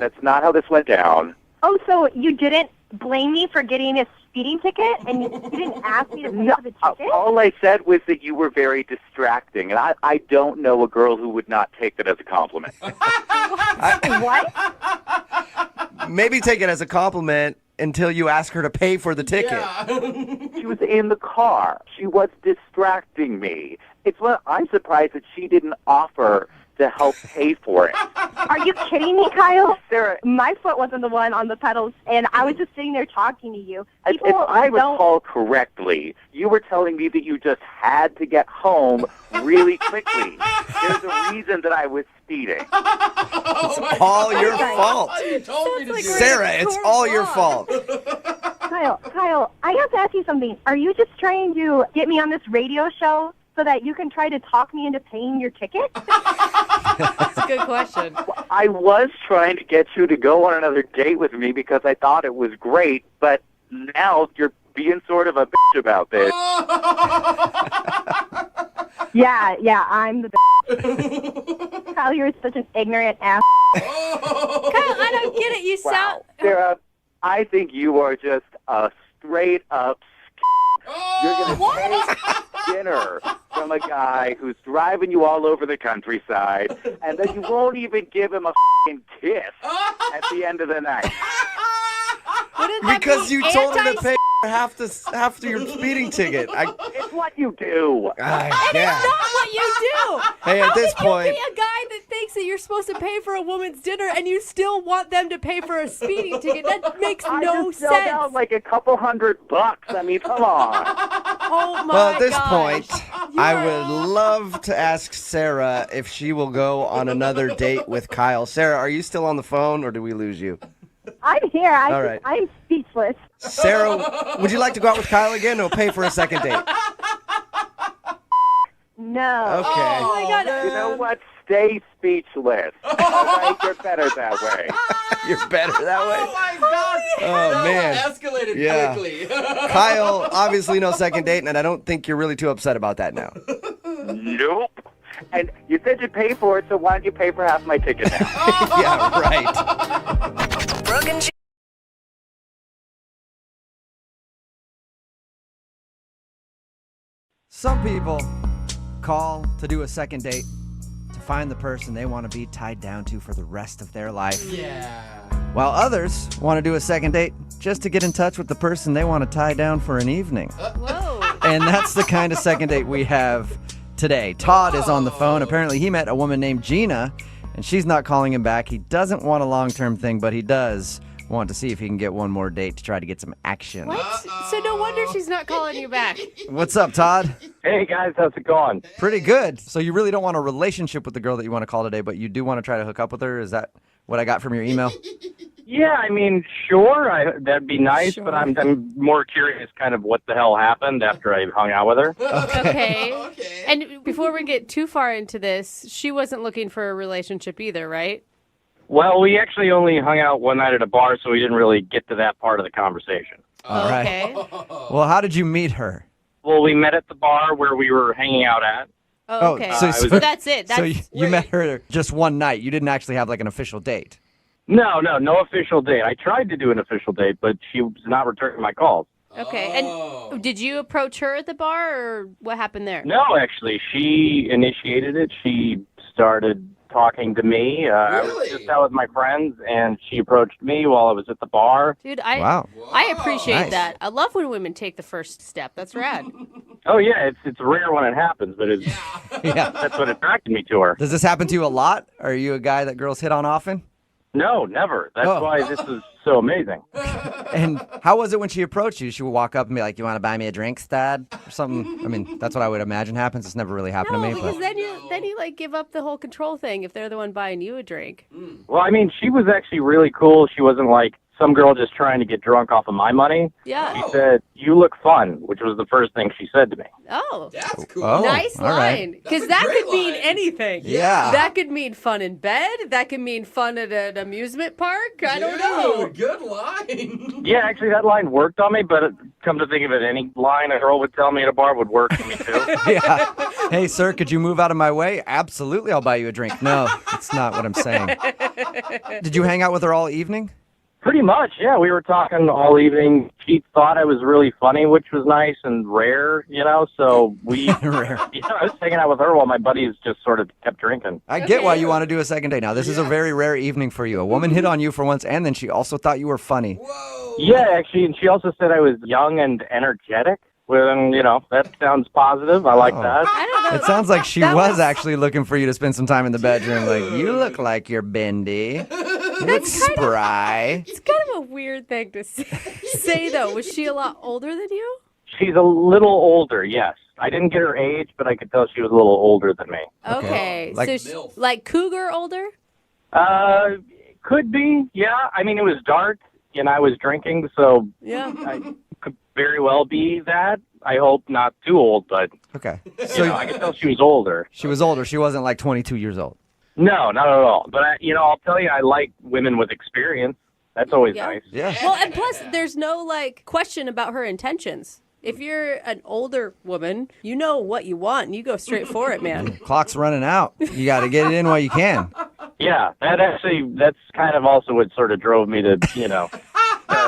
That's not how this went down. Oh, so you didn't blame me for getting a speeding ticket, and you didn't ask me to pay for the ticket? All I said was that you were very distracting, and I don't know a girl who would not take that as a compliment. What? Maybe take it as a compliment until you ask her to pay for the ticket. She was in the car. She was distracting me. I'm surprised that she didn't offer to help pay for it. Are you kidding me, Kyle? Sarah, my foot wasn't the one on the pedals, and I was just sitting there talking to you. If I recall correctly, you were telling me that you just had to get home really quickly. There's a reason that I was speeding. It's all your fault. You told me to do Sarah, it's all your fault. Kyle, I have to ask you something. Are you just trying to get me on this radio show so that you can try to talk me into paying your ticket? That's a good question. I was trying to get you to go on another date with me because I thought it was great, but now you're being sort of a bitch about this. Yeah, I'm the Kyle, you're such an ignorant ass. Kyle, I don't get it. You sound... Sarah, I think you are just a straight up You're going to take dinner from a guy who's driving you all over the countryside, and then you won't even give him a f***ing kiss at the end of the night. Because you told her to pay half your speeding ticket. It's what you do. It is not what you do. Hey, at this point... How can you be a guy that thinks that you're supposed to pay for a woman's dinner and you still want them to pay for a speeding ticket? That makes no sense. I just out like a couple $100. I mean, come on. Oh, my Well, at this gosh. point, I would love to ask Sarah if she will go on another date with Kyle. Sarah, are you still on the phone, or did we lose you? I'm here. All right. I'm speechless. Sarah, would you like to go out with Kyle again, or pay for a second date? No. Okay. Oh, my God. You know what? Stay speechless. All right, you're better that way. You're better that way? Oh, my God. Oh, man. Escalated quickly. Kyle, obviously no second date, and I don't think you're really too upset about that now. Nope. And you said you'd pay for it, so why don't you pay for half my ticket now? Yeah, right. Brooke and Some people call to do a second date to find the person they want to be tied down to for the rest of their life. Yeah. While others want to do a second date just to get in touch with the person they want to tie down for an evening. Whoa. And that's the kind of second date we have today. Todd is on the phone. Apparently he met a woman named Gina, and she's not calling him back. He doesn't want a long-term thing, but he does want to see if he can get one more date to try to get some action. What? So no wonder she's not calling you back. What's up, Todd? Hey, guys, how's it going? Pretty good. So you really don't want a relationship with the girl that you want to call today, but you do want to try to hook up with her? Is that what I got from your email? Yeah, I mean, sure, that'd be nice, Sure. but I'm more curious kind of what the hell happened after I hung out with her. Okay. And before we get too far into this, she wasn't looking for a relationship either, right? Well, we actually only hung out one night at a bar, so we didn't really get to that part of the conversation. All right. Okay. Well, how did you meet her? Well, we met at the bar where we were hanging out at. Oh, okay. so- So that's it. So That's you met her just one night. You didn't actually have like an official date. No official date. I tried to do an official date, but she was not returning my calls. okay. And did you approach her at the bar, or what happened there? No, actually, she initiated it. She started talking to me. I was just out with my friends, and she approached me while I was at the bar. Dude, I Wow. I appreciate Nice. that. I love when women take the first step. That's rad. Oh, yeah, it's rare when it happens, but Yeah. that's what attracted me to her. Does this happen to you a lot? Are you a guy that girls hit on often? No, never. That's Oh. why this is so amazing. And how was it when she approached you? She would walk up and be like, "You want to buy me a drink, stud?" Or something. I mean, that's what I would imagine happens. It's never really happened to me. because But then you like give up the whole control thing if they're the one buying you a drink. Well, I mean, she was actually really cool. She wasn't like some girl just trying to get drunk off of my money. Yeah. She said, "You look fun," which was the first thing she said to me. Oh, that's cool. Oh, Nice all right. line. Because that could mean anything. Yeah. That could mean fun in bed. That could mean fun at an amusement park. I don't know. Good line. Yeah, actually, that line worked on me, but come to think of it, any line a girl would tell me at a bar would work for me, too. yeah. Hey, sir, could you move out of my way? Absolutely, I'll buy you a drink. No, that's not what I'm saying. Did you hang out with her all evening? Pretty much, yeah. We were talking all evening. She thought I was really funny, which was nice and rare, so we... Rare. I was hanging out with her while my buddies just sort of kept drinking. I get why you want to do a second date now. This is a very rare evening for you. A woman hit on you for once, and then she also thought you were funny. Yeah, actually, and she also said I was young and energetic. Well, that sounds positive. I like that. I don't know. It sounds like she That was actually looking for you to spend some time in the bedroom. Like, you look like you're bendy. You look spry. It's kind of a weird thing to say, though. Was she a lot older than you? She's a little older, yes. I didn't get her age, but I could tell she was a little older than me. Okay. Like- So, like cougar older? Could be, yeah. I mean, it was dark, and I was drinking, so Yeah. I could very well be that. I hope not too old, but Okay. so I could tell she was older. She was older. She wasn't like 22 years old. No, not at all. But I'll tell you, I like women with experience. That's always nice. Yeah. Well, and plus, there's no question about her intentions. If you're an older woman, you know what you want, and you go straight for it, man. Clock's running out. You got to get it in while you can. Yeah, that's kind of also what sort of drove me to,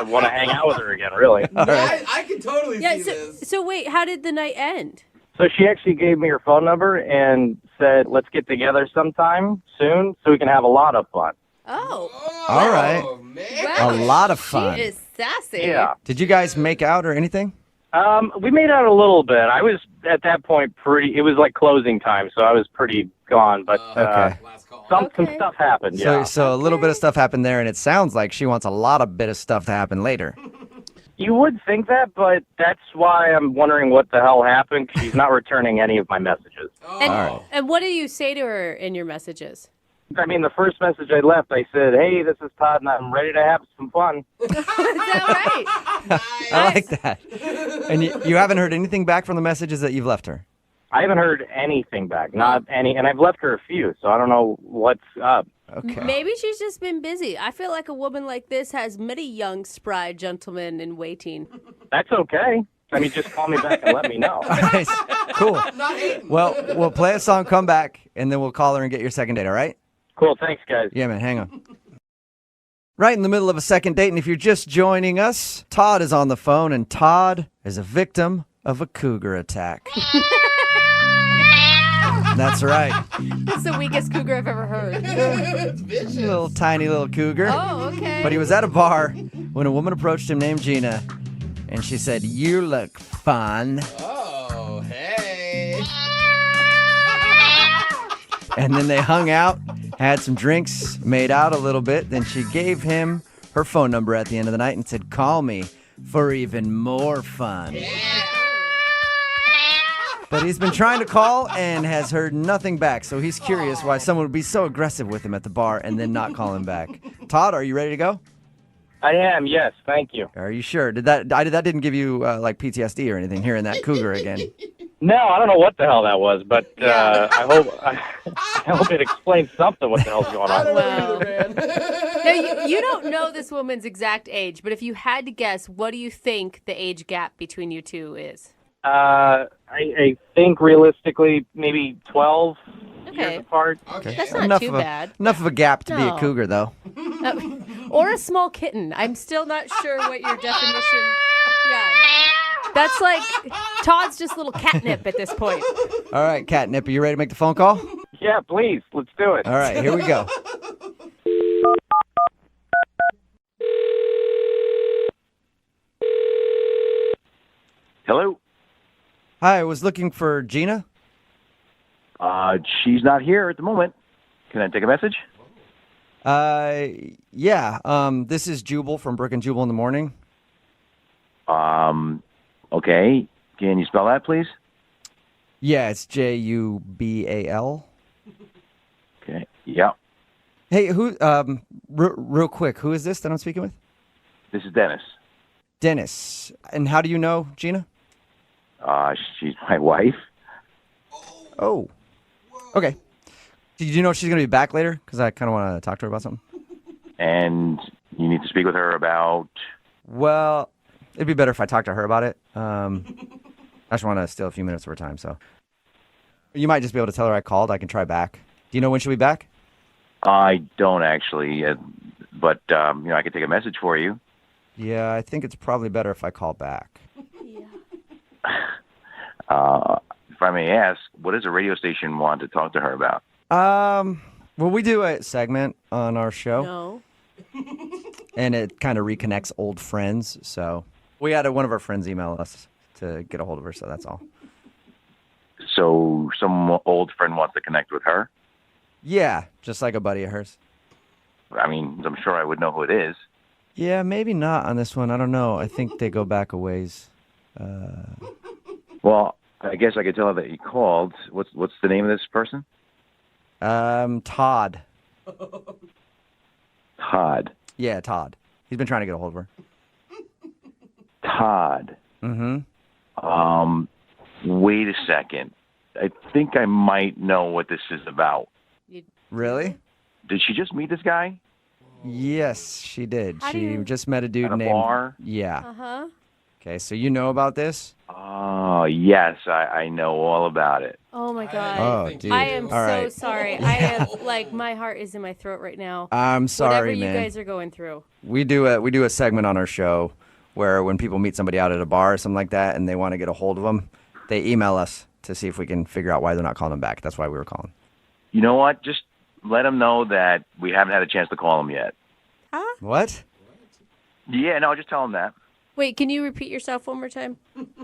want to hang out with her again, really. I can totally see so, this. so wait, how did the night end? So she actually gave me her phone number and said, "Let's get together sometime soon so we can have a lot of fun." Oh. All right. Wow. A lot of fun. She is sassy. Yeah. Did you guys make out or anything? We made out a little bit. I was at that point it was like closing time, so I was pretty gone, but Okay. some stuff happened, yeah. So a little bit of stuff happened there, and it sounds like she wants a lot of bit of stuff to happen later. You would think that, but that's why I'm wondering what the hell happened, 'cause she's not returning any of my messages. And what do you say to her in your messages? I mean, the first message I left, I said, "Hey, this is Todd, and I'm ready to have some fun." I like that. And you haven't heard anything back from the messages that you've left her? I haven't heard anything back, not any, and I've left her a few, so I don't know what's up. Okay. Maybe she's just been busy. I feel like a woman like this has many young, spry gentlemen in waiting. That's okay. I mean, just call me back and let me know. Nice. Cool. Well, we'll play a song, come back, and then we'll call her and get your second date, all right? Cool, thanks, guys. Yeah, man, hang on. Right in the middle of a second date, and if you're just joining us, Todd is on the phone, and Todd is a victim of a cougar attack. That's right. That's the weakest cougar I've ever heard. Little tiny little cougar. Oh, okay. But he was at a bar when a woman approached him named Gina, and she said, "You look fun." Oh, hey. And then they hung out, had some drinks, made out a little bit. Then she gave him her phone number at the end of the night and said, "Call me for even more fun." But he's been trying to call and has heard nothing back. So he's curious why someone would be so aggressive with him at the bar and then not call him back. Todd, are you ready to go? I am, yes, thank you. Are you sure? That didn't give you like PTSD or anything, hearing that cougar again? No, I don't know what the hell that was, but I hope it explains something what the hell's going on. Now, you don't know this woman's exact age, but if you had to guess, what do you think the age gap between you two is? I think realistically maybe 12 years apart. Okay. That's not too bad. Enough of a gap to be No. a cougar, though. Or a small kitten. I'm still not sure what your definition. Yeah. That's like Todd's just little catnip at this point. All right, Catnip, are you ready to make the phone call? Yeah, please. Let's do it. All right, here we go. Hello? Hi, I was looking for Gina. She's not here at the moment. Can I take a message? Yeah. This is Jubal from Brooke and Jubal in the morning. Okay. Can you spell that, please? Yeah, it's Jubal. Okay. Yeah. Hey, who? Real quick, who is this that I'm speaking with? This is Dennis. Dennis. And how do you know Gina? She's my wife. Oh. Okay. Did you know she's going to be back later? Because I kind of want to talk to her about something. And you need to speak with her about... Well, it'd be better if I talked to her about it. I just want to steal a few minutes of her time, so. You might just be able to tell her I called. I can try back. Do you know when she'll be back? I don't actually, but I could take a message for you. Yeah, I think it's probably better if I call back. If I may ask, what does a radio station want to talk to her about? Well, we do a segment on our show. No. And it kind of reconnects old friends, so we had one of our friends email us to get a hold of her, so that's all. So some old friend wants to connect with her? Yeah, just like a buddy of hers. I mean, I'm sure I would know who it is. Yeah, maybe not on this one. I don't know. I think they go back a ways. Well, I guess I could tell her that you called. What's the name of this person? Todd. Todd. Yeah, Todd. He's been trying to get a hold of her. Todd. Mm-hmm. Wait a second. I think I might know what this is about. Really? Did she just meet this guy? Yes, she did. How do She you- just met a dude At a named... bar? Yeah. Uh-huh. Okay, so you know about this? Oh, yes, I know all about it. Oh my god. Oh, dude. I am All so right. sorry. I am like my heart is in my throat right now. I'm sorry, Whatever man. you guys are going through. We do a segment on our show where when people meet somebody out at a bar or something like that and they want to get a hold of them, they email us to see if we can figure out why they're not calling them back. That's why we were calling. You know what? Just let them know that we haven't had a chance to call them yet. What? Yeah, no, just tell them that. Wait, can you repeat yourself one more time?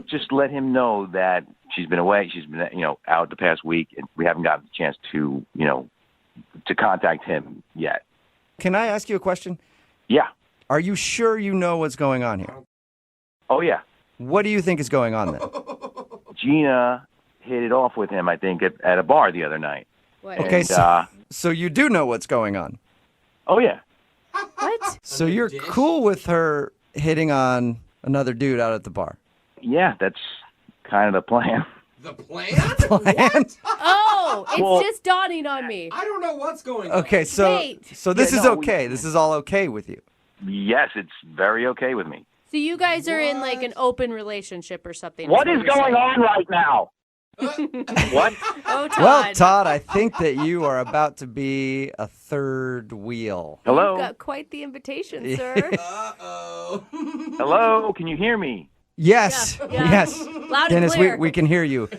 Just let him know that she's been away. She's been, out the past week, and we haven't gotten a chance to, to contact him yet. Can I ask you a question? Yeah. Are you sure you know what's going on here? Oh, yeah. What do you think is going on then? Gina hit it off with him, I think, at a bar the other night. What? Okay, And, so you do know what's going on. Oh, yeah. What? So you're cool with her hitting on another dude out at the bar? Yeah, that's kind of the plan. The plan? Plan? Oh, it's Well- just dawning on me. I don't know what's going on. Okay, so Wait. so this Yeah, is no, okay. This is all okay with you. Yes, it's very okay with me. So you guys are in like an open relationship or something. What is going on right now? What? Oh, Todd. Well, Todd, I think that you are about to be a third wheel. Hello? You've got quite the invitation, Yeah. sir. Uh-oh. Hello? Can you hear me? Yes, Yeah. yes. Loud and Dennis, clear. we can hear you.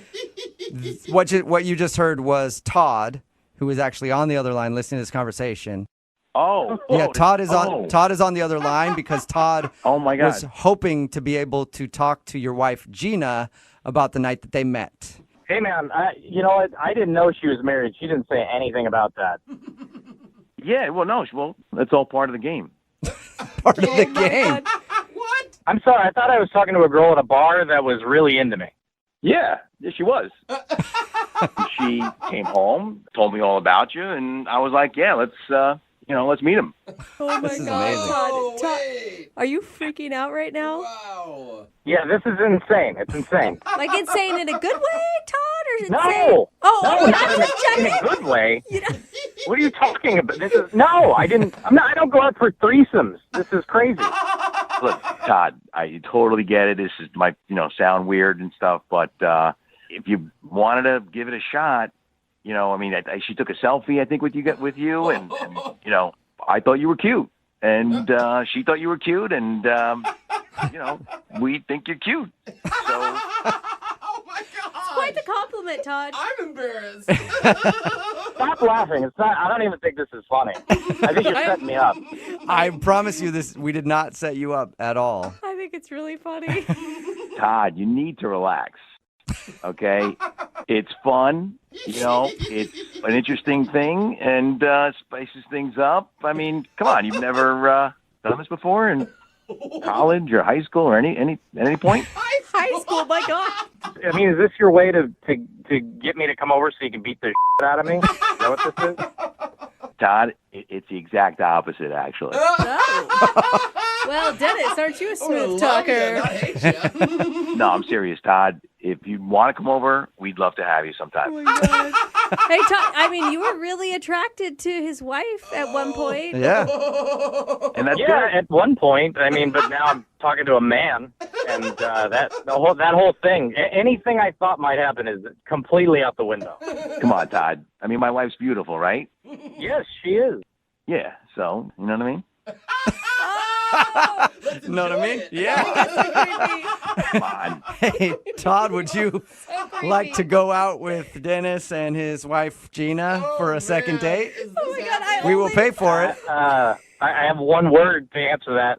What you just heard was Todd, who is actually on the other line listening to this conversation. Oh. Yeah, Todd is on oh. Todd is on the other line because Todd Oh, my God. was hoping to be able to talk to your wife Gina about the night that they met. Hey, man, you know what? I didn't know she was married. She didn't say anything about that. Yeah, well, that's all part of the game. Part of the game. What? I'm sorry. I thought I was talking to a girl at a bar that was really into me. Yeah, she was. She came home, told me all about you, and I was like, yeah, let's meet him. Oh my This is God, amazing. Todd. Oh, Todd, wait. are you freaking out right now? Wow. Yeah, this is insane. It's insane. Like insane in a good way, Todd, or insane? No. Oh, No, oh, not I'm in just a, in a checking. good way. You know, What are you talking about? This is no. I don't go out for threesomes. This is crazy. Look, Todd, I totally get it. This is might sound weird and stuff, but if you wanted to give it a shot, she took a selfie, I think, with you, and I thought you were cute, and she thought you were cute, and we think you're cute. So Oh my God. it's quite the compliment, Todd. I'm embarrassed. Stop laughing. It's not. I don't even think this is funny. I think you're setting me up. I promise you this, we did not set you up at all. I think it's really funny. Todd, you need to relax. Okay, it's fun. You know, it's an interesting thing and spices things up. I mean, come on, you've never done this before in college or high school or any point? High school, my God. I mean, is this your way to get me to come over so you can beat the shit out of me? Is that what this is? Todd, it's the exact opposite, actually. Well, Dennis, aren't you a smooth talker? No, I'm serious, Todd. If you want to come over, we'd love to have you sometime. Hey, Todd, I mean, you were really attracted to his wife at one point. Yeah. And that's yeah, good. at one point. I mean, but now I'm talking to a man, and that whole thing. Anything I thought might happen is completely out the window. Come on, Todd. I mean, my wife's beautiful, right? Yes, she is. Yeah, so, you know what I mean? Know what I mean? Yeah. Come on. Hey, Todd, would you like to go out with Dennis and his wife Gina for a second date? Oh my God, We will pay for it. I have one word to answer that.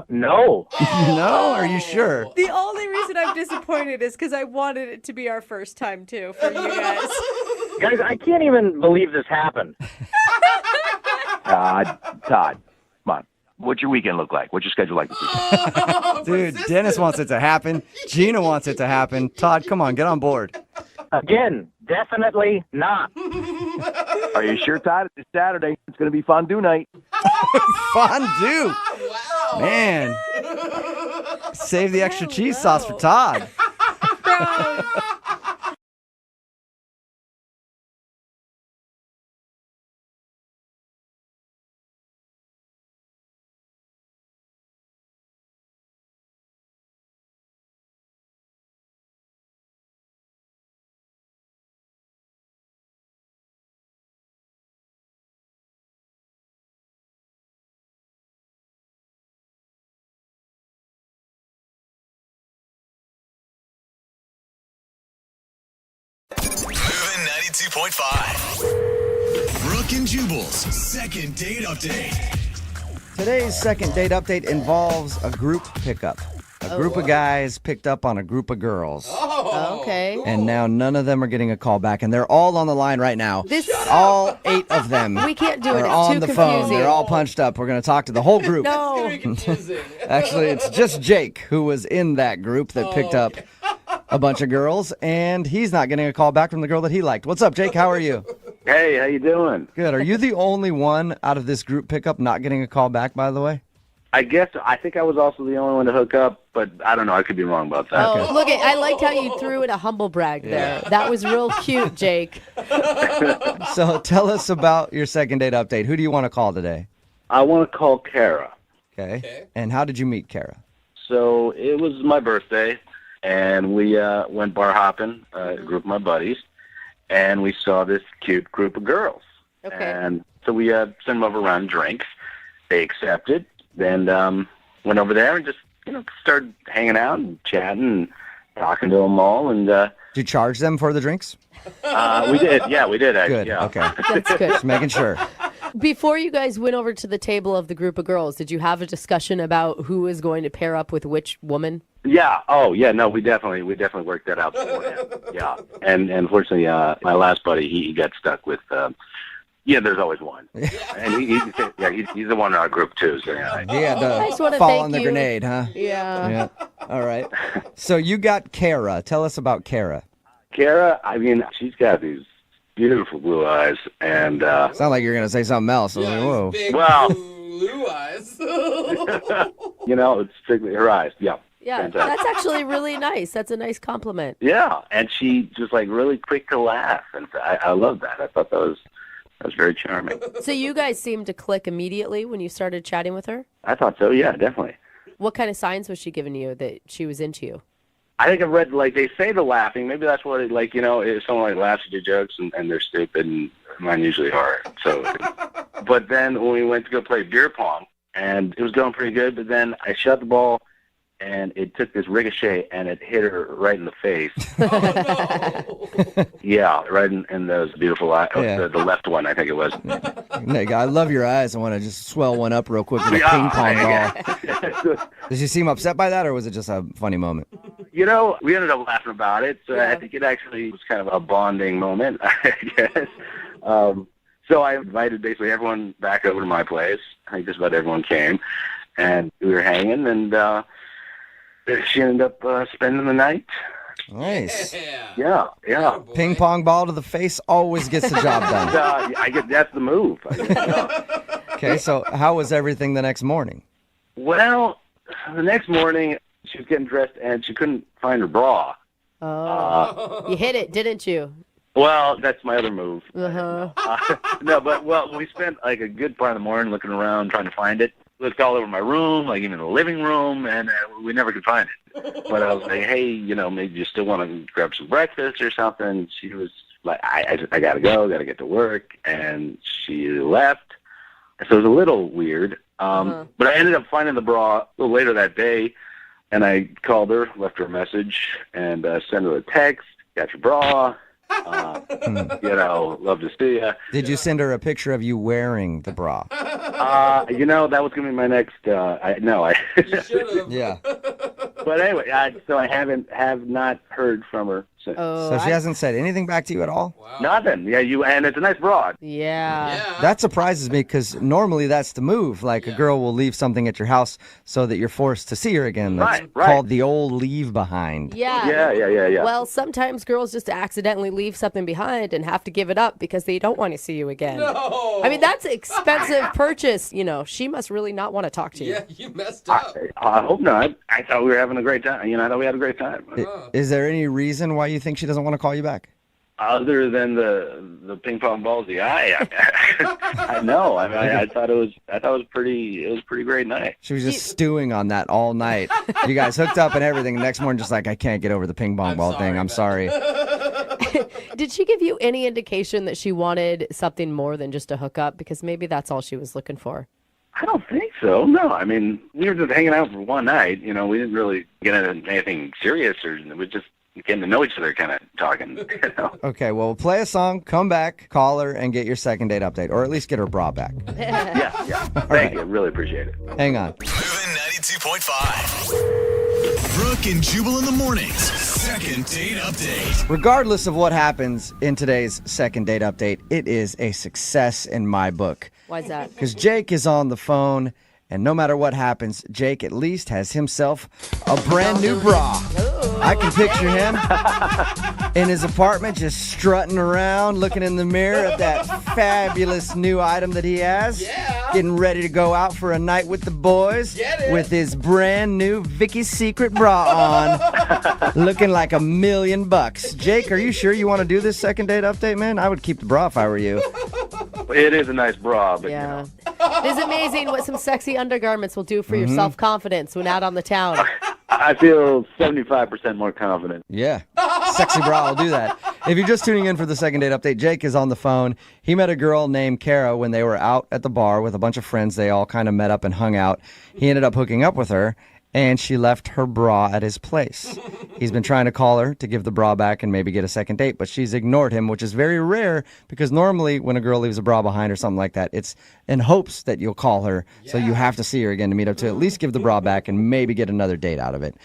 No. No? Are you sure? The only reason I'm disappointed is because I wanted it to be our first time, too, for you guys. Guys, I can't even believe this happened. Todd, come on. What's your weekend look like? What's your schedule like this weekend? Dude, Dennis wants it to happen. Gina wants it to happen. Todd, come on, get on board. Again, definitely not. Are you sure, Todd? It's Saturday. It's going to be fondue night. Fondue. Wow. Man. Save the extra cheese sauce for Todd. Moving 92.5. Brooke and Jubal's second date update. Today's second date update involves a group pickup. A group of guys picked up on a group of girls. Okay. And now none of them are getting a call back, and they're all on the line right now. All 8 of them. We can't do it. Are It's on too the phone. confusing. They're all punched up. We're going to talk to the whole group. No. Actually, it's just Jake who was in that group that picked up a bunch of girls, and he's not getting a call back from the girl that he liked. What's up, Jake? How are you? Hey, how you doing? Good. Are you the only one out of this group pickup not getting a call back, by the way? I think I was also the only one to hook up, but I don't know. I could be wrong about that. Oh, look, I liked how you threw in a humble brag there. That was real cute, Jake. So tell us about your second date update. Who do you want to call today? I want to call Kara. Okay. And how did you meet Kara? So it was my birthday, and we went bar hopping, a group of my buddies, and we saw this cute group of girls. Okay. And so we sent them over around drinks. They accepted. Then went over there and just, started hanging out and chatting and talking to them all. And did you charge them for the drinks? We did. Yeah, we did. Actually, Good. yeah. Okay. That's good. Just making sure. Before you guys went over to the table of the group of girls, did you have a discussion about who is going to pair up with which woman? Yeah. Oh, yeah. No, we definitely worked that out beforehand. Yeah. And unfortunately, my last buddy, he got stuck with. There's always one, and he's the one in our group too. So yeah. He had to fall on the grenade, huh? Yeah. All right. So you got Kara. Tell us about Kara. Kara, I mean, she's got these beautiful blue eyes, and sound like you're gonna say something else. I was like, whoa. Well, blue eyes. It's strictly her eyes. Yeah. Yeah, Fantastic. that's actually really nice. That's a nice compliment. Yeah, and she just really quick to laugh, and I love that. I thought that was very charming. So you guys seemed to click immediately when you started chatting with her? I thought so. Yeah, definitely. What kind of signs was she giving you that she was into you? I think I've read, they say the laughing. Maybe that's what if someone laughs at your jokes and they're stupid, and mine usually are. So, but then when we went to go play beer pong, and it was going pretty good, but then I shot the ball, and it took this ricochet, and it hit her right in the face. Yeah, right in those beautiful eyes. Yeah. The left one, I think it was. Nick, I love your eyes. I want to just swell one up real quick with a ping pong ball. Did she seem upset by that, or was it just a funny moment? we ended up laughing about it. So I think it actually was kind of a bonding moment, I guess. So I invited basically everyone back over to my place. I think just about everyone came. And we were hanging, and she ended up spending the night. Nice. Yeah. Ping pong ball to the face always gets the job done. I guess that's the move. I guess, yeah. Okay, so how was everything the next morning? Well, the next morning, she was getting dressed, and she couldn't find her bra. Oh. You hit it, didn't you? Well, that's my other move. Uh-huh. No, but, we spent, like, a good part of the morning looking around, trying to find it. Looked all over my room, like even in the living room, and we never could find it. But I was like, hey, maybe you still want to grab some breakfast or something. She was like, I got to go, got to get to work. And she left. So it was a little weird. But I ended up finding the bra a little later that day, and I called her, left her a message, and sent her a text, got your bra. Love to see you. Did you send her a picture of you wearing the bra? That was going to be my next. You should have. Yeah. But anyway, so I have not heard from her since. So she hasn't said anything back to you at all? Wow. Nothing. Yeah, and it's a nice bra. Yeah. That surprises me because normally that's the move. Like a girl will leave something at your house so that you're forced to see her again. That's called the old leave behind. Yeah. Yeah. Well, sometimes girls just accidentally leave something behind and have to give it up because they don't want to see you again. No. I mean, that's an expensive purchase. She must really not want to talk to you. Yeah, you messed up. I hope not. I thought we were having a great time. I thought we had a great time. Is there any reason why you think she doesn't want to call you back? Other than the ping pong balls in the eye, I know. I thought it was pretty great night. She was just stewing on that all night. You guys hooked up and everything. The next morning, just like, I can't get over the ping pong ball thing. I'm sorry. Did she give you any indication that she wanted something more than just a hookup? Because maybe that's all she was looking for. I don't think so. No, we were just hanging out for one night. We didn't really get into anything serious, or we just getting to know each other, kind of talking. Okay, well, we'll play a song, come back, call her, and get your second date update, or at least get her bra back. Yeah. Thank you. Really appreciate it. Hang on. Moving 92.5. Brooke and Jubal in the mornings. Second date update. Regardless of what happens in today's second date update, it is a success in my book. Why's that? Because Jake is on the phone, and no matter what happens, Jake at least has himself a brand new bra. I can picture him in his apartment just strutting around, looking in the mirror at that fabulous new item that he has. Yeah. Getting ready to go out for a night with the boys with his brand new Vicky's Secret bra on, looking like $1 million. Jake, are you sure you want to do this second date update, man? I would keep the bra if I were you. It is a nice bra, but yeah. It is amazing what some sexy undergarments will do for your self-confidence when out on the town. I feel 75% more confident. Yeah. Sexy bra will do that. If you're just tuning in for the second date update, Jake is on the phone. He met a girl named Kara when they were out at the bar with a bunch of friends. They all kind of met up and hung out. He ended up hooking up with her, and she left her bra at his place. He's been trying to call her to give the bra back and maybe get a second date, but she's ignored him, which is very rare because normally when a girl leaves a bra behind or something like that, it's in hopes that you'll call her, so you have to see her again to meet up to at least give the bra back and maybe get another date out of it.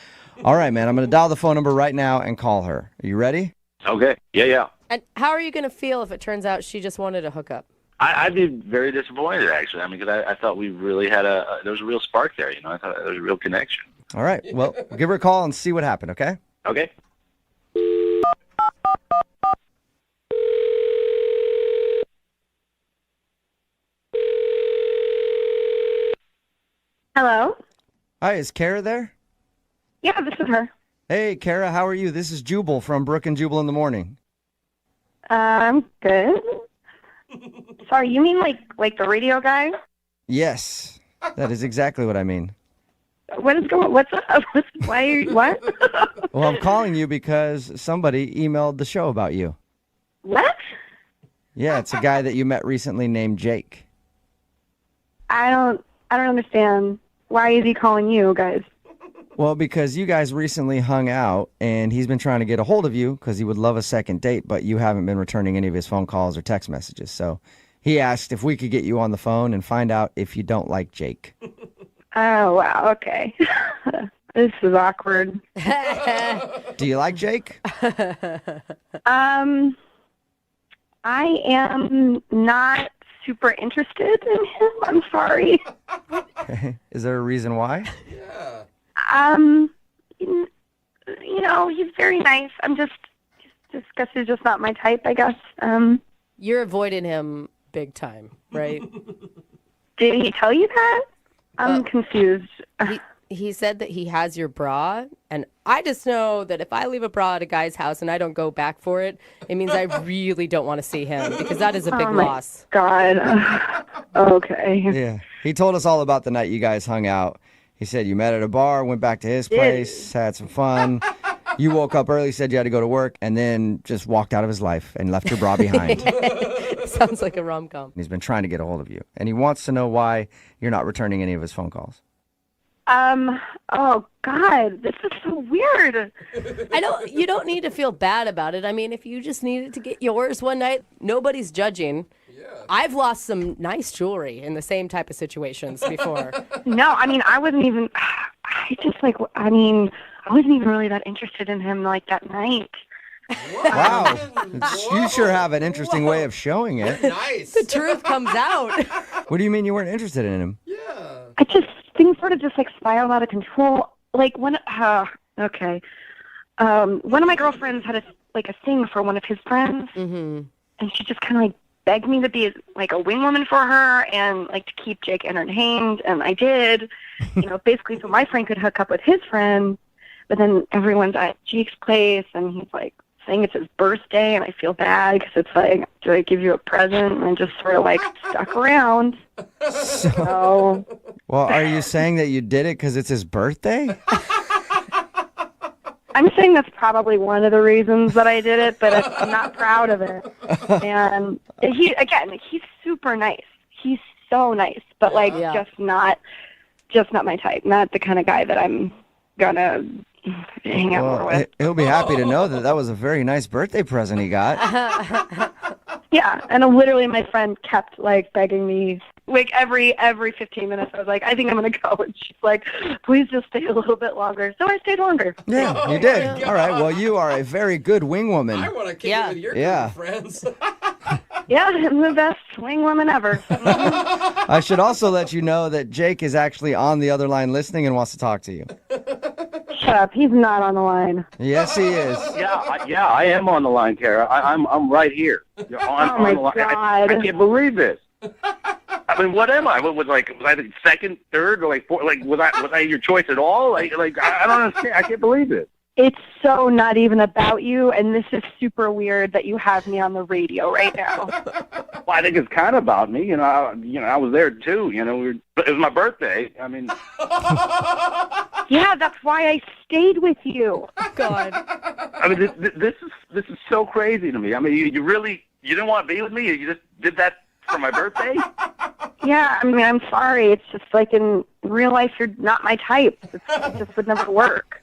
All right, man, I'm going to dial the phone number right now and call her. Are you ready? Okay. Yeah. And how are you going to feel if it turns out she just wanted a hookup? I'd be very disappointed, actually. Because I thought we really had there was a real spark there, I thought there was a real connection. All right. Well, give her a call and see what happened, okay? Okay. Hello? Hi, is Kara there? Yeah, this is her. Hey, Kara, how are you? This is Jubal from Brooke and Jubal in the morning. I'm good. Sorry, you mean like the radio guy? Yes, that is exactly what I mean. What's up? What? Well, I'm calling you because somebody emailed the show about you. What? Yeah, it's a guy that you met recently named Jake. I don't understand. Why is he calling you guys? Well, because you guys recently hung out, and he's been trying to get a hold of you because he would love a second date, but you haven't been returning any of his phone calls or text messages. So he asked if we could get you on the phone and find out if you don't like Jake. Oh, wow. Okay. This is awkward. Do you like Jake? I am not super interested in him. I'm sorry. Is there a reason why? You know, he's very nice. I'm just guess he's just not my type, I guess. You're avoiding him big time, right? Did he tell you that? I'm confused. He said that he has your bra, and I just know that if I leave a bra at a guy's house and I don't go back for it, it means I really don't want to see him because that is a big Oh my loss. God. Okay. Yeah. He told us all about the night you guys hung out. He said you met at a bar, went back to his place, had some fun. You woke up early, said you had to go to work, and then just walked out of his life and left your bra behind. Sounds like a rom-com. He's been trying to get a hold of you, and he wants to know why you're not returning any of his phone calls. Oh God, this is so weird. I know you don't need to feel bad about it. I mean, if you just needed to get yours one night, nobody's judging. I've lost some nice jewelry in the same type of situations before. No, I mean, I wasn't even really that interested in him like that night. Wow. You sure have an interesting way of showing it. Nice. The truth comes out. What do you mean you weren't interested in him? Things sort of just like spiraled out of control. Like one of my girlfriends had a thing for one of his friends, and she just kind of like begged me to be like a wing woman for her and like to keep Jake entertained, and I did. Basically, so my friend could hook up with his friend. But then everyone's at Jake's place, and he's like saying it's his birthday, and I feel bad because it's like, do I give you a present? And I'm just sort of like stuck around. So. Well, are you saying that you did it because it's his birthday? I'm saying that's probably one of the reasons that I did it, but I'm not proud of it. And he's super nice. He's so nice, but just not my type. Not the kind of guy that I'm gonna hang out more with. He'll be happy to know that was a very nice birthday present he got. Yeah, and literally my friend kept like begging me, like every 15 minutes. I was like, I think I'm gonna go, and she's like, please just stay a little bit longer. So I stayed longer. Yeah, you did. All right. Well, you are a very good wing woman. I want to kick it with your group of friends. Yeah, I'm the best wing woman ever. I should also let you know that Jake is actually on the other line listening and wants to talk to you. Shut up. He's not on the line. Yes, he is. Yeah, I am on the line, Kara. I'm right here. I'm on the line. I can't believe this. I mean, what am I? Was I the second, third, or fourth? Was I your choice at all? I don't understand. I can't believe it. It's so not even about you, and this is super weird that you have me on the radio right now. Well, I think it's kind of about me. I was there too. It was my birthday. I mean, yeah, that's why I stayed with you. God. I mean, this is so crazy to me. I mean, you didn't want to be with me. You just did that for my birthday. Yeah, I mean, I'm sorry. It's just like in real life, you're not my type. It just would never work.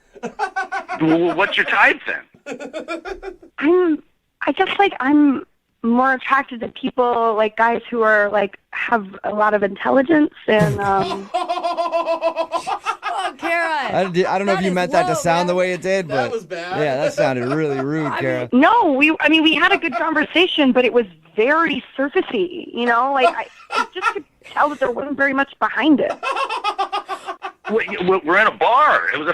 Well, what's your type then? I'm more attracted to people like guys who are like have a lot of intelligence and Oh, Kara. I don't know if you meant that to sound the way it did, but That was bad. Yeah, that sounded really rude, Kara. No, we had a good conversation, but it was very surfacey, I just could tell that there wasn't very much behind it. We're in a bar. It was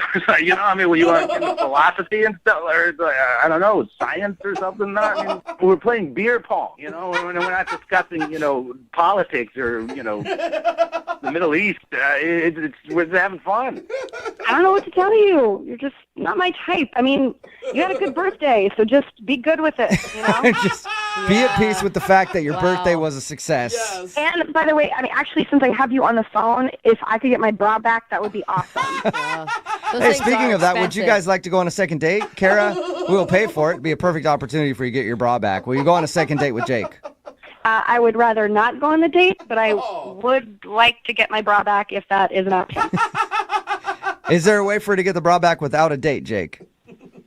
were you into philosophy and stuff, or I don't know, science or something? We're playing beer pong. We're not discussing, politics or the Middle East. We're having fun. I don't know what to tell you. You're just not my type. I mean, you had a good birthday, so just be good with it. Just be at peace with the fact that your birthday was a success. Yes. And by the way, actually, since I have you on the phone, if I could get my bra back, that would be awesome. Hey, speaking of that, would you guys like to go on a second date? Kara, we'll pay for it. It'd be a perfect opportunity for you to get your bra back. Will you go on a second date with Jake? I would rather not go on the date, but I would like to get my bra back if that is an option. Is there a way for her to get the bra back without a date, Jake?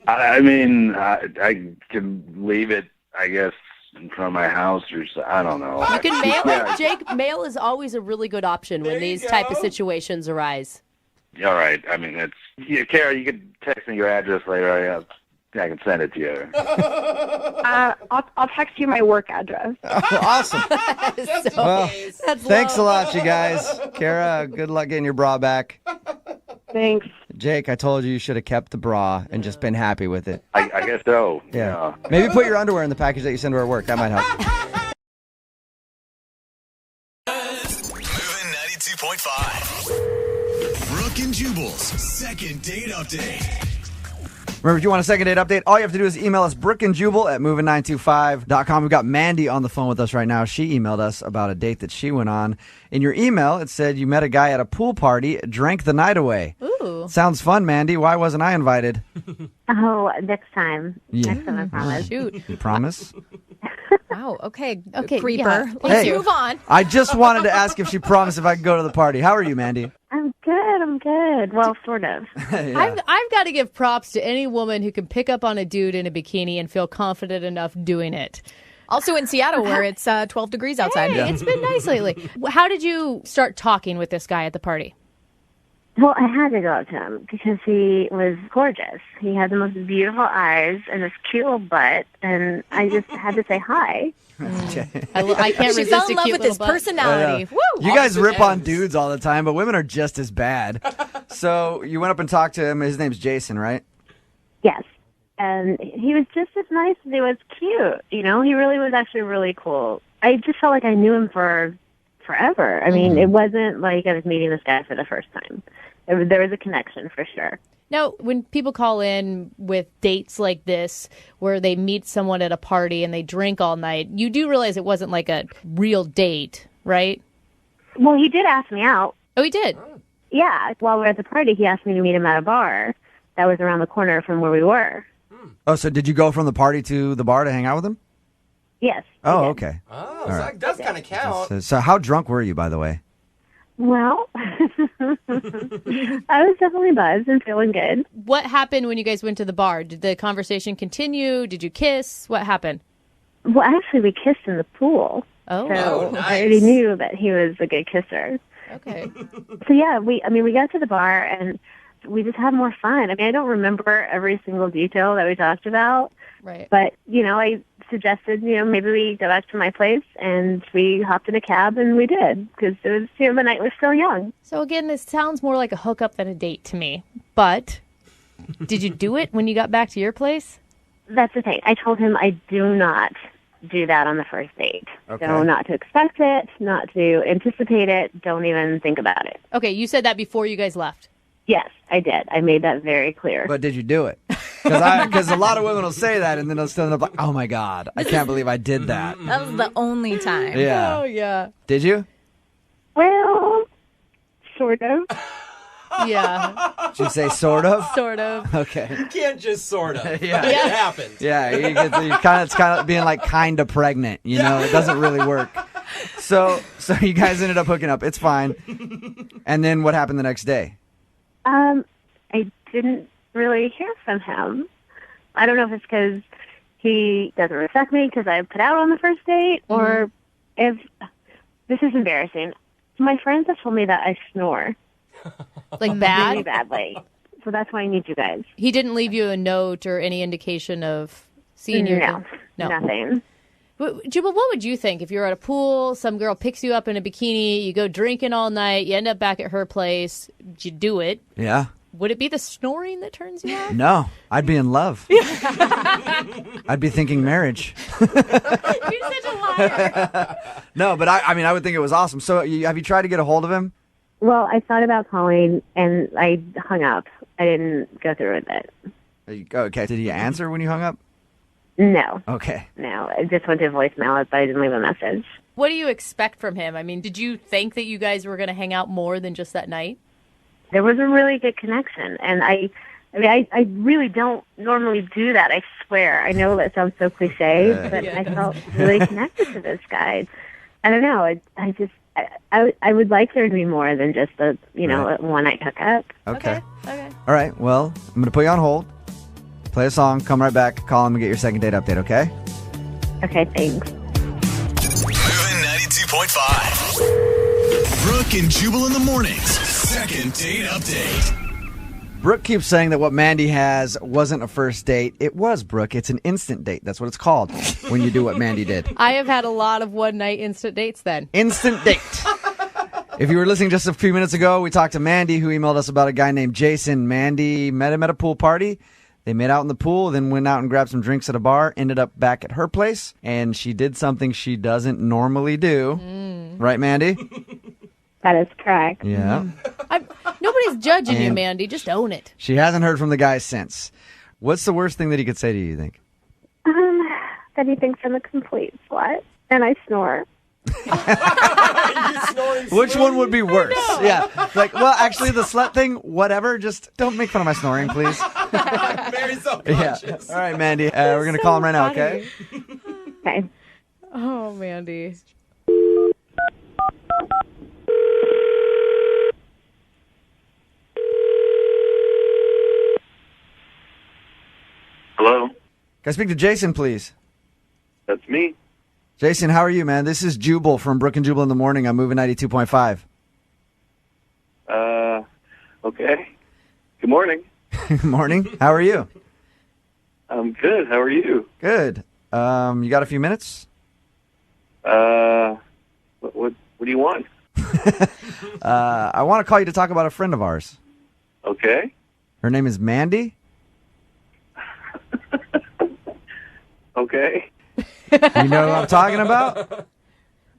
I mean, I can leave it, I guess, in front of my house or so. I don't know. You can mail it, Jake. Mail is always a really good option when these type of situations arise. All right. I mean, Kara, you could text me your address later. I can send it to you. I'll text you my work address. Awesome. Well, That's thanks a low. lot, you guys. Kara, good luck getting your bra back. Thanks. Jake, I told you should have kept the bra and just been happy with it. I guess so. Yeah. Maybe put your underwear in the package that you send to her work. That might help. Moving 92.5. Brooke and Jubal's second date update. Remember, if you want a second date update, all you have to do is email us, brookandjubal@moving925.com. We've got Mandy on the phone with us right now. She emailed us about a date that she went on. In your email, it said you met a guy at a pool party, drank the night away. Ooh. Sounds fun, Mandy. Why wasn't I invited? Oh, next time. Yeah. Next time, I promise. Shoot. You promise? Wow. Okay. Okay, Creeper. yeah. Let's Hey. move on. I just wanted to ask if she promised if I could go to the party. How are you, Mandy? I'm good. Well, sort of. Yeah. I've got to give props to any woman who can pick up on a dude in a bikini and feel confident enough doing it. Also in Seattle, where it's 12 degrees outside. Hey, it's been nice lately. How did you start talking with this guy at the party? Well, I had to go up to him because he was gorgeous. He had the most beautiful eyes and this cute little butt, and I just had to say hi. I can't She resist fell in a love cute with his little butt. personality. Woo! You guys Opposite rip on ends. dudes all the time, but women are just as bad. So you went up and talked to him. His name's Jason, right? Yes. And he was just as nice as he was cute. You know, he really was actually really cool. I just felt like I knew him for forever. I mean, it wasn't like I was meeting this guy for the first time. There was a connection for sure. Now, when people call in with dates like this, where they meet someone at a party and they drink all night, you do realize it wasn't like a real date, right? Well, he did ask me out. Oh, he did? Yeah. While we were at the party, he asked me to meet him at a bar that was around the corner from where we were. Oh, so did you go from the party to the bar to hang out with him? Yes. Oh, okay. Oh, All so right. that does kind of count. So how drunk were you, by the way? Well, I was definitely buzzed and feeling good. What happened when you guys went to the bar? Did the conversation continue? Did you kiss? What happened? Well, actually, we kissed in the pool. Oh, So nice. I already knew that he was a good kisser. okay. So yeah, we got to the bar and we just had more fun. I mean, I don't remember every single detail that we talked about, Right. but I suggested, maybe we go back to my place, and we hopped in a cab and we did because it was, the night was still young. So again, this sounds more like a hookup than a date to me. But did you do it when you got back to your place? That's the thing. I told him I do not do that on the first date. Okay. So not to expect it, not to anticipate it, don't even think about it. Okay, you said that before you guys left. Yes, I did. I made that very clear. But did you do it? Because a lot of women will say that, and then they'll stand up like, oh, my God, I can't believe I did that. That was the only time. Yeah. Oh, yeah. Did you? Well, sort of. Yeah. Did you say sort of? Sort of. Okay. You can't just sort of. Yeah. It happened. Yeah, it's kind of being like kind of pregnant, It doesn't really work. So you guys ended up hooking up. It's fine. And then what happened the next day? I didn't really hear from him. I don't know if it's because he doesn't respect me because I put out on the first date, or if this is embarrassing. My friends have told me that I snore Like really bad? badly, so that's why I need you guys. He didn't leave you a note or any indication of seeing your... No, nothing. Jubal, what would you think if you were at a pool, some girl picks you up in a bikini, you go drinking all night, you end up back at her place, you do it? Yeah. Would it be the snoring that turns you off? No, I'd be in love. I'd be thinking marriage. You're such a liar. No, but I would think it was awesome. So have you tried to get a hold of him? Well, I thought about calling, and I hung up. I didn't go through with it. Okay, did he answer when you hung up? No. Okay. No, I just went to voicemail, but I didn't leave a message. What do you expect from him? I mean, did you think that you guys were going to hang out more than just that night? There was a really good connection, and I really don't normally do that. I swear. I know that sounds so cliche, but I felt really connected to this guy. I don't know. I would like there to be more than just a one night hookup. Okay. All right. Well, I'm going to put you on hold. Play a song. Come right back. Call him and get your second date update. Okay. Okay. Thanks. Moving 92.5. Brooke and Jubal in the mornings. Second date update. Brooke keeps saying that what Mandy has wasn't a first date. It was, Brooke. It's an instant date. That's what it's called when you do what Mandy did. I have had a lot of one-night instant dates then. Instant date. If you were listening just a few minutes ago, we talked to Mandy, who emailed us about a guy named Jason. Mandy met him at a pool party. They made out in the pool, then went out and grabbed some drinks at a bar, ended up back at her place, and she did something she doesn't normally do. Right, Mandy? That is correct. Yeah. Nobody's judging you, And- Mandy. Just own it. She hasn't heard from the guy since. What's the worst thing that he could say to you think? That he thinks I'm a complete slut, and I snore. Which one would be worse? Yeah. Like, well, actually, the slut thing, whatever. Just don't make fun of my snoring, please. Very self-conscious. Yeah. All right, Mandy. We're going to call him right now, okay? Okay. Oh, Mandy. Hello, Can I speak to Jason, please? that's me. Jason, how are you, man? This is Jubal from Brooke and Jubal in the morning. I'm moving 92.5. Okay. Good morning. Morning. How are you? I'm good. How are you? Good. You got a few minutes? What do you want? I want to call you to talk about a friend of ours. Okay. Her name is Mandy. Okay. You know who I'm talking about?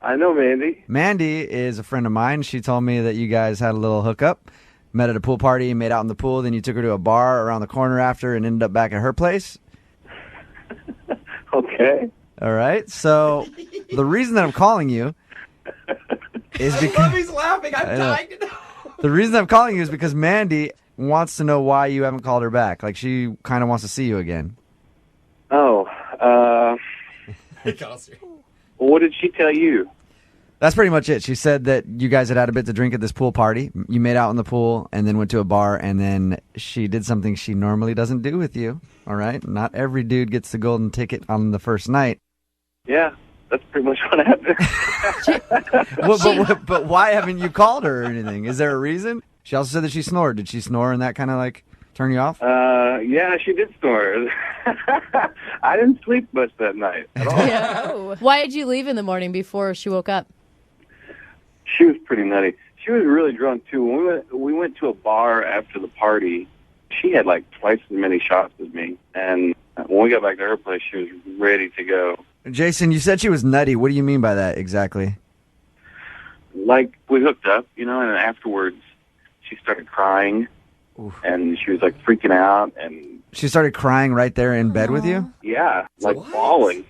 I know Mandy. Mandy is a friend of mine. She told me that you guys had a little hookup, met at a pool party, made out in the pool, then you took her to a bar around the corner after and ended up back at her place. Okay. All right. So the reason that I'm calling you is because He's laughing. I'm I know. dying to know. the reason I'm calling you is because Mandy wants to know why you haven't called her back. Like, she kind of wants to see you again. Oh, what did she tell you? That's pretty much it. She said that you guys had a bit to drink at this pool party. You made out in the pool and then went to a bar, and then she did something she normally doesn't do with you. All right? Not every dude gets the golden ticket on the first night. Yeah, that's pretty much what happened. But why haven't you called her or anything? Is there a reason? She also said that she snored. Did she snore and that kind of like turn you off? Yeah, she did snore. I didn't sleep much that night at all. Yeah. Why did you leave in the morning before she woke up? She was pretty nutty. She was really drunk too. When we went to a bar after the party, she had like twice as many shots as me. And when we got back to her place, she was ready to go. Jason, you said she was nutty. What do you mean by that exactly? Like, we hooked up, and afterwards she started crying. Oof. And she was like freaking out, and She started crying right there in bed with you? yeah, like bawling.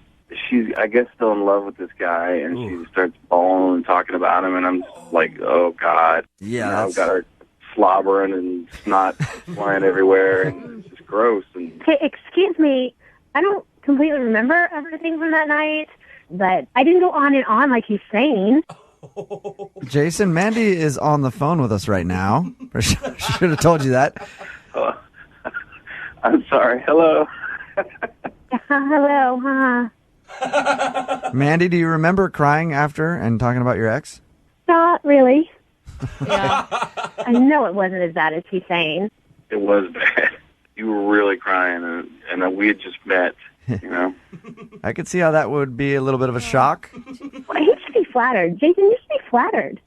She's, I guess, still in love with this guy, and she starts bawling and talking about him, and I'm just like, oh God. Yeah, I've got her slobbering and snot flying everywhere, and it's just gross. And Okay, excuse me. I don't completely remember everything from that night, but I didn't go on and on like he's saying. Jason, Mandy is on the phone with us right now. I should have told you that. I'm sorry. Hello. Hello. Mandy, do you remember crying after and talking about your ex? Not really. I know it wasn't as bad as he's saying. It was bad. You were really crying, and we had just met, I could see how that would be a little bit of a shock. Well, he should be flattered. Jason, you should be flattered.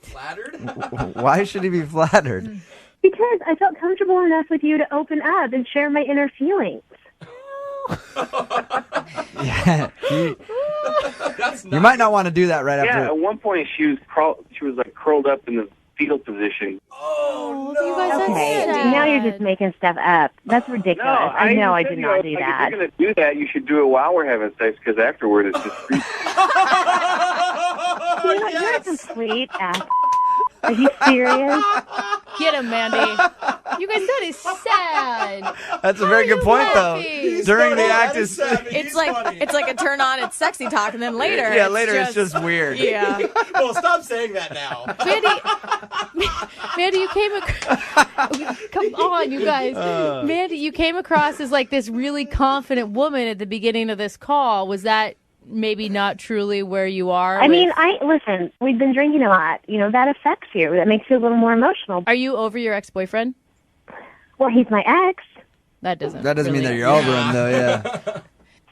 Flattered? Why should he be flattered? Because I felt comfortable enough with you to open up and share my inner feelings. Yeah, you might not want to do that right Yeah, after. at one point she was like curled up in the fetal position. Oh, no. You guys Okay, now you're just making stuff up. That's ridiculous. No, I know I said, did not do like, that. If you're going to do that, you should do it while we're having sex, because afterward it's just creepy. You're a complete ass. Are you serious? Get him, Mandy. You guys said he's sad. That's a very good point, though. During the act is It's like a turn on, it's sexy talk, and then later. Yeah, later it's just weird. Yeah. Well, stop saying that now. Mandy, you came across. Come on, you guys. Mandy, you came across as like this really confident woman at the beginning of this call. Was that maybe not truly where you are? I mean, listen, we've been drinking a lot. That affects you. That makes you a little more emotional. Are you over your ex-boyfriend? Well, he's my ex. That doesn't mean that you're over him, though, yeah.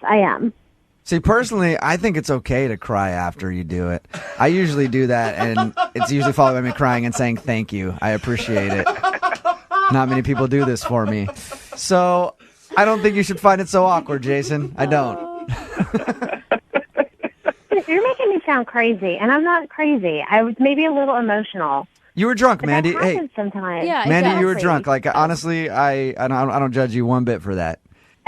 I am. See, personally, I think it's okay to cry after you do it. I usually do that, and it's usually followed by me crying and saying thank you. I appreciate it. Not many people do this for me. So I don't think you should find it so awkward, Jason. I don't. You're making me sound crazy, and I'm not crazy. I was maybe a little emotional. You were drunk, But Mandy. That Hey, happens sometimes. Yeah, Mandy, you were drunk. Like, honestly, I don't judge you one bit for that.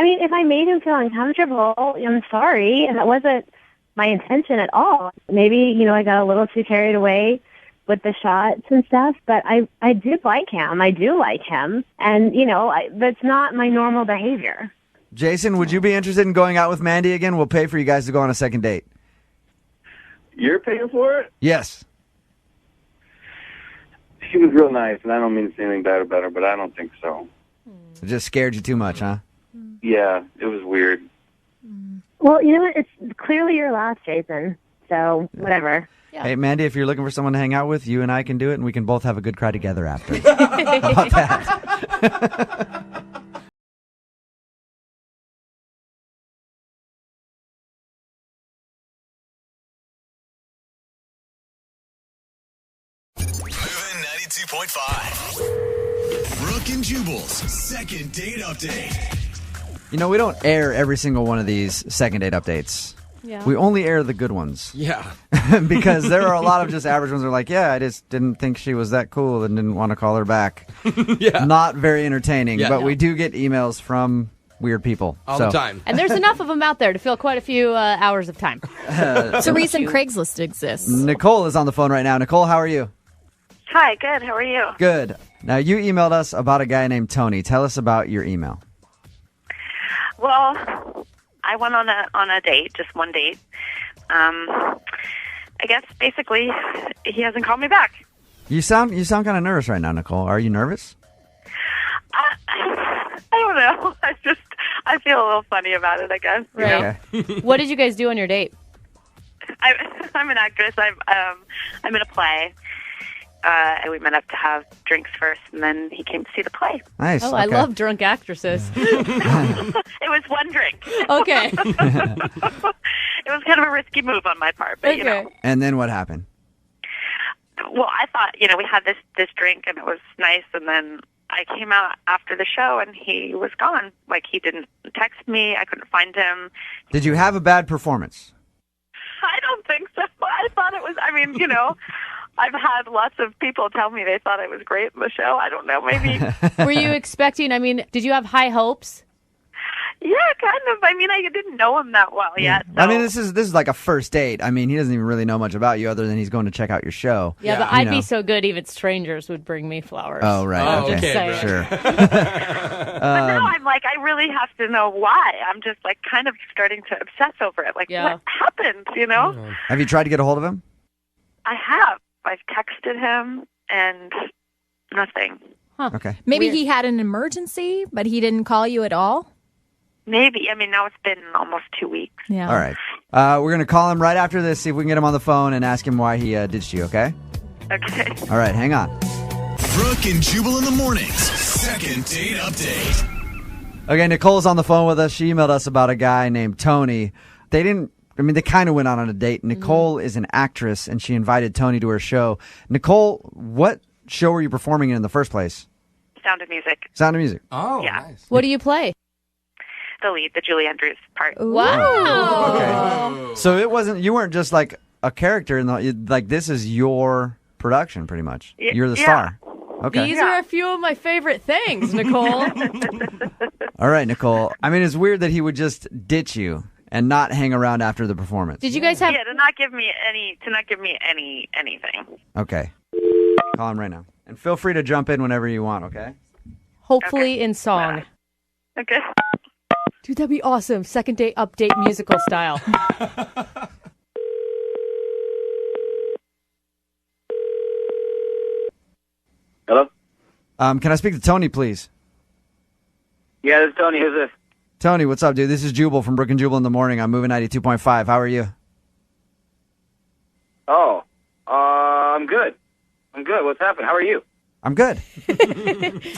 I mean, if I made him feel uncomfortable, I'm sorry, and that wasn't my intention at all. Maybe, I got a little too carried away with the shots and stuff, but I did like him. I do like him, and, that's not my normal behavior. Jason, would you be interested in going out with Mandy again? We'll pay for you guys to go on a second date. You're paying for it? Yes. She was real nice, and I don't mean to say anything bad about her, but I don't think so. It just scared you too much, huh? Yeah, it was weird. Well, you know what? It's clearly your last, Jason, so whatever. Hey, Mandy, if you're looking for someone to hang out with, you and I can do it, and we can both have a good cry together after. How about that? Moving 92.5. Brooke and Jubal's second date update. We don't air every single one of these second date updates. Yeah. We only air the good ones. Yeah. Because there are a lot of just average ones that are like, yeah, I just didn't think she was that cool and didn't want to call her back. Yeah. Not very entertaining, Yeah. but we do get emails from weird people. All the time. And there's enough of them out there to fill quite a few hours of time. It's a reason Craigslist exists. Nicole is on the phone right now. Nicole, how are you? Hi, good. How are you? Good. Now, you emailed us about a guy named Tony. Tell us about your email. Well, I went on a date, just one date. I guess basically he hasn't called me back. You sound kind of nervous right now, Nicole. Are you nervous? I don't know. I feel a little funny about it, I guess. Right. Okay. What did you guys do on your date? I'm an actress. I'm in a play. And we met up to have drinks first, and then he came to see the play. Nice. Oh, I love drunk actresses. It was one drink. Okay. It was kind of a risky move on my part, but And then what happened? Well, I thought, we had this drink and it was nice, and then I came out after the show and he was gone. Like, he didn't text me. I couldn't find him. Did you have a bad performance? I don't think so. I thought it was, I've had lots of people tell me they thought it was great in the show. I don't know, maybe. Were you expecting, did you have high hopes? Yeah, kind of. I didn't know him that well yet. So. This is like a first date. He doesn't even really know much about you other than he's going to check out your show. Yeah, but I'd be so good even strangers would bring me flowers. Oh, right. Oh, okay. Sure. But now I'm like, I really have to know why. I'm just like kind of starting to obsess over it. Like, what happened, Have you tried to get a hold of him? I have. I've texted him and nothing. Huh. Okay. Maybe he had an emergency, but he didn't call you at all? Maybe. Now it's been almost 2 weeks. Yeah. All right. We're going to call him right after this, see if we can get him on the phone and ask him why he ditched you, okay? Okay. All right, hang on. Brooke and Jubal in the mornings. Second date update. Okay, Nicole's on the phone with us. She emailed us about a guy named Tony. They kind of went on a date. Nicole is an actress, and she invited Tony to her show. Nicole, what show were you performing in the first place? Sound of Music. Sound of Music. Oh, yeah. Nice. What do you play? The lead, the Julie Andrews part. Wow. Okay. So you weren't just like a character this is your production pretty much. You're the star. Okay. These are a few of my favorite things, Nicole. All right, Nicole. It's weird that he would just ditch you and not hang around after the performance. Did you guys have... Yeah, to not give me anything. Okay. Call him right now. And feel free to jump in whenever you want, okay? Hopefully in song. Okay. Dude, that'd be awesome. Second date update musical style. Hello? Can I speak to Tony, please? Yeah, this is Tony. Who's this? Tony, what's up, dude? This is Jubal from Brooke and Jubal in the morning. I'm moving 92.5. How are you? Oh, I'm good. I'm good. What's happening? How are you? I'm good.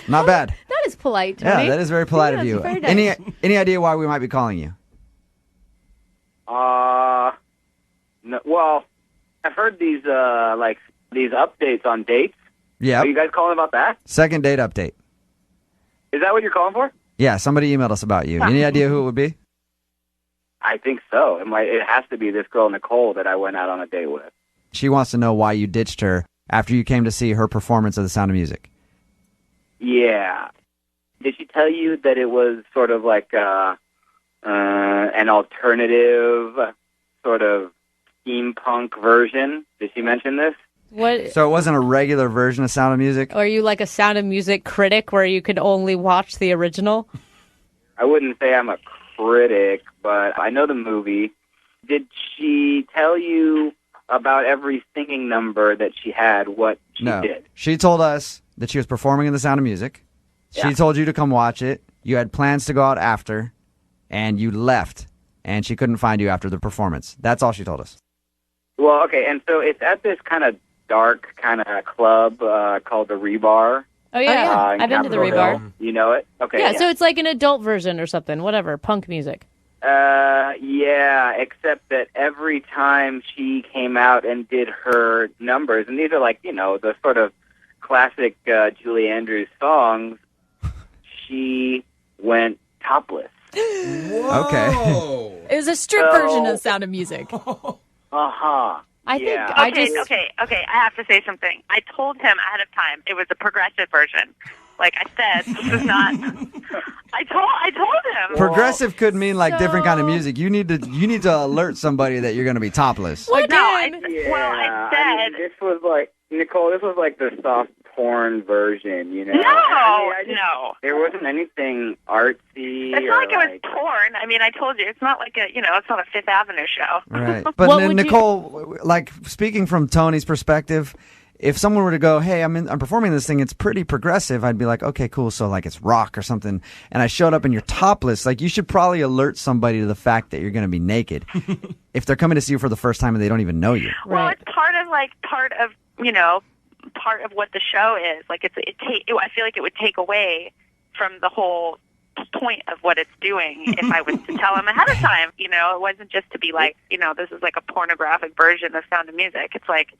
Not bad. That is polite, Tony. Yeah, that is very polite Yeah, of you. that's very nice. Any idea why we might be calling you? No, well, I've heard these these updates on dates. Yeah. Are you guys calling about that? Second date update. Is that what you're calling for? Yeah, somebody emailed us about you. Any idea who it would be? I think so. It has to be this girl Nicole that I went out on a date with. She wants to know why you ditched her after you came to see her performance of The Sound of Music. Yeah. Did she tell you that it was sort of like an alternative sort of steampunk version? Did she mention this? What? So it wasn't a regular version of Sound of Music? Are you like a Sound of Music critic where you could only watch the original? I wouldn't say I'm a critic, but I know the movie. Did she tell you about every singing number that she had, what she did? She told us that she was performing in The Sound of Music. She told you to come watch it. You had plans to go out after, and you left, and she couldn't find you after the performance. That's all she told us. Well, okay, and so it's at this kind of dark kind of club called the Rebar. Oh, yeah. in I've been to the Capitol Rebar. Hill. You know it? Okay. Yeah, so it's like an adult version or something, whatever, punk music. Yeah, except that every time she came out and did her numbers, and these are like, the sort of classic Julie Andrews songs, she went topless. Okay. It was a strip version of Sound of Music. Uh-huh. Okay, I have to say something. I told him ahead of time it was a progressive version. Like I said, this is not. I told him. Progressive could mean like different kind of music. You need to alert somebody that you're going to be topless. I said this was like Nicole. This was like the soft porn version, No, no. There wasn't anything artsy. It's not like it was porn. I mean, I told you, it's not like it's not a Fifth Avenue show. Right. But Nicole, like speaking from Tony's perspective, if someone were to go, "Hey, I'm performing this thing. It's pretty progressive," I'd be like, "Okay, cool. So like it's rock or something." And I showed up and you're topless. Like you should probably alert somebody to the fact that you're going to be naked if they're coming to see you for the first time and they don't even know you. Well, it's part of what the show is. Like I feel like it would take away from the whole point of what it's doing if I was to tell him ahead of time. It wasn't just to be like, this is like a pornographic version of Sound of Music. It's like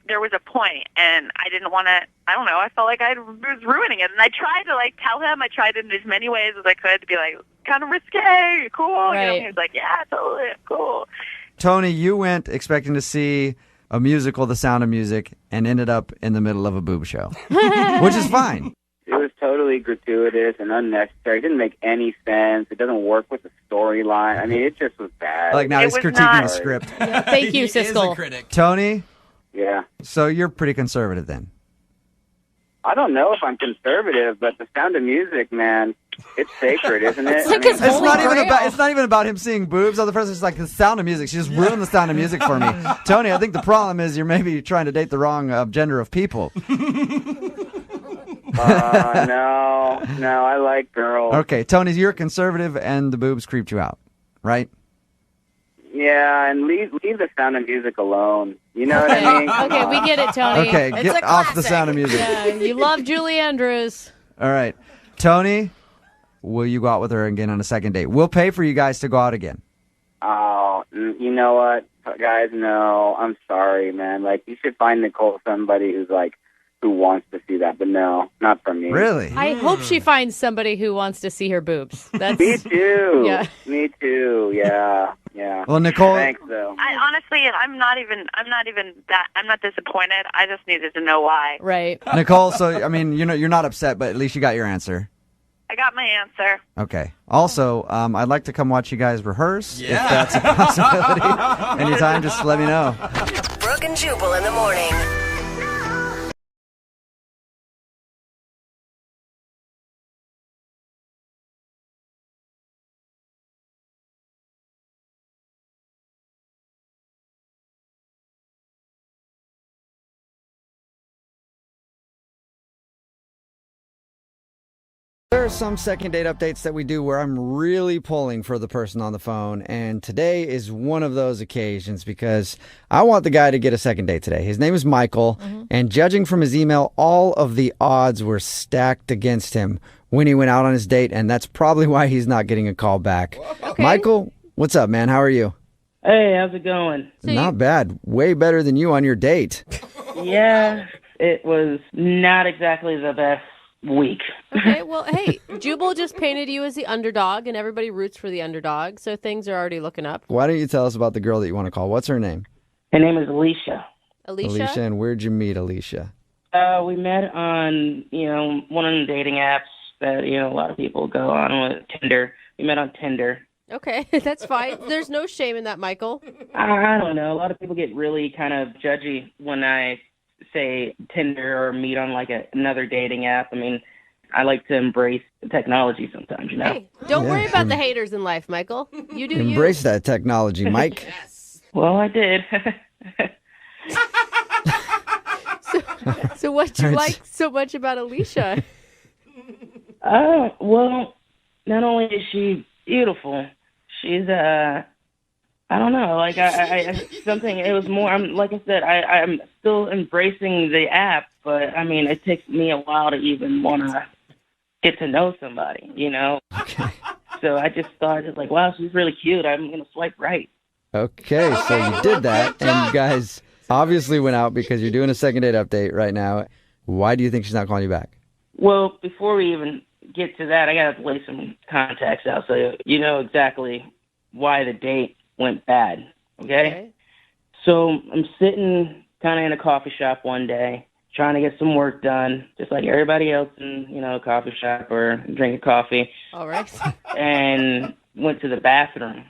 there was a point, and I didn't want to. I don't know. I felt like I was ruining it, and I tried to like tell him. I tried in as many ways as I could to be like, kind of risque, cool. Right. He was like, yeah, totally, cool. Tony, you went expecting to see a musical, The Sound of Music, and ended up in the middle of a boob show, which is fine. It was totally gratuitous and unnecessary. It didn't make any sense. It doesn't work with the storyline. I mean, it just was bad. Like now he's critiquing the script. Thank you, Siskel. Tony? Yeah. So you're pretty conservative then? I don't know if I'm conservative, but The Sound of Music, man, it's sacred, isn't it? It's not even about him seeing boobs. Other person's like The Sound of Music. She just ruined The Sound of Music for me. Tony, I think the problem is you're maybe trying to date the wrong gender of people. No, I like girls. Okay, Tony, you're conservative and the boobs creeped you out, right? Yeah, and leave The Sound of Music alone. You know what I mean? Okay, we get it, Tony. Okay, get off The Sound of Music. Yeah, you love Julie Andrews. All right. Tony, will you go out with her again on a second date? We'll pay for you guys to go out again. Oh, you know what, guys? No, I'm sorry, man. Like, you should find Nicole somebody who wants to see that, but no, not from me. Really? I hope she finds somebody who wants to see her boobs. That's Me too. Yeah. Me too. Yeah. Well, Nicole. Thanks, though. I honestly, I'm not disappointed. I just needed to know why. Right. Nicole, so I mean, you're not upset, but at least you got your answer. I got my answer. Okay. Also, I'd like to come watch you guys rehearse. If that's a possibility. Anytime, just let me know. Brooke and Jubal in the morning. are some second date updates that we do where I'm really pulling for the person on the phone, and today is one of those occasions because I want the guy to get a second date today. His name is Michael, and judging from his email, all of the odds were stacked against him when he went out on his date, and that's probably why he's not getting a call back. Okay. Michael, what's up, man? How are you? Hey, how's it going? Not bad. Way better than you on your date. Yeah, it was not exactly the best week. Okay, well, hey, Jubal just painted you as the underdog, and everybody roots for the underdog, so things are already looking up. Why don't you tell us about the girl that you want to call? What's her name? Her name is Alicia. Alicia? And where'd you meet Alicia? We met on, one of the dating apps that, a lot of people go on with, Tinder. We met on Tinder. Okay, that's fine. There's no shame in that, Michael. I don't know. A lot of people get really kind of judgy when I say Tinder or meet on like another dating app. I mean, I like to embrace the technology sometimes, Hey, don't worry about the haters in life, Michael. You do Embrace that technology, Mike. Well, I did. So what'd you like so much about Alicia? Well, not only is she beautiful, she's I don't know, like I something. It was more. Like I said, I'm still embracing the app, but I mean, it takes me a while to even want to get to know somebody, Okay. So I just started like, wow, she's really cute. I'm gonna swipe right. Okay, so you did that, and you guys obviously went out because you're doing a second date update right now. Why do you think she's not calling you back? Well, before we even get to that, I gotta lay some context out so you know exactly why the date went bad. Okay? So I'm sitting kind of in a coffee shop one day, trying to get some work done, just like everybody else in a coffee shop or drinking coffee. All right. And went to the bathroom.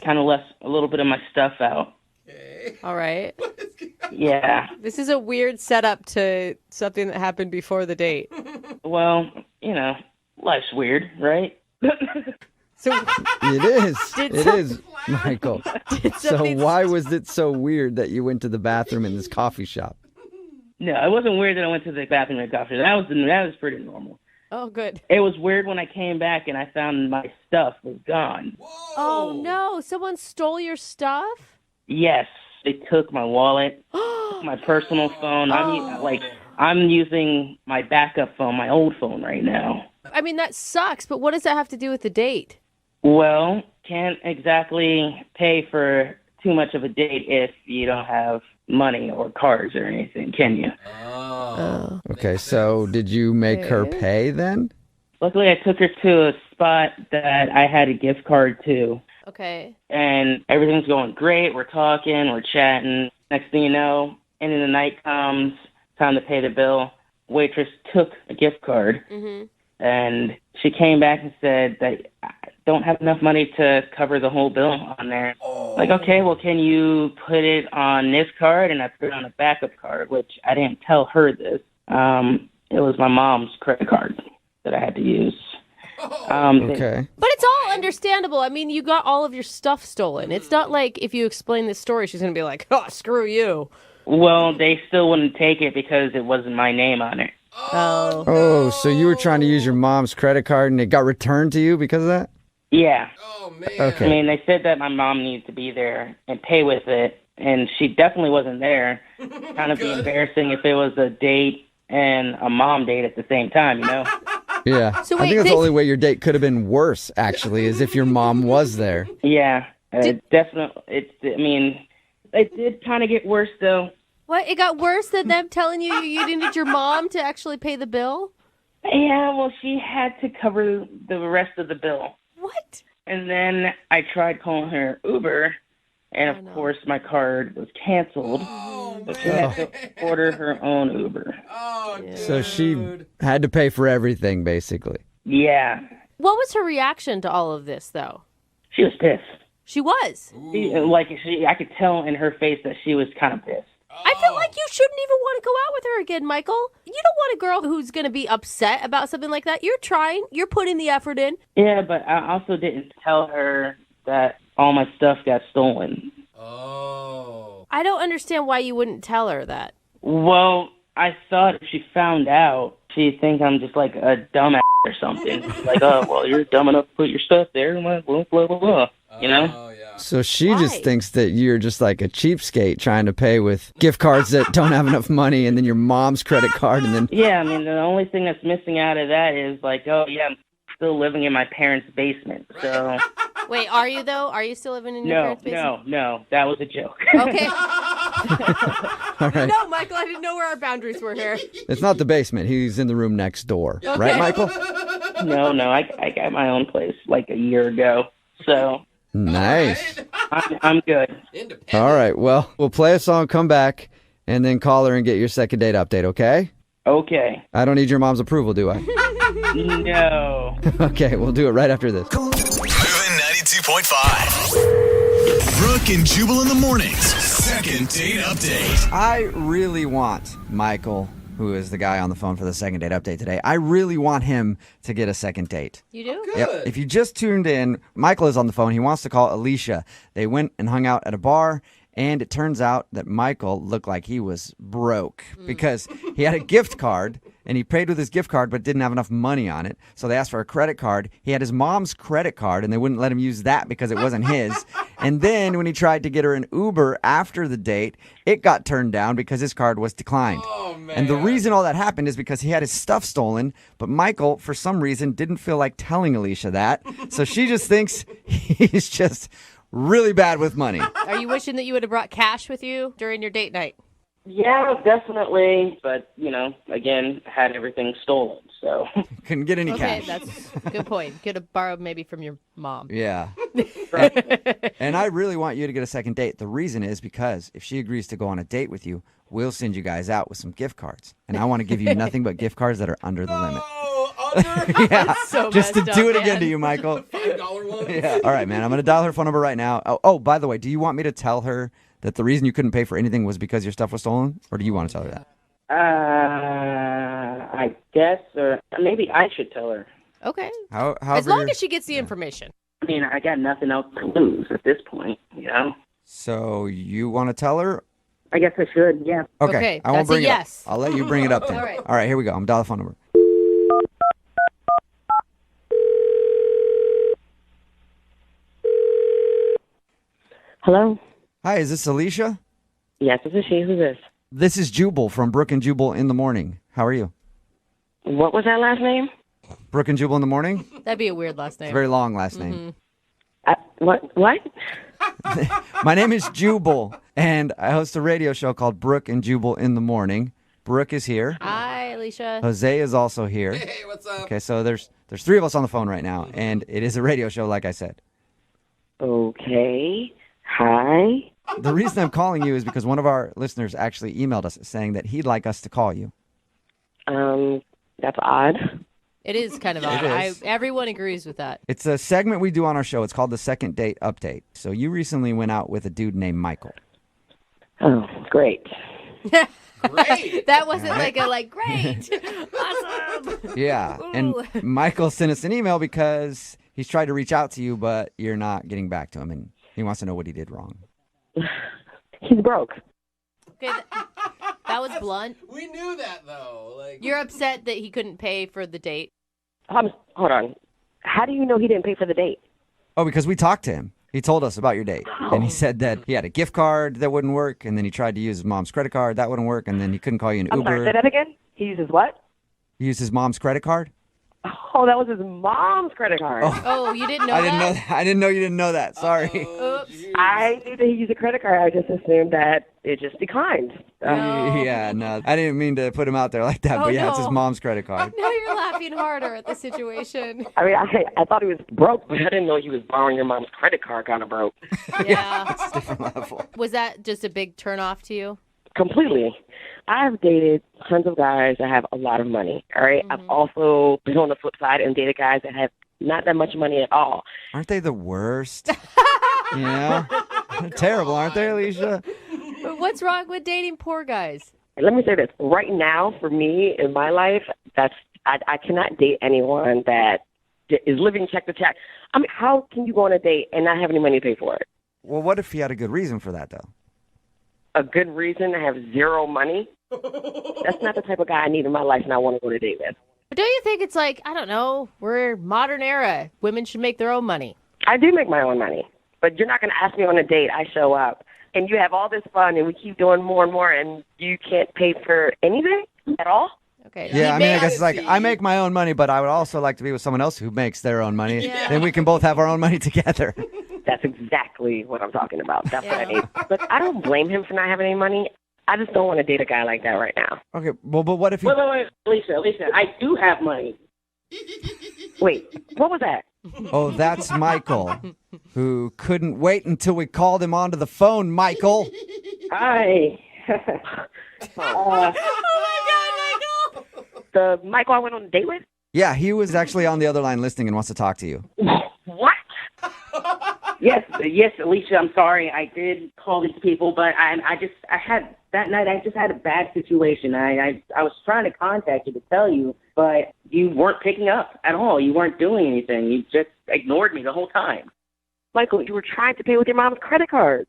Kind of left a little bit of my stuff out. All right. Yeah. This is a weird setup to something that happened before the date. Well, life's weird, right? So It is. It is, Michael. So why was it so weird that you went to the bathroom in this coffee shop? No, it wasn't weird that I went to the bathroom in the coffee shop. That was pretty normal. Oh, good. It was weird when I came back and I found my stuff was gone. Oh, no. Someone stole your stuff? Yes. They took my wallet, my personal phone. I'm using my backup phone, my old phone right now. I mean, that sucks, but what does that have to do with the date? Well, can't exactly pay for too much of a date if you don't have money or cards or anything, can you? Okay, so did you make her pay then? Luckily, I took her to a spot that I had a gift card to. Okay. And everything's going great. We're talking, we're chatting. Next thing you know, end of the night comes, time to pay the bill. Waitress took a gift card, and she came back and said that I don't have enough money to cover the whole bill on there. Like, okay, well, can you put it on this card? And I put it on a backup card, which I didn't tell her this. It was my mom's credit card that I had to use. Okay. But it's all understandable. I mean, you got all of your stuff stolen. It's not like if you explain this story, she's going to be like, oh, screw you. Well, they still wouldn't take it because it wasn't my name on it. Oh, so you were trying to use your mom's credit card and it got returned to you because of that? Yeah. Oh, man. Okay. I mean, they said that my mom needed to be there and pay with it, and she definitely wasn't there. Kind of be embarrassing if it was a date and a mom date at the same time, Yeah. So I wait, think that's the only way your date could have been worse, actually, is if your mom was there. Yeah. Definitely. It did kind of get worse, though. What? It got worse than them telling you needed your mom to actually pay the bill? Yeah, well, she had to cover the rest of the bill. What? And then I tried calling her Uber, and of course my card was canceled. So she had to order her own Uber. So she had to pay for everything, basically. Yeah. What was her reaction to all of this, though? She was pissed. She was? I could tell in her face that she was kind of pissed. I feel like you shouldn't even want to go out with her again, Michael. You don't want a girl who's going to be upset about something like that. You're trying. You're putting the effort in. Yeah, but I also didn't tell her that all my stuff got stolen. I don't understand why you wouldn't tell her that. Well, I thought if she found out She thinks I'm just like a dumbass or something. Like, oh, well, you're dumb enough to put your stuff there. And like, blah, blah, blah, blah. You know? So she just thinks that you're just like a cheapskate trying to pay with gift cards that don't have enough money and then your mom's credit card and then... Yeah, I mean, the only thing that's missing out of that is like, oh, yeah, I'm still living in my parents' basement. So... Wait, are you though? Are you still living in your parents' basement? No, that was a joke. Okay. All right. No, Michael, I didn't know where our boundaries were here. It's not the basement. He's in the room next door. Okay. Right, Michael? No, I got my own place like a year ago. So... Nice. I'm good. All right. Well, we'll play a song, come back, and then call her and get your second date update, okay? Okay. I don't need your mom's approval, do I? No. Okay, we'll do it right after this. Moving 92.5. Brooke and Jubal in the mornings. Second date update. I really want Michael, who is the guy on the phone for the second date update today, I really want him to get a second date. You do? Yep. If you just tuned in, Michael is on the phone. He wants to call Alicia. They went and hung out at a bar, and it turns out that Michael looked like he was broke because he had a gift card, and he paid with his gift card but didn't have enough money on it. So they asked for a credit card. He had his mom's credit card, and they wouldn't let him use that because it wasn't his. And then when he tried to get her an Uber after the date, it got turned down because his card was declined. Oh, man. And the reason all that happened is because he had his stuff stolen, but Michael, for some reason, didn't feel like telling Alicia that. So she just thinks he's just really bad with money. Are you wishing that you would have brought cash with you during your date night? Yeah, definitely. But, you know, again, had everything stolen, so. Couldn't get any cash. Okay, that's a good point. Could have borrowed maybe from your mom. Yeah. And I really want you to get a second date. The reason is because if she agrees to go on a date with you, we'll send you guys out with some gift cards. And I want to give you nothing but gift cards that are under the limit. Yeah, so just to messed do up, it again man. to you, Michael. $5 ones. Yeah. All right, man. I'm going to dial her phone number right now. Oh, by the way, do you want me to tell her that the reason you couldn't pay for anything was because your stuff was stolen? Or do you want to tell her that? I guess, or maybe I should tell her. Okay. However As long you're- as she gets the information. I mean, I got nothing else to lose at this point, you know? So you want to tell her? I guess I should, yeah. Okay, I won't that's a bring it yes. up. I'll let you bring it up then. All right. Here we go. I'm dialing the phone number. Hello? Hi, is this Alicia? Yes, this is she. Who's this? This is Jubal from Brooke and Jubal in the Morning. How are you? What was that last name? Brooke and Jubal in the Morning? That'd be a weird last name. It's a very long last name. What? My name is Jubal, and I host a radio show called Brooke and Jubal in the Morning. Brooke is here. Hi, Alicia. Jose is also here. Hey, what's up? Okay, so there's three of us on the phone right now, and it is a radio show, like I said. Okay. Hi. The reason I'm calling you is because one of our listeners actually emailed us saying that he'd like us to call you. That's odd. It is kind of It odd. is. Everyone agrees with that. It's a segment we do on our show. It's called the Second Date Update. So you recently went out with a dude named Michael. Oh, great. Great. That wasn't great. Awesome. Yeah, Ooh. and Michael sent us an email because he's tried to reach out to you, but you're not getting back to him, and he wants to know what he did wrong. He's broke. Okay, that was blunt. We knew that, though. You're upset that he couldn't pay for the date. Hold on. How do you know he didn't pay for the date? Oh, because we talked to him. He told us about your date, and he said that he had a gift card that wouldn't work, and then he tried to use his mom's credit card. That wouldn't work, and then he couldn't call you an I'm Uber. sorry, say that again? He uses what? He used his mom's credit card? Oh, that was his mom's credit card. Oh, you didn't know I that? didn't know that. I didn't know you didn't know that. Sorry. Oops. I knew that he used a credit card. I just assumed that it just declined. Yeah, no. I didn't mean to put him out there like that, Oh, but yeah, it's his no. mom's credit card. Now you're laughing harder at the situation. I mean, I thought he was broke, but I didn't know he was borrowing your mom's credit card kind of broke. Yeah. It's a different level. Was that just a big turnoff to you? Completely. I've dated tons of guys that have a lot of money, all right? I've also been on the flip side and dated guys that have not that much money at all. Aren't they the worst? You know? They're terrible, aren't they, Alicia? But what's wrong with dating poor guys? Let me say this. Right now, for me, in my life, I cannot date anyone that is living check to check. I mean, how can you go on a date and not have any money to pay for it? Well, what if he had a good reason for that, though? A good reason to have zero money? That's not the type of guy I need in my life and I want to go on a date with. But don't you think it's like, I don't know, we're modern era. Women should make their own money. I do make my own money, but you're not going to ask me on a date. I show up, and you have all this fun, and we keep doing more and more, and you can't pay for anything at all? Okay. Yeah, I mean, I guess it's like, I make my own money, but I would also like to be with someone else who makes their own money. Yeah. Then we can both have our own money together. That's exactly what I'm talking about. That's what I need. But I don't blame him for not having any money. I just don't want to date a guy like that right now. Okay, well, but what if Wait, Alicia, I do have money. Wait, what was that? Oh, that's Michael, who couldn't wait until we called him onto the phone, Michael. Hi. Oh, my God, Michael! The Michael I went on a date with? Yeah, he was actually on the other line listening and wants to talk to you. What? Yes, Alicia, I'm sorry. I did call these people, but I had that night. I just had a bad situation. I was trying to contact you to tell you, but you weren't picking up at all. You weren't doing anything. You just ignored me the whole time. Michael, you were trying to pay with your mom's credit card.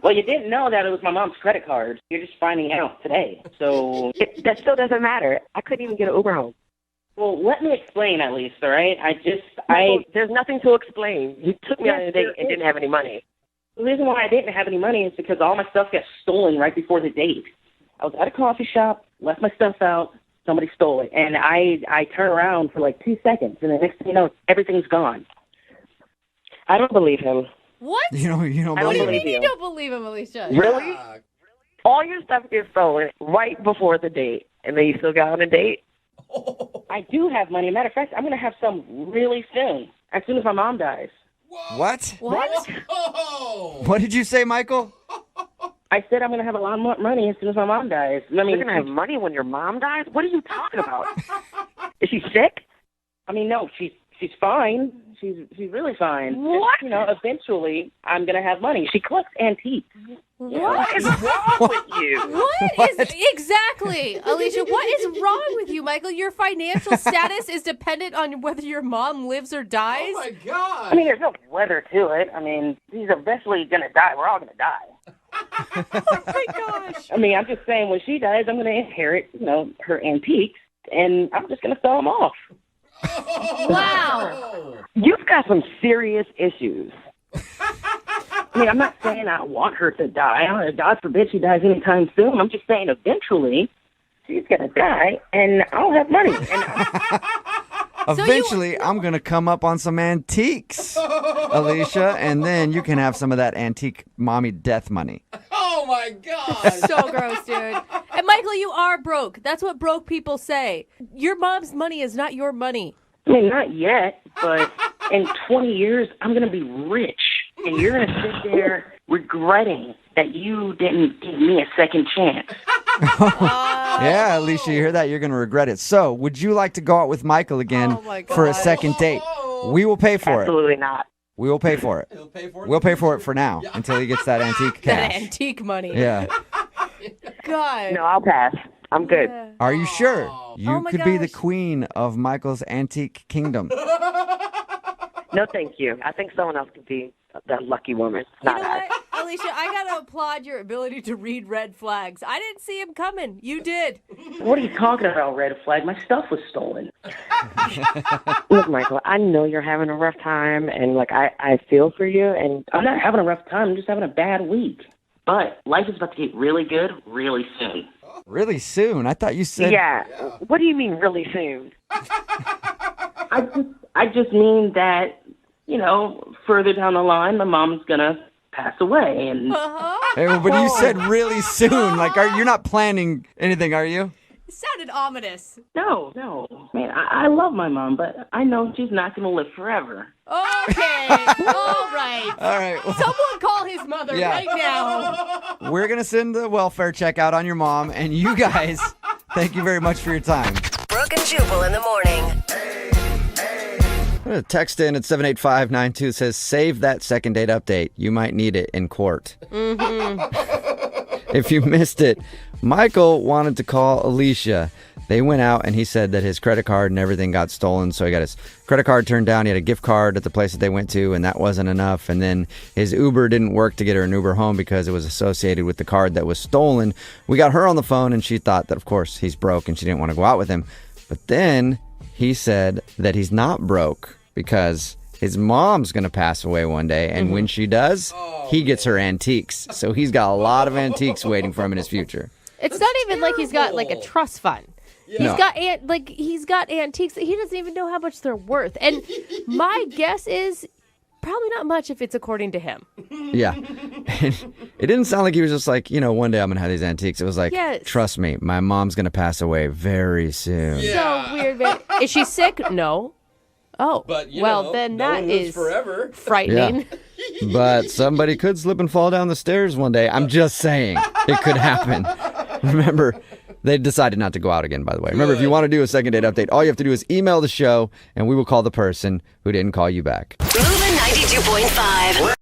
Well, you didn't know that it was my mom's credit card. You're just finding out today. So That still doesn't matter. I couldn't even get an Uber home. Well, let me explain at least, all right? There's nothing to explain. You took me on a date and didn't have any money. The reason why I didn't have any money is because all my stuff got stolen right before the date. I was at a coffee shop, left my stuff out, somebody stole it, and I turn around for like 2 seconds, and the next thing you know, everything's gone. I don't believe him. What? You don't I don't What do you believe mean you. you don't believe him, Alicia? Really? All your stuff gets stolen right before the date, and then you still got on a date? I do have money. Matter of fact, I'm going to have some really soon as my mom dies. What? What? What did you say, Michael? I said I'm going to have a lot more money as soon as my mom dies. I mean, You're going to have money when your mom dies? What are you talking about? Is she sick? I mean, no, she's fine. She's really fine. What? You know, eventually I'm going to have money. She collects antiques. What is wrong with you? What is exactly, Alicia? What is wrong with you, Michael? Your financial status is dependent on whether your mom lives or dies. Oh my God! I mean, there's no weather to it. I mean, she's eventually going to die. We're all going to die. Oh my gosh! I mean, I'm just saying, when she dies, I'm going to inherit, her antiques, and I'm just going to sell them off. Wow! You've got some serious issues. I mean, I'm not saying I want her to die. God forbid she dies anytime soon. I'm just saying eventually she's going to die, and I'll have money. And Eventually, I'm going to come up on some antiques, Alicia, and then you can have some of that antique mommy death money. Oh my God! So gross, dude. And Michael, you are broke. That's what broke people say. Your mom's money is not your money. I mean, not yet, but in 20 years, I'm going to be rich. And you're going to sit there regretting that you didn't give me a second chance. Yeah, Alicia, you hear that? You're going to regret it. So, would you like to go out with Michael again for a second date? We will pay for it. Absolutely not. We will pay for it. We'll pay for it for now until he gets that antique That cash. antique money. Yeah. God. No, I'll pass. I'm good. Are you sure? You Oh my could be the gosh. queen of Michael's antique kingdom. No, thank you. I think someone else could be that lucky woman. You Not know I. what, Alicia? I gotta applaud your ability to read red flags. I didn't see him coming. You did. What are you talking about, red flag? My stuff was stolen. Look, Michael, I know you're having a rough time, and I feel for you. And I'm not having a rough time. I'm just having a bad week. But life is about to get really good really soon. Really soon? I thought you said... Yeah. What do you mean really soon? I just mean that, further down the line, my mom's going to pass away. And Hey, well, but you said really soon. Like, you're not planning anything, are you? It sounded ominous. No. Man, I love my mom, but I know she's not going to live forever. Okay. All right. All right. Well, Someone call his mother Yeah. right now. we're going to send the welfare check out on your mom. And you guys, thank you very much for your time. Brooke and Jubal in the morning. Text in at 78592 says, save that second date update. You might need it in court. Mm-hmm. If you missed it, Michael wanted to call Alicia. They went out and he said that his credit card and everything got stolen. So he got his credit card turned down. He had a gift card at the place that they went to, and that wasn't enough. And then his Uber didn't work to get her an Uber home because it was associated with the card that was stolen. We got her on the phone and she thought that, of course, he's broke and she didn't want to go out with him. But then he said that he's not broke because his mom's going to pass away one day. And when she does, he gets her antiques. So he's got a lot of antiques waiting for him in his future. It's not even like he's got like a trust fund. No. He's got antiques that he doesn't even know how much they're worth. And my guess is probably not much if it's according to him. Yeah. And it didn't sound like he was just like, one day I'm going to have these antiques. It was like, Yes. trust me, my mom's going to pass away very soon. So weird, man. Is she sick? No. Oh, But, then no that one lives is forever. frightening. But somebody could slip and fall down the stairs one day. I'm just saying. It could happen. Remember, they decided not to go out again, by the way. Remember, if you want to do a second date update, all you have to do is email the show, and we will call the person who didn't call you back. Moving 92.5.